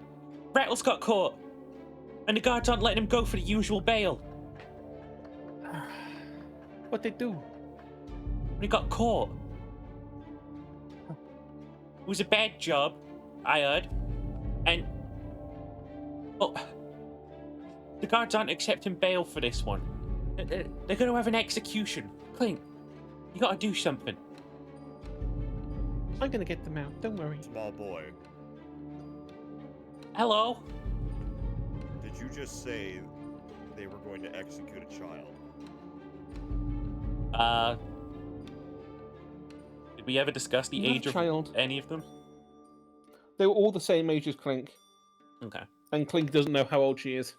Rattles got caught, and the guards aren't letting him go for the usual bail. What they do? He got caught. It was a bad job, I heard. And... oh, the guards aren't accepting bail for this one. They're going to have an execution. Clink, you gotta do something. I'm gonna get them out. Don't worry. Small boy, Hello? did you just say they were going to execute a child? Did we ever discuss the Not a age of child. any of them? They were all the same age as Clink, Okay. and Clink doesn't know how old she is.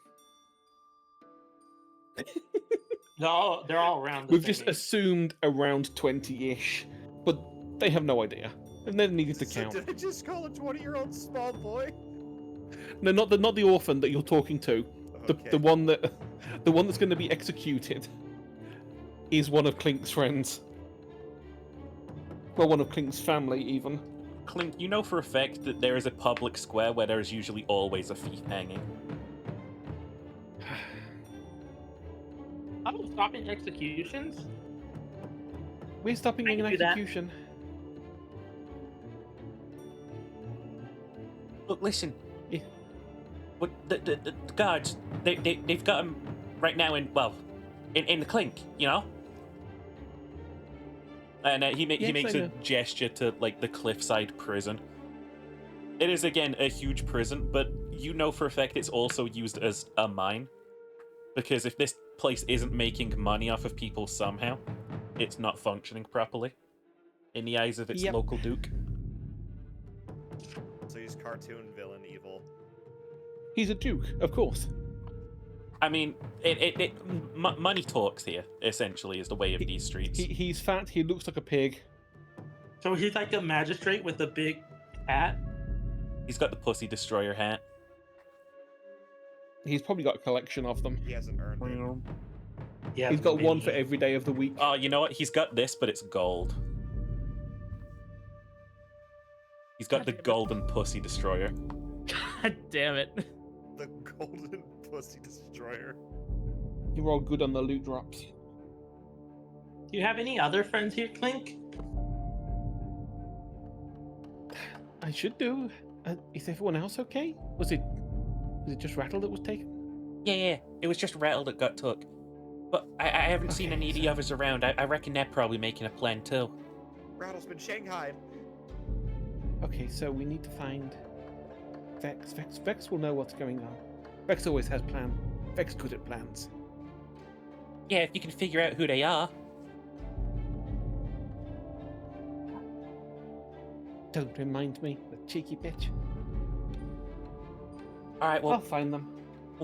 No, they're all around. The We've same just age. assumed around 20-ish, but they have no idea. They've never needed to So count. did I just call a 20-year-old small boy? No, not the orphan that you're talking to. Okay. The one that's going to be executed is one of Clink's friends. Well, one of Clink's family, even. Clink, you know for a fact that there is a public square where there is usually always a thief hanging. I'm stopping executions. We're stopping I an can do that. execution. Look, listen. Yeah. What the guards? They've got him right now in the clink, you know. And he Yes, makes I a know. gesture to like the cliffside prison. It is again a huge prison, but you know for a fact it's also used as a mine. Because if this place isn't making money off of people somehow, it's not functioning properly in the eyes of its Yep. local duke. So he's cartoon villain evil. He's a duke, of course. I mean, money talks here. Essentially, is the way of these streets. He's fat. He looks like a pig. So he's like a magistrate with a big hat. He's got the pussy destroyer hat. He's probably got a collection of them. He hasn't earned it. Yeah, He's got one for every day of the week. Oh, you know what? He's got this, but it's gold. He's got the golden pussy destroyer. God damn it. The golden pussy destroyer. You're all good on the loot drops. Do you have any other friends here, Clink? I should do. Is everyone else okay? Was it just Rattle that was taken? Yeah. It was just Rattle that got took. But I haven't seen Okay, any of the so- others around. I reckon they're probably making a plan too. Rattle's been shanghaied. Okay, so we need to find Vex. Vex will know what's going on. Vex always has plan. Vex good at plans. Yeah, if you can figure out who they are. Don't remind me, the cheeky bitch. All right, I'll well, find them.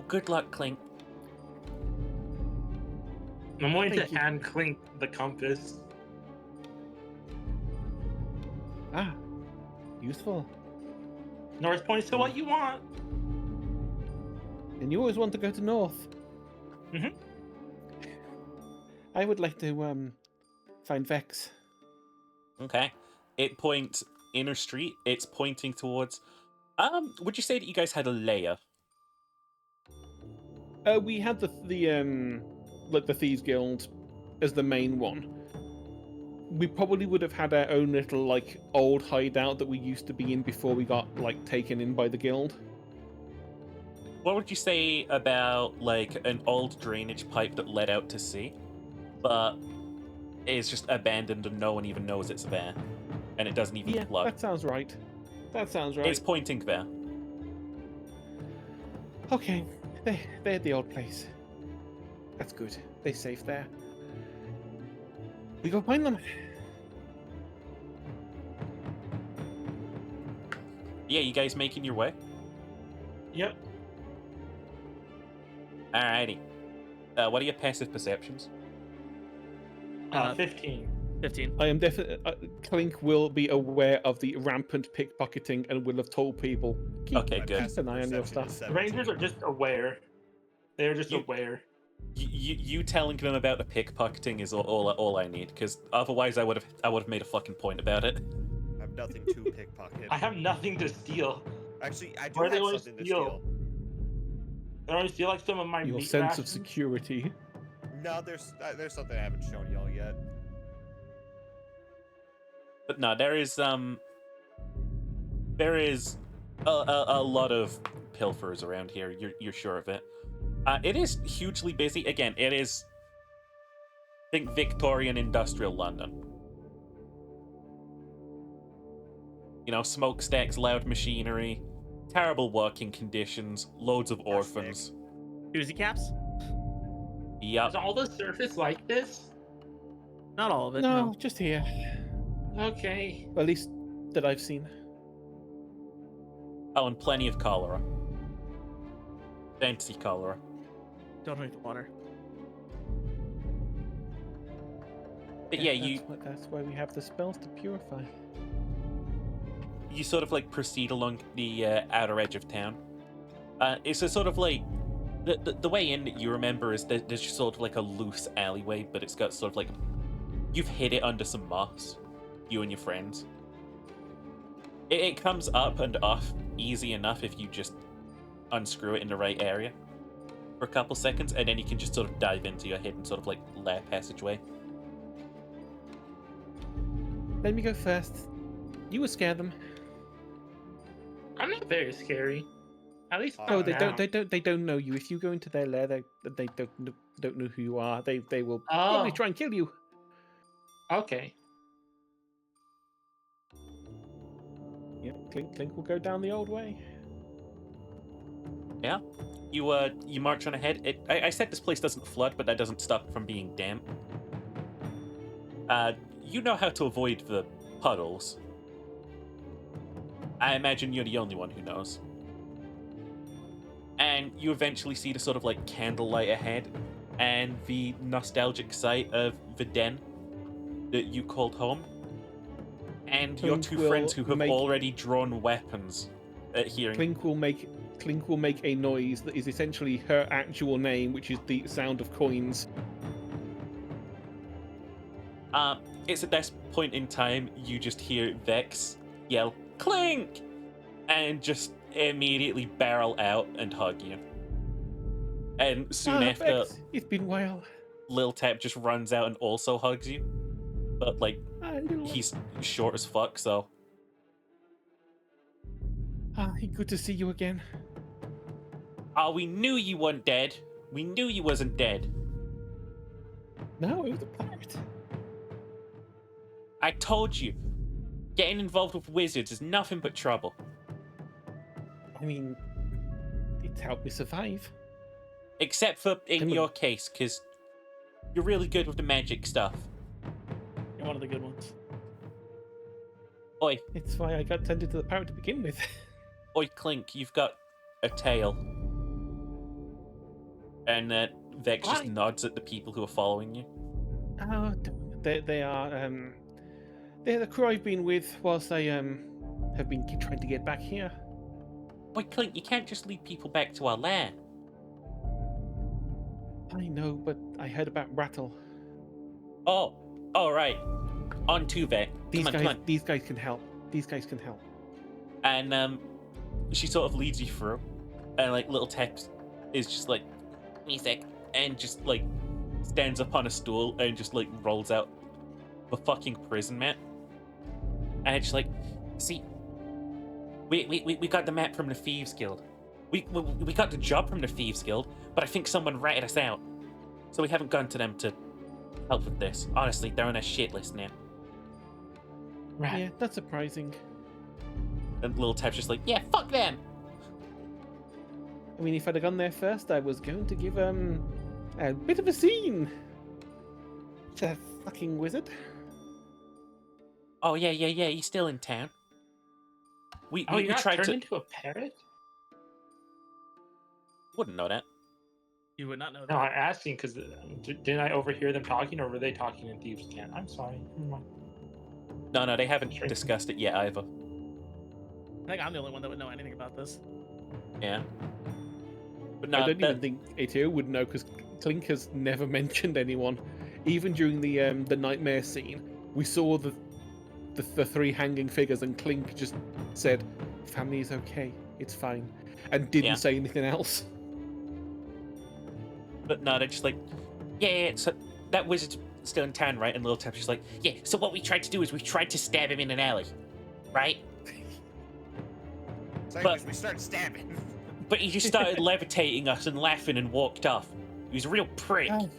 good luck, Clink. I'm going Thank to you. hand Clink the compass. Ah, useful. North points to what you want. And you always want to go to north. Mhm. I would like to find Vex. Okay. It points inner street. It's pointing towards. Would you say that you guys had a layer? We had the like the Thieves Guild as the main one. We probably would have had our own little like old hideout that we used to be in before we got like taken in by the guild. What would you say about like an old drainage pipe that led out to sea, but is just abandoned and no one even knows it's there, and it doesn't even Yeah, plug? that sounds right. That sounds right. It's pointing there. Okay, they're at the old place. That's good. They're safe there. We go find them. Yeah, you guys making your way? Yep. Alrighty. What are your passive perceptions? 15. 15. I am definitely. Clink will be aware of the rampant pickpocketing and will have told people. Keep, Okay, My good. passive an eye on your perception is stuff. The Rangers are just aware. They're just You- aware. You telling them about the pickpocketing is all I need, because otherwise I would have made a fucking point about it. I have nothing to pickpocket. I have nothing to steal. Actually, I do Where they have always something to steal. steal. They only steal like some of my Your meat sense of rations. security. No, there's something I haven't shown y'all yet. But no, there is a lot of pilferers around here. You're sure of it. It is hugely busy. Again, it is, think Victorian industrial London. You know, smokestacks, loud machinery, terrible working conditions, loads of orphans. Uzi caps? Yup. Is all the surface like this? Not all of it. No, No. just here. Okay. At least that I've seen. Oh, and plenty of cholera. Fancy cholera. Don't drink the water. But yeah, you That's why we have the spells to purify. sort of like proceed along the outer edge of town. It's a sort of like the way in that you remember is that there's just sort of like a loose alleyway, but it's got sort of like you've hid it under some moss, you and your friends. It comes up and off easy enough if you just unscrew it in the right area for a couple seconds, and then you can just sort of dive into your hidden sort of like lair passageway. Let me go first. You will scare them. I'm not very scary. At least Oh, Oh, not they now. don't know you. If you go into their lair, they don't know who you are. They will probably Oh, try and kill you. okay. Yep, Clink will go down the old way. Yeah. You march on ahead. I said this place doesn't flood, but that doesn't stop it from being damp. You know how to avoid the puddles. I imagine you're the only one who knows. And you eventually see the sort of like candlelight ahead and the nostalgic sight of the den that you called home. And your Clink two friends will who have make- already drawn weapons at hearing. Clink will make a noise that is essentially her actual name, which is the sound of coins. It's at this point in time you just hear Vex yell, "Clink!" and just immediately barrel out and hug you. And soon after, Vex, it's been a while. Lil Tap just runs out and also hugs you. But, like, Little... he's short as fuck, so. Good to see you again. Oh, we knew you weren't dead. We knew you wasn't dead. No, it was a pirate. I told you. Getting involved with wizards is nothing but trouble. I mean, it's helped me survive. Except for in Come on. your case, because you're really good with the magic stuff. You're one of the good ones. Oi, It's why I got tended to the pirate to begin with. oi, Clink, you've got a tail. And Vex just Why? nods at the people who are following you. Oh, they are they're the crew I've been with whilst I have been trying to get back here. Oi, Clink, you can't just lead people back to our lair. I know, but I heard about Rattle. Oh, all right. On to Vex. Come on. These guys can help. These guys can help. And she sort of leads you through, and like little Tex is just like, music, and just like stands up on a stool and just like rolls out the fucking prison mat, and it's like, see, we got the map from the Thieves Guild. We got the job from the Thieves Guild, but I think someone ratted us out, so we haven't gone to them to help with this. Honestly, they're on a shit list now. Right. Yeah, that's surprising. And little Tep's just like, yeah, fuck them. I mean, if I'd have gone there first, I was going to give a bit of a scene. To fucking wizard. Oh yeah, he's still in town. We Oh, you got tried turned to. into a parrot? Wouldn't know that. You would not know No, that. I'm asking because didn't I overhear them talking, or were they talking in Thieves' Cant? I'm sorry. Never mind. No, they haven't Sure. discussed it yet either. I think I'm the only one that would know anything about this. Yeah. But I no, don't even think ATO would know because Clink has never mentioned anyone. Even during the nightmare scene, we saw the three hanging figures, and Clink just said, "Family is okay, it's fine," and didn't Yeah. say anything else. But no, they're just like, yeah. So that wizard's still in town, right? And Little Tap's just like, yeah. So what we tried to do is we tried to stab him in an alley, right? So But- anyways, we started stabbing. But he just started levitating us and laughing and walked off. He was a real prick. Oh,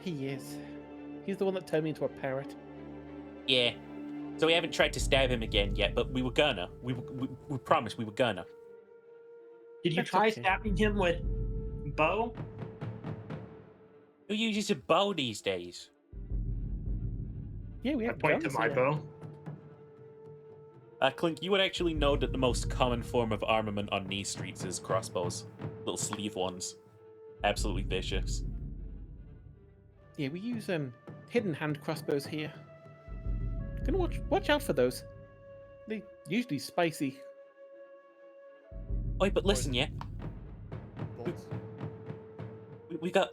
he is. He's the one that turned me into a parrot. Yeah. So we haven't tried to stab him again yet, but we were gonna. We promised we were gonna. Did you That's try okay. stabbing him with bow? Who uses a bow these days? Yeah, we I have point to guns my here. bow. Clink, you would actually know that the most common form of armament on these streets is crossbows. Little sleeve ones. Absolutely vicious. Yeah, we use hidden hand crossbows here. Gonna watch out for those. They usually spicy. Oi, but listen, yeah. Bolts. We got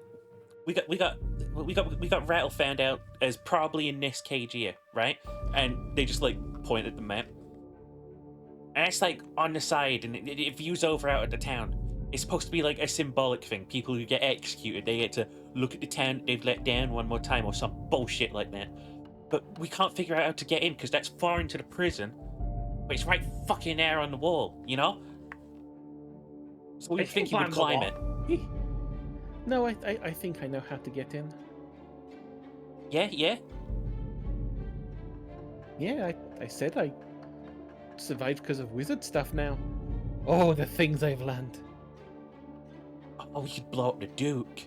Rattle found out as probably in this cage here, right? And they just like point at the map. And it's like on the side, and it views over out of the town. It's supposed to be like a symbolic thing. People who get executed, they get to look at the town they've let down one more time, or some bullshit like that. But we can't figure out how to get in because that's far into the prison. But it's right fucking there on the wall, you know? So we I think can you would climb climb the it. No, I think I know how to get in. Yeah, yeah. Yeah, I said I survived because of wizard stuff now. Oh, the things I've learned. Oh, we could blow up the Duke.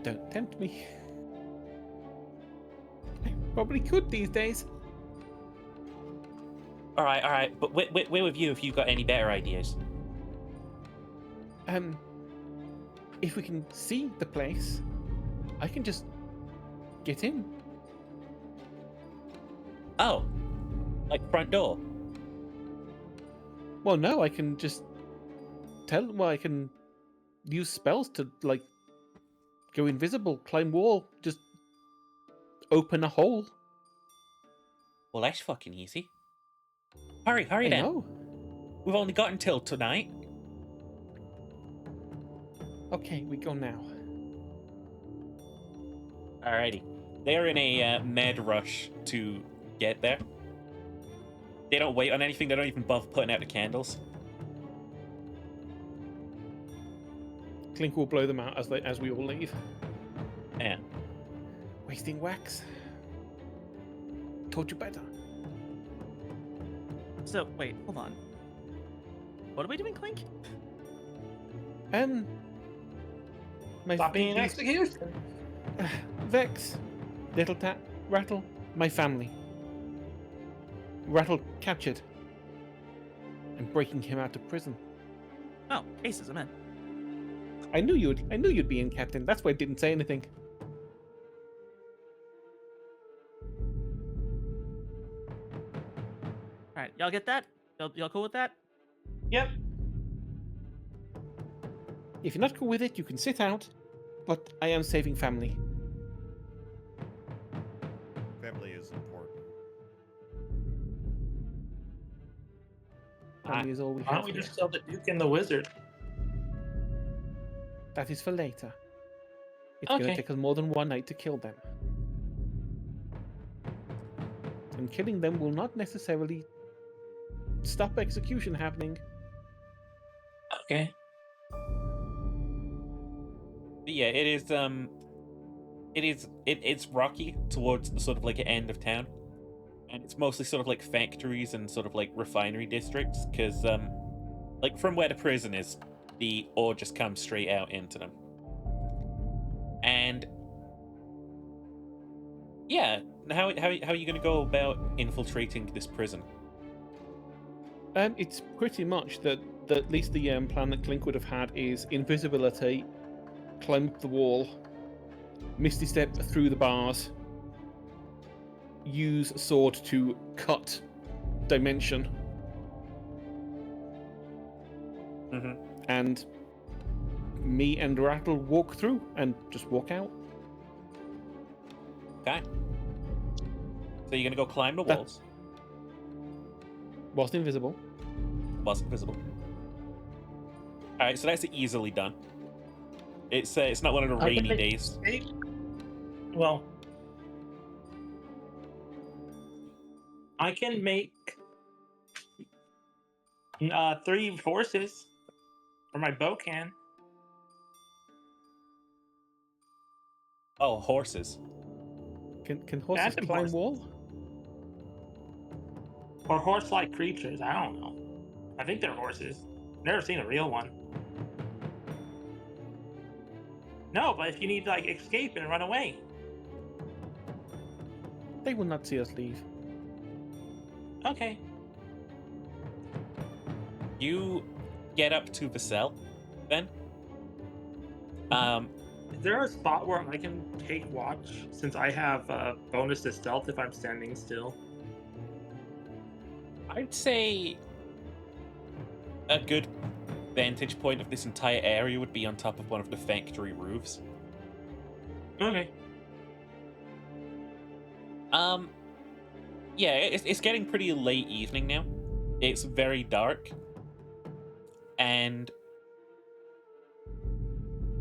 Don't tempt me. I probably could these days. All right. But where with you if you've got any better ideas? If we can see the place, I can just get in. Oh, like front door. Well, no, I can just well, I can use spells to, like, go invisible, climb wall, just open a hole. Well, that's fucking easy. Hurry I then. know. We've only got until tonight. Okay, we go now. Alrighty. They're in a mad rush to get there. They don't wait on anything. They don't even bother putting out the candles. Clink will blow them out as we all leave. Yeah. Wasting wax. Told you better. So wait, hold on. What are we doing, Clink? My Stop being an these- execution. Vex, Little Tap, Rattle, my family. Rattle captured. And breaking him out of prison. Oh, aces, I'm in. I knew you'd be in, Captain. That's why I didn't say anything. All right, y'all get that? Y'all cool with that? Yep. If you're not cool with it, you can sit out. But I am saving family. Family is important. Family is all we Why don't have we here. just kill the Duke and the Wizard? That is for later. It's going to Okay. take us more than one night to kill them. And killing them will not necessarily stop execution happening. Okay. But yeah, it's rocky towards the sort of like end of town, and it's mostly sort of like factories and sort of like refinery districts, because like from where the prison is, the ore just comes straight out into them. And yeah, how are you going to go about infiltrating this prison? It's pretty much that at least the plan that Clink would have had is invisibility, climb up the wall, misty step through the bars, use sword to cut dimension, and me and Rattle walk through and just walk out. Okay. So you're going to go climb the That- walls. Whilst invisible. Wasn't visible. All right, so that's easily done. It's not one of the I can rainy make- days. Well, I can make 3 horses, or my bow can. Oh, horses. Can horses Phantom climb horse. wall? Or horse-like creatures. I don't know. I think they're horses. Never seen a real one. No, but if you need to like escape and run away. They will not see us leave. Okay. You get up to the cell, then. Is there a spot where I can take watch since I have bonus to stealth if I'm standing still? I'd say a good vantage point of this entire area would be on top of one of the factory roofs. Okay. Yeah, it's getting pretty late evening now. It's very dark, and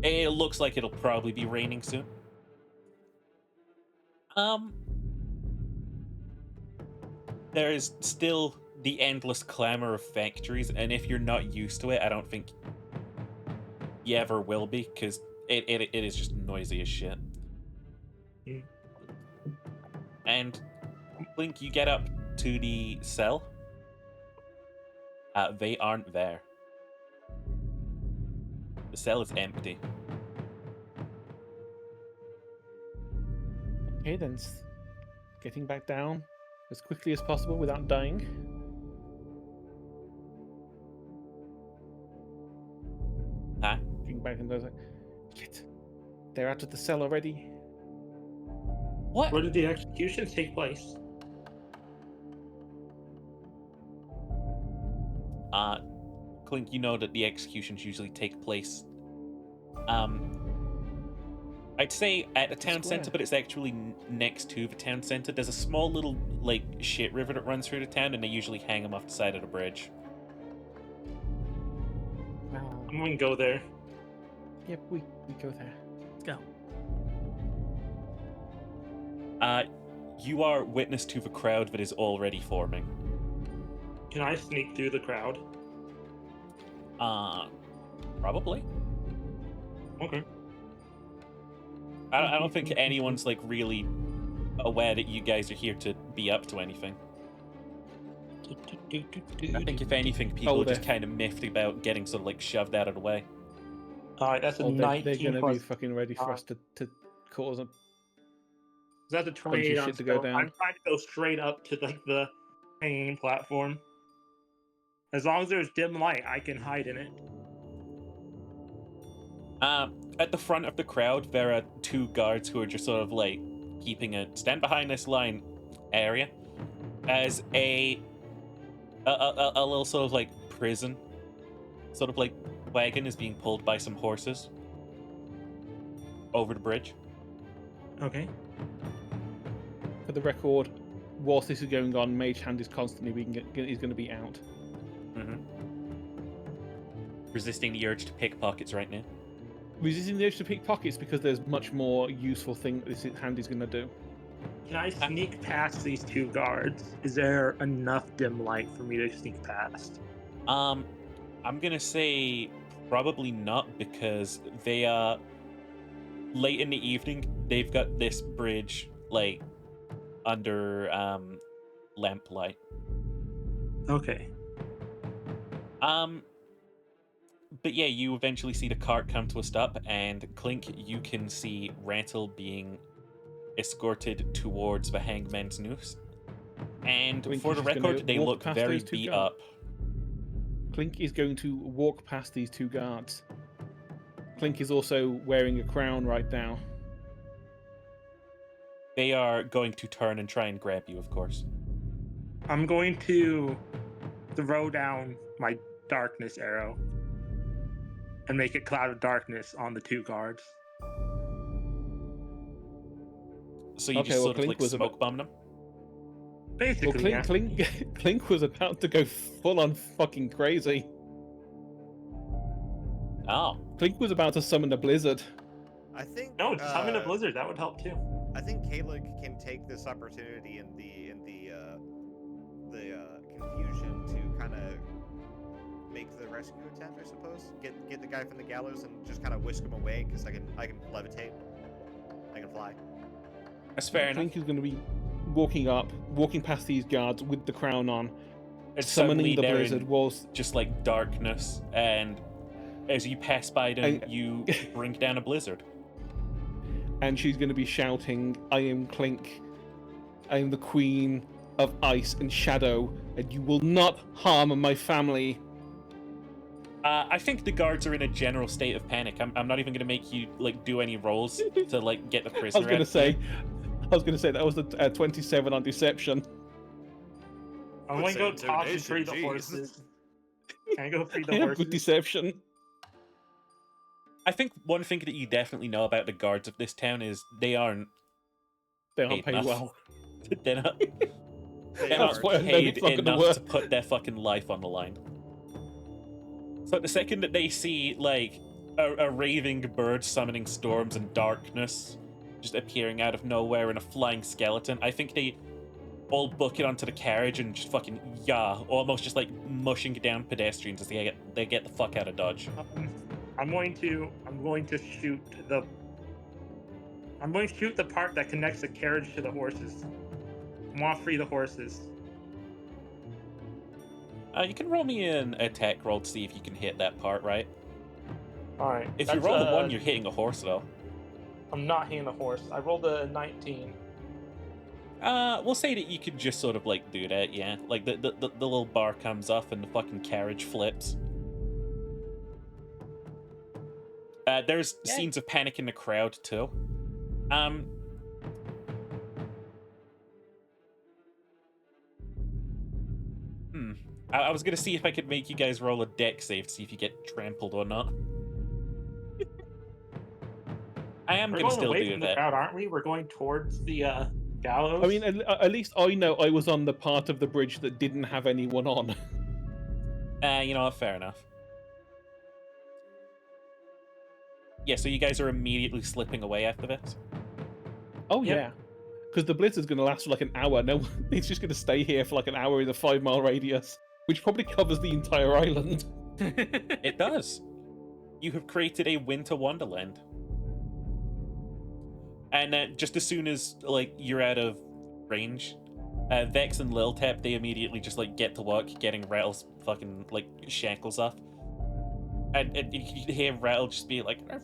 it looks like it'll probably be raining soon. There is still the endless clamor of factories, and if you're not used to it, I don't think you ever will be, because it is just noisy as shit. Mm. And Blink, you get up to the cell. They aren't there. The cell is empty. Okay, then getting back down as quickly as possible without dying. Huh? Getting back and goes like, shit, they're out of the cell already. What? Where did the executions take place? Clink, you know that the executions usually take place, I'd say at the town square. center, but it's actually next to the town center. There's a small little, like, shit river that runs through the town, and they usually hang them off the side of the bridge. Wow. I'm gonna go there. Yep, we go there. Let's go. You are witness to the crowd that is already forming. Can I sneak through the crowd? Probably. Okay. I don't think anyone's, like, really aware that you guys are here to be up to anything. I think, if anything, people are just kind of miffed about getting sort of, like, shoved out of the way. Alright, that's a Oh, 19 they're gonna plus. be fucking ready for us to cause a That's a bunch 28 of on shit to go skill. down. I'm trying to go straight up to like the hanging platform. As long as there's dim light, I can hide in it. At the front of the crowd, there are two guards who are just sort of, like, keeping a stand behind this line area as a little sort of, like, prison sort of, like, wagon is being pulled by some horses over the bridge. Okay. For the record, whilst this is going on, Mage Hand is constantly is going to be out. Resisting the urge to pick pockets right now. Resisting the urge to pick pockets because there's much more useful thing this hand is going to do. Can I sneak past these two guards? Is there enough dim light for me to sneak past? I'm gonna say probably not, because they are late in the evening. They've got this bridge, like, under lamplight. Okay. But yeah, you eventually see the cart come to a stop, and Clink, you can see Rattle being escorted towards the Hangman's Noose. And Clink for is the just gonna record, they walk look past very those two beat guards. up. Clink is going to walk past these two guards. Clink is also wearing a crown right now. They are going to turn and try and grab you, of course. I'm going to throw down my darkness arrow and make a cloud of darkness on the two guards. So you Okay, just well, sort of, Clink like, was smoke bomb them? Well, Basically, yeah. Clink was about to go full on fucking crazy. Oh. Clink was about to summon a blizzard. I think. No, just summon a blizzard. That would help too. I think Kayla can take this opportunity in the confusion to kind of make the rescue attempt. I suppose get the guy from the gallows and just kind of whisk him away, because I can levitate. I can fly. That's fair enough. Clink is going to be walking past these guards with the crown on, And summoning suddenly the they're blizzard in whilst just, like, darkness, and as you pass by them, you bring down a blizzard. and she's going to be shouting, "I am Clink. I am the queen of ice and shadow, and you will not harm my family." I think the guards are in a general state of panic. I'm not even going to make you, like, do any rolls to, like, get the I prisoner was going out. to say that was the 27 on deception. I'm Would going to say go talk and intimidation, free the jeez. horses. Can I go free I the have good horses? deception. I think one thing that you definitely know about the guards of this town is they aren't They aren't paid enough. well. They're not. They They're That's are. why I know paid it's not gonna enough work. to put their fucking life on the line. So the second that they see, like, a raving bird summoning storms and darkness just appearing out of nowhere in a flying skeleton, I think they all book it onto the carriage and just fucking, almost just like mushing down pedestrians as they get the fuck out of Dodge. I'm going to shoot the part that connects the carriage to the horses. I want to free the horses. You can roll me an attack roll to see if you can hit that part, right? All right. If you roll a 1, you're hitting a horse, though. I'm not hitting the horse. I rolled a 19. We'll say that you could just sort of, like, do that, yeah. Like, the little bar comes off and the fucking carriage flips. There's scenes of panic in the crowd, too. I was gonna see if I could make you guys roll a deck save to see if you get trampled or not. I am We're gonna going still away do from the that. crowd, aren't we? We're going towards the gallows. I mean, at least I know I was on the part of the bridge that didn't have anyone on. You know what? Fair enough. Yeah, so you guys are immediately slipping away after this? Oh Yep. yeah, because the blizzard's going to last for like an hour. No, it's just going to stay here for like an hour in a 5-mile radius, which probably covers the entire island. It does. You have created a winter wonderland. And just as soon as like you're out of range, Vex and Liltep, they immediately just like get to work getting Rattle's fucking like shackles off. And you can hear Rattle just be like, I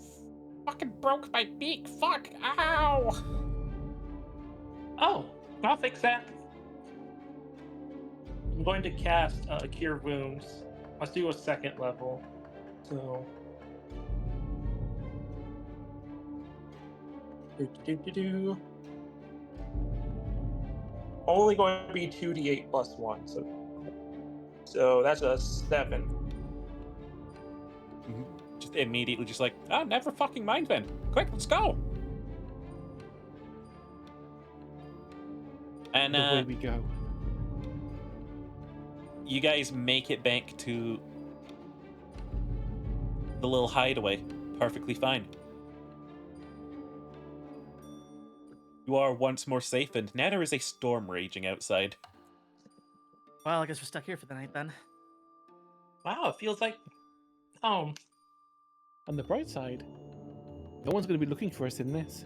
fucking broke my beak, fuck, ow! Oh, I'll fix that. I'm going to cast Cure Wounds. Let's do a second level. So. Only going to be 2d8 plus 1. So that's a 7. Just immediately just like, oh, never fucking mind then. Quick, let's go! And Away we go. you guys make it back to the little hideaway perfectly fine. You are once more safe, and now there is a storm raging outside. Well, I guess we're stuck here for the night then. Wow, it feels like home. On the bright side, no one's going to be looking for us in this.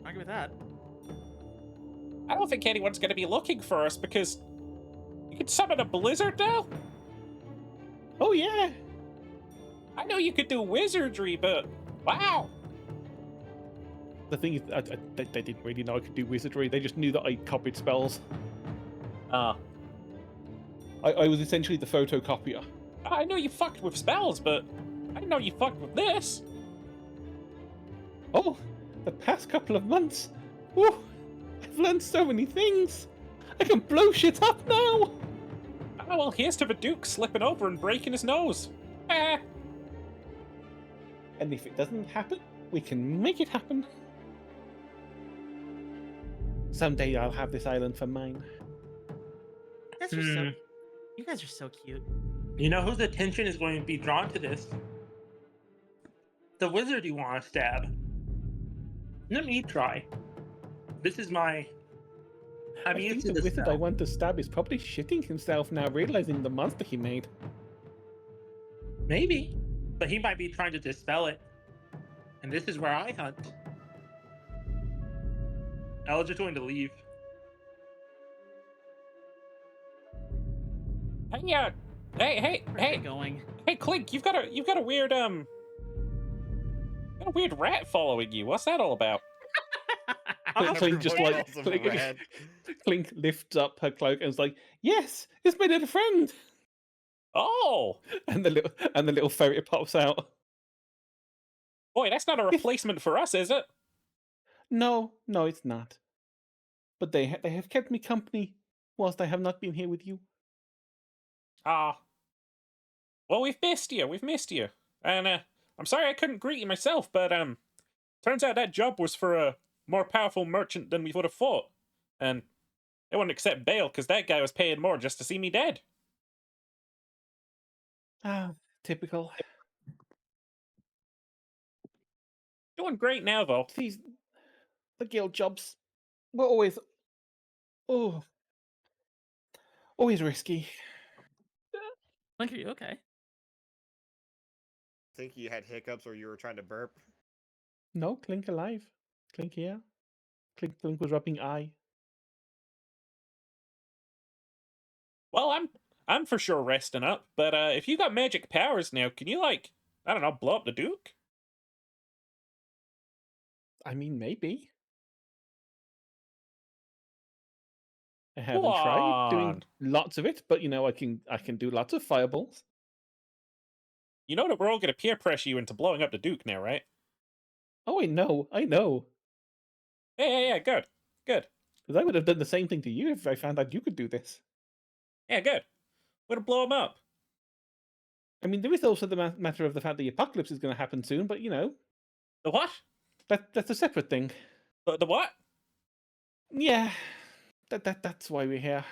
Argue with that. I don't think anyone's going to be looking for us because you can summon a blizzard now? Oh yeah, I know you could do wizardry, but wow. the thing is, they didn't really know I could do wizardry. They just knew that I copied spells. I was essentially the photocopier. I know you fucked with spells, but I didn't know you fucked with this. Oh, the past couple of months, whew, I've learned so many things. I can blow shit up now. Oh, well, here's to the Duke slipping over and breaking his nose. Eh. And if it doesn't happen, we can make it happen. Someday I'll have this island for mine. You guys are so cute. You know whose attention is going to be drawn to this? The wizard you want to stab. Let me try. This is my. I think the wizard I want to stab is probably shitting himself now, realizing the monster he made. Maybe, but he might be trying to dispel it. And this is where I hunt. I was just going to leave. Hey, Where are you going? hey, Clink, you've got a weird rat following you. What's that all about? Clink just like Clink lifts up her cloak and is like, "Yes, it's my little friend." Oh, And the little ferret pops out. boy, that's not a replacement for us, is it? No, it's not. But they have kept me company whilst I have not been here with you. Ah. Well, we've missed you. And I'm sorry I couldn't greet you myself, but turns out that job was for a more powerful merchant than we would have thought. And They wouldn't accept bail because that guy was paying more just to see me dead. Ah, typical. Doing great now, though. These the guild jobs were always oh always risky. Link, are you okay? Think you had hiccups or you were trying to burp. No, Clink alive. Clink here. Clink was rubbing eye. Well, I'm for sure resting up, but if you got magic powers now, can you like, I don't know, blow up the Duke? I mean, maybe. I Go haven't tried doing on. lots of it, but you know, I can do lots of fireballs. You know that we're all gonna peer pressure you into blowing up the Duke now, right? Oh, I know. Yeah, good. Good. Because I would have done the same thing to you if I found out you could do this. Yeah, good. We're gonna blow him up. I mean, there is also the matter of the fact the apocalypse is going to happen soon, but you know, The what? that's a separate thing. The what? Yeah, that's why we're here.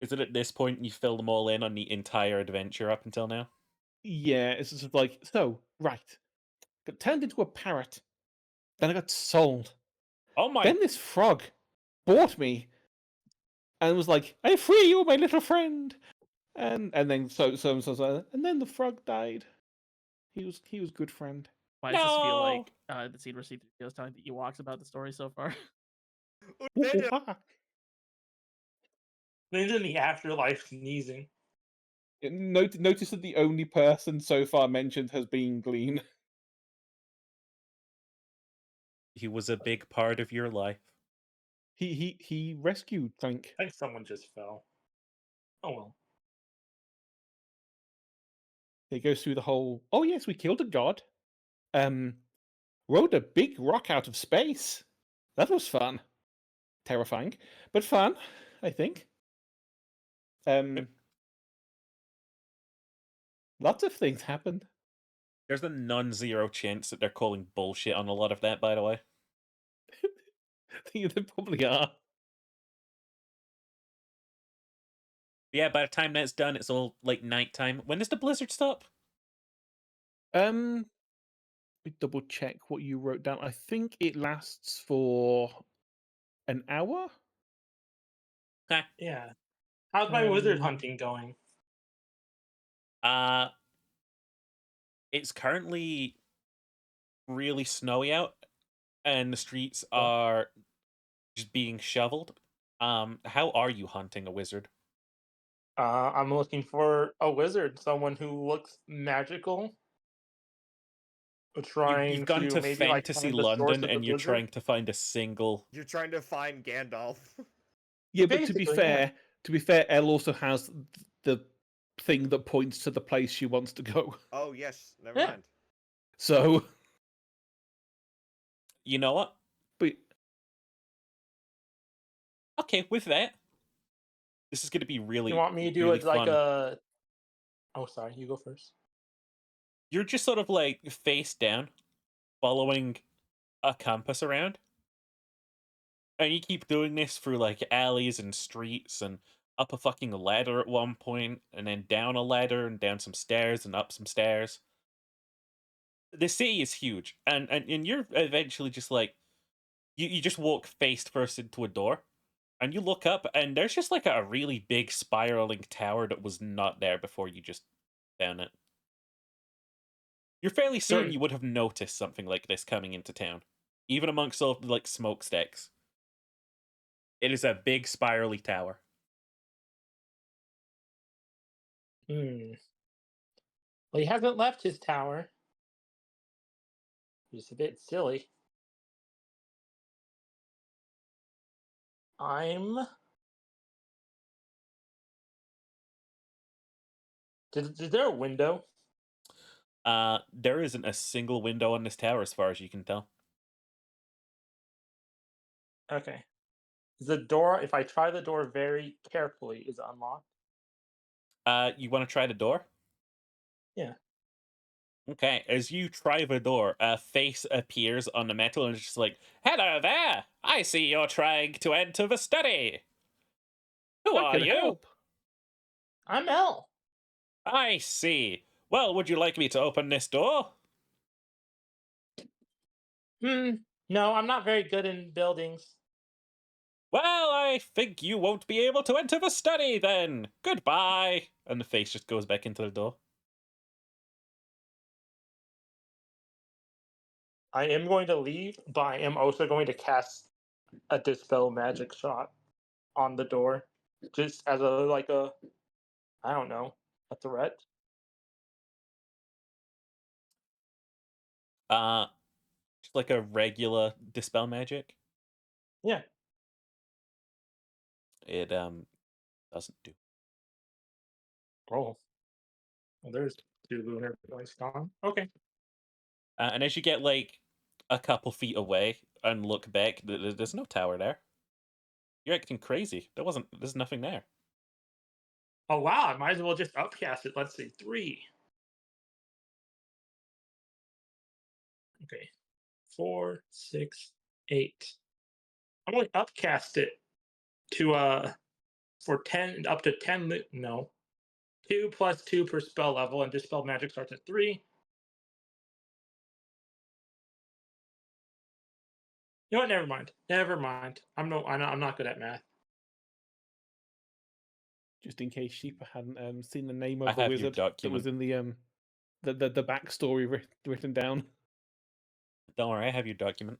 Is it at this point you fill them all in on the entire adventure up until now? Yeah, it's just like, so, right. Got turned into a parrot. Then I got sold. Oh my! Then this frog bought me and was like, I free you, my little friend. And then so, and then the frog died. He was good friend. Why does this feel No! like the scene where C3PO is telling the Ewoks about the story so far? Things in the afterlife sneezing. Notice that the only person so far mentioned has been Glean. He was a big part of your life. He rescued Clank. I think someone just fell. Oh well. He goes through the whole. Oh yes, we killed a god. Rode a big rock out of space. That was fun. Terrifying, but fun, I think. Lots of things happened. There's a non-zero chance that they're calling bullshit on a lot of that, by the way. They probably are. Yeah, by the time that's done, it's all like nighttime. When does the blizzard stop? Let me double check what you wrote down. I think it lasts for an hour. Yeah. How's my wizard hunting going? It's currently really snowy out, and the streets are just being shoveled. How are you hunting a wizard? I'm looking for a wizard, someone who looks magical. Trying You've gone to maybe, Fantasy find the source London, of the and you're blizzard. trying to find a single. You're trying to find Gandalf. Yeah, but to be Basically, yeah. fair, Elle also has the thing that points to the place she wants to go. Oh yes, never Yeah. mind. So, You know what? but Okay, with that, this is going to be really. You want me to do really it like fun. a? Oh, sorry. You go first. You're just sort of like face down, following a compass around. And you keep doing this through like alleys and streets and up a fucking ladder at one point, and then down a ladder and down some stairs and up some stairs. The city is huge, and you're eventually just like you just walk face first into a door, and you look up, and there's just like a really big spiraling tower that was not there before you just found it. You're fairly certain you would have noticed something like this coming into town, even amongst all the like smokestacks. It is a big spirally tower. Well, he hasn't left his tower. It's a bit silly. Is there a window? There isn't a single window on this tower as far as you can tell. Okay. Is the door? If I try the door very carefully, is it unlocked? You want to try the door? Yeah. Okay, as you try the door, a face appears on the metal and it's just like, "Hello there! I see you're trying to enter the study. Who I are can you?" help. I'm L. I see. Well, would you like me to open this door? No, I'm not very good in buildings. Well, I think you won't be able to enter the study then. Goodbye. And the face just goes back into the door. I am going to leave, but I am also going to cast a dispel magic shot on the door, just as I don't know, a threat. Just like a regular dispel magic. Yeah. It doesn't do. Oh. Well, there's 2 lunar points gone. Okay. And as you get like a couple feet away and look back, there's no tower there. You're acting crazy. There's nothing there. Oh wow! I might as well just upcast it. Let's see, 3. Okay, 4, 6, 8. I'm going to upcast it to for 10 up to 10. No, 2 plus 2 per spell level, and dispel magic starts at 3. You know what? Never mind. Never mind. I'm not good at math. Just in case Sheepa hadn't seen the name I of the have your wizard that was document. in the backstory written down. Don't worry, I have your document.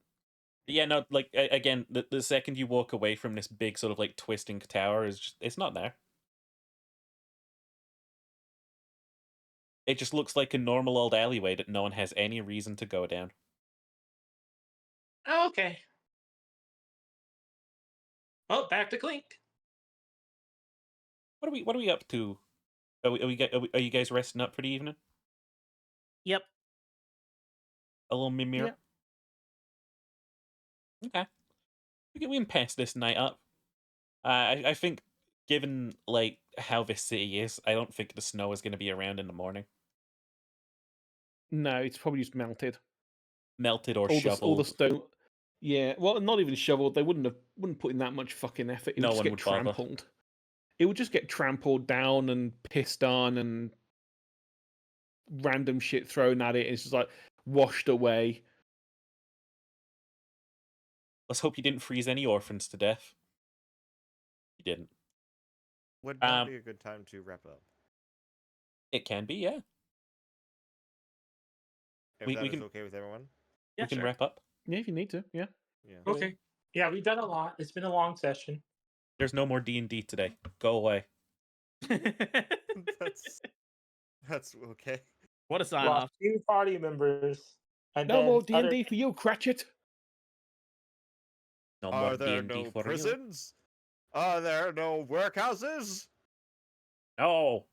Yeah, no, like again, the second you walk away from this big sort of like twisting tower is just it's not there. It just looks like a normal old alleyway that no one has any reason to go down. Oh, okay. Oh, back to Clink. What are we up to? Are you guys resting up for the evening? Yep. A little mimir. Yeah. Okay. We can pass this night up. I think, given like how this city is, I don't think the snow is going to be around in the morning. No, it's probably just melted. Melted or All shoveled. the stone. Yeah, well, not even shoveled. They wouldn't put in that much fucking effort. It would No just one get would bother. trampled. It would just get trampled down and pissed on and random shit thrown at it. It's just like washed away. Let's hope you didn't freeze any orphans to death. You didn't. Would not be a good time to wrap up. It can be, yeah. If We that is can- okay with everyone. Yeah, We can sure. wrap up. Yeah, if you need to. Yeah. Yeah. Okay. Yeah, we've done a lot. It's been a long session. There's no more D&D today. Go away. That's okay. What a sign Lost off. 2 party members. And No then more D&D other- for you, Cratchit. No more Are there D&D no for you. prisons? Are there no workhouses? No.